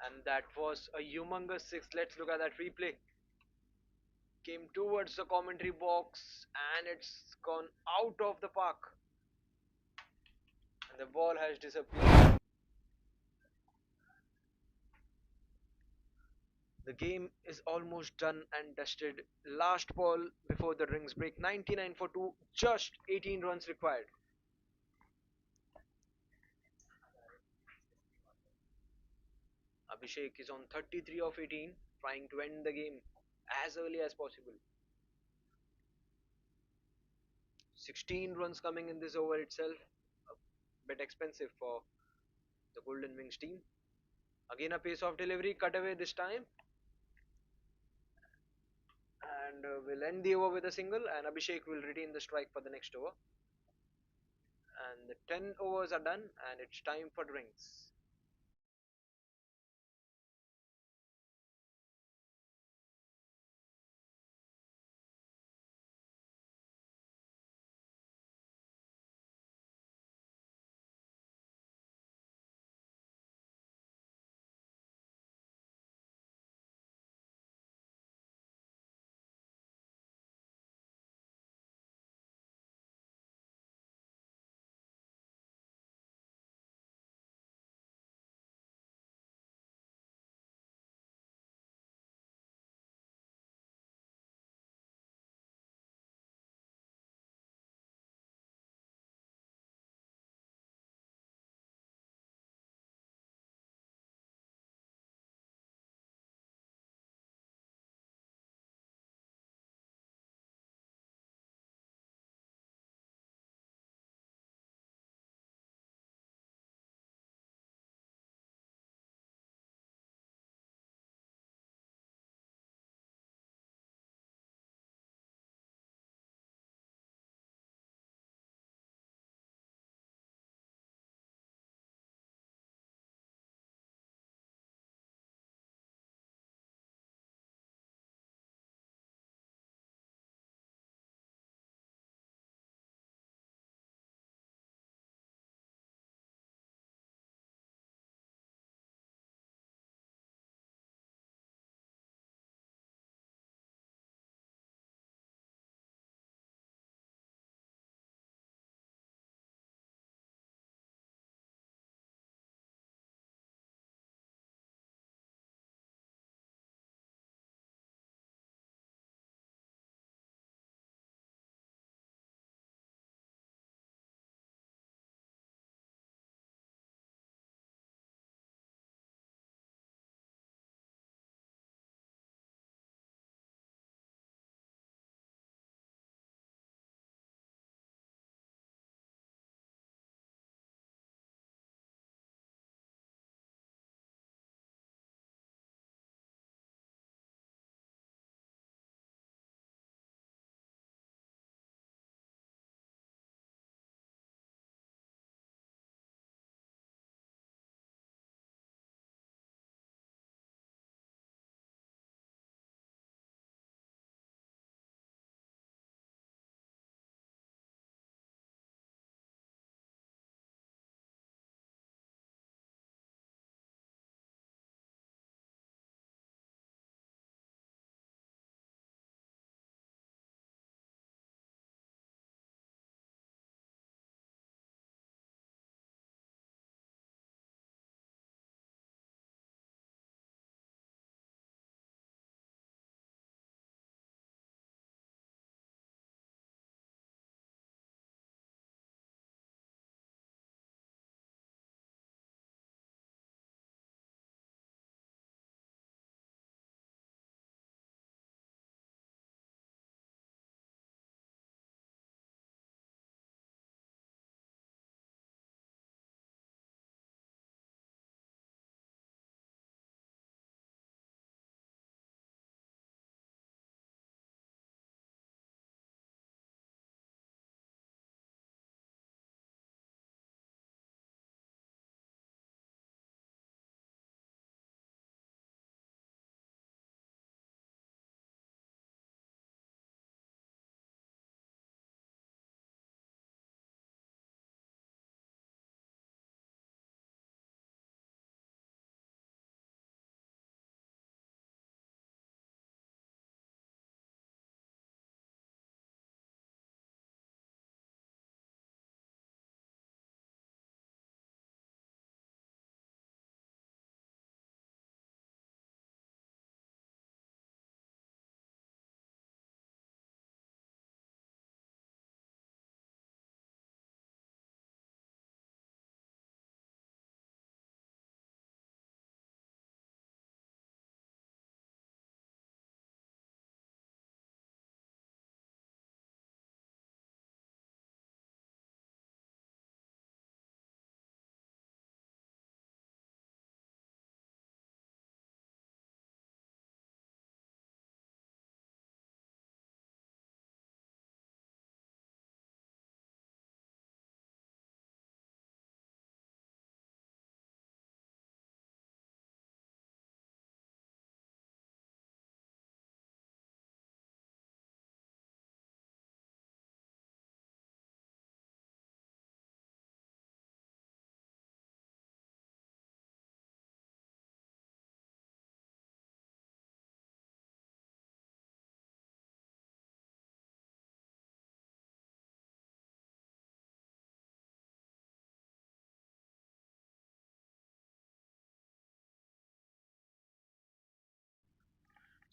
Speaker 1: And that was a humongous six. Let's look at that replay. Came towards the commentary box and it's gone out of the park. And the ball has disappeared. The game is almost done and dusted. Last ball before the rings break. 99 for 2. Just 18 runs required. Abhishek is on 33 of 18, trying to end the game as early as possible. 16 runs coming in this over itself. A bit expensive for the Golden Wings team. Again a pace of delivery, cut away this time. And we'll end the over with a single and Abhishek will retain the strike for the next over. And the 10 overs are done and it's time for drinks.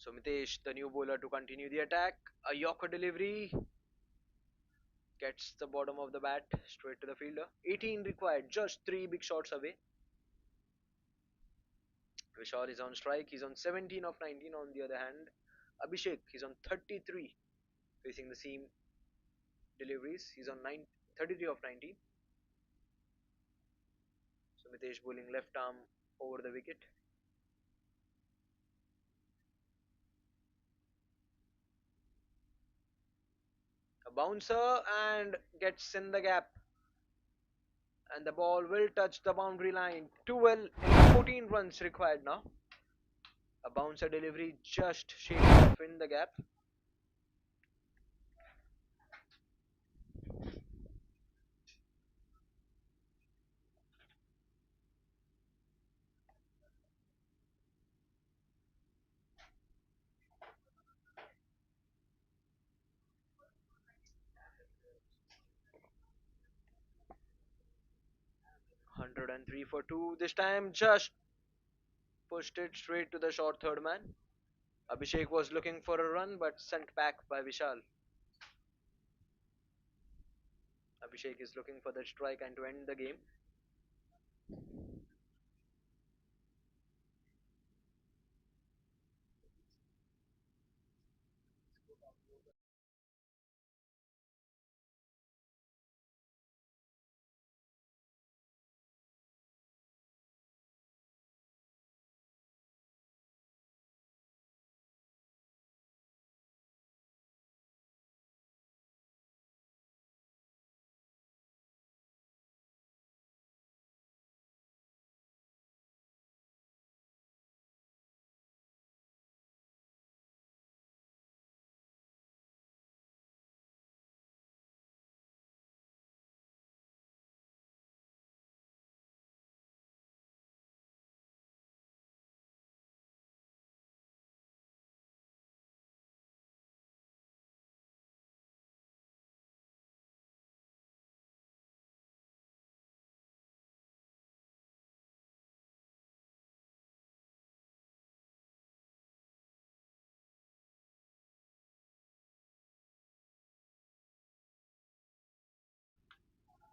Speaker 1: So Mitesh, the new bowler, to continue the attack. A Yorker delivery gets the bottom of the bat straight to the fielder. 18 required, just 3 big shots away. Vishal is on strike. He's on 17 of 19 on the other hand. Abhishek, he's on 33, facing the seam deliveries. He's on 33 of 19. So Mitesh bowling left arm over the wicket. A bouncer and gets in the gap. And the ball will touch the boundary line. 12 in 14 runs required now. A bouncer delivery just shaved off in the gap. 103 for 2. This time just pushed it straight to the short third man. Abhishek was looking for a run but sent back by Vishal. Abhishek is looking for the strike and to end the game.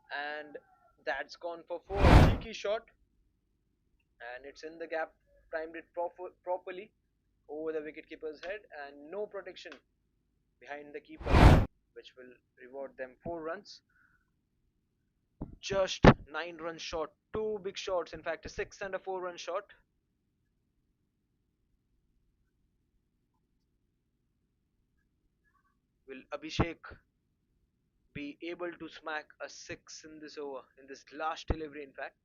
Speaker 1: And that's gone for 4. Cheeky shot and it's in the gap. Timed it properly over the wicketkeeper's head and no protection behind the keeper, which will reward them 4 runs. Just 9 runs short. Two big shots, in fact, a 6 and a 4 run shot. Will Abhishek be able to smack a 6 in this over, in this last delivery, in fact?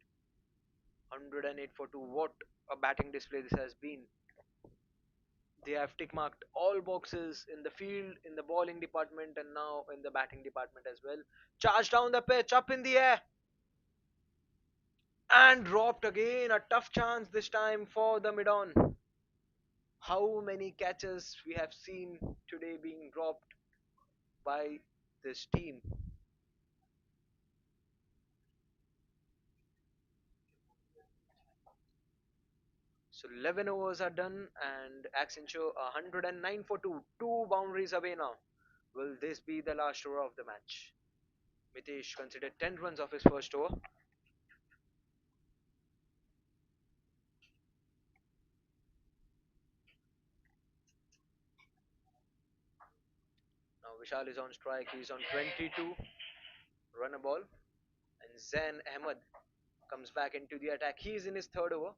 Speaker 1: 108 for 2. What a batting display this has been. They have tick marked all boxes in the field, in the bowling department, and now in the batting department as well. Charged down the pitch, up in the air, and dropped again. A tough chance this time for the mid on. How many catches we have seen today being dropped by this team? So 11 overs are done, and Accenture 109 for 2. Two boundaries away now. Will this be the last over of the match? Mitesh considered 10 runs of his first over. Now Vishal is on strike. He's on 22. Run a ball. And Zain Ahmed comes back into the attack. He's in his third over.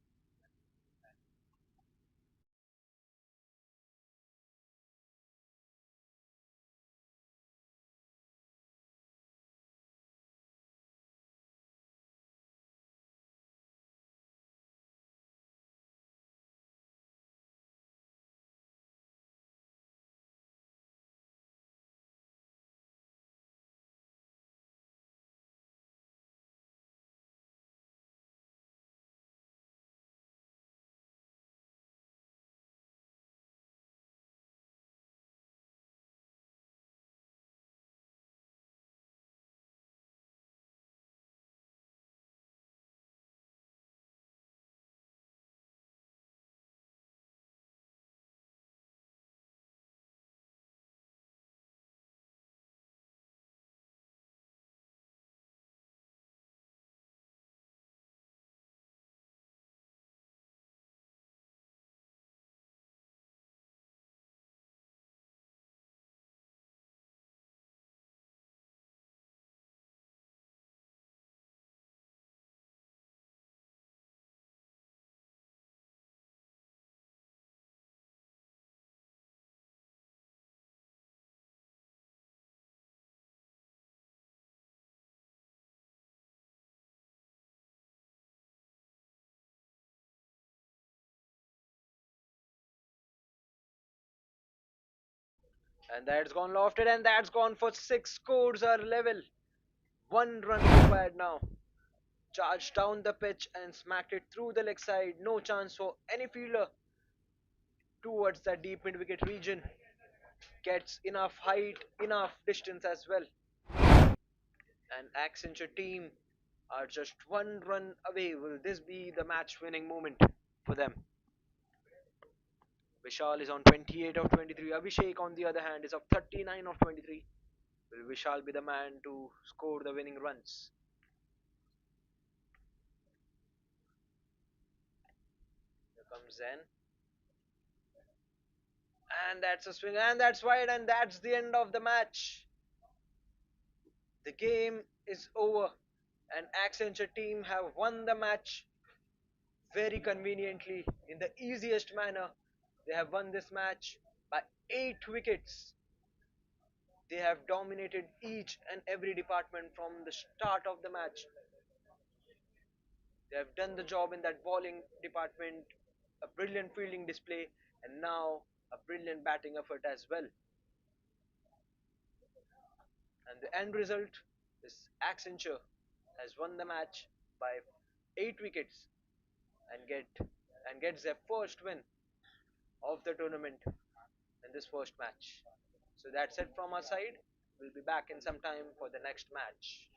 Speaker 1: And that's gone lofted, and that's gone for six. Scores are level. One run required now. Charged down the pitch and smacked it through the leg side. No chance for any fielder towards the deep mid wicket region. Gets enough height, enough distance as well. And Accenture team are just one run away. Will this be the match winning moment for them? Vishal is on 28 of 23. Abhishek, on the other hand, is of 39 of 23. Will Vishal be the man to score the winning runs? Here comes Zen. And that's a swing, and that's wide, and that's the end of the match. The game is over, and Accenture team have won the match very conveniently in the easiest manner. They have won this match by 8 wickets. They have dominated each and every department from the start of the match. They have done the job in that bowling department, a brilliant fielding display, and now a brilliant batting effort as well. And the end result is Accenture has won the match by 8 wickets and gets their first win of the tournament in this first match. So that's it from our side. We'll be back in some time for the next match.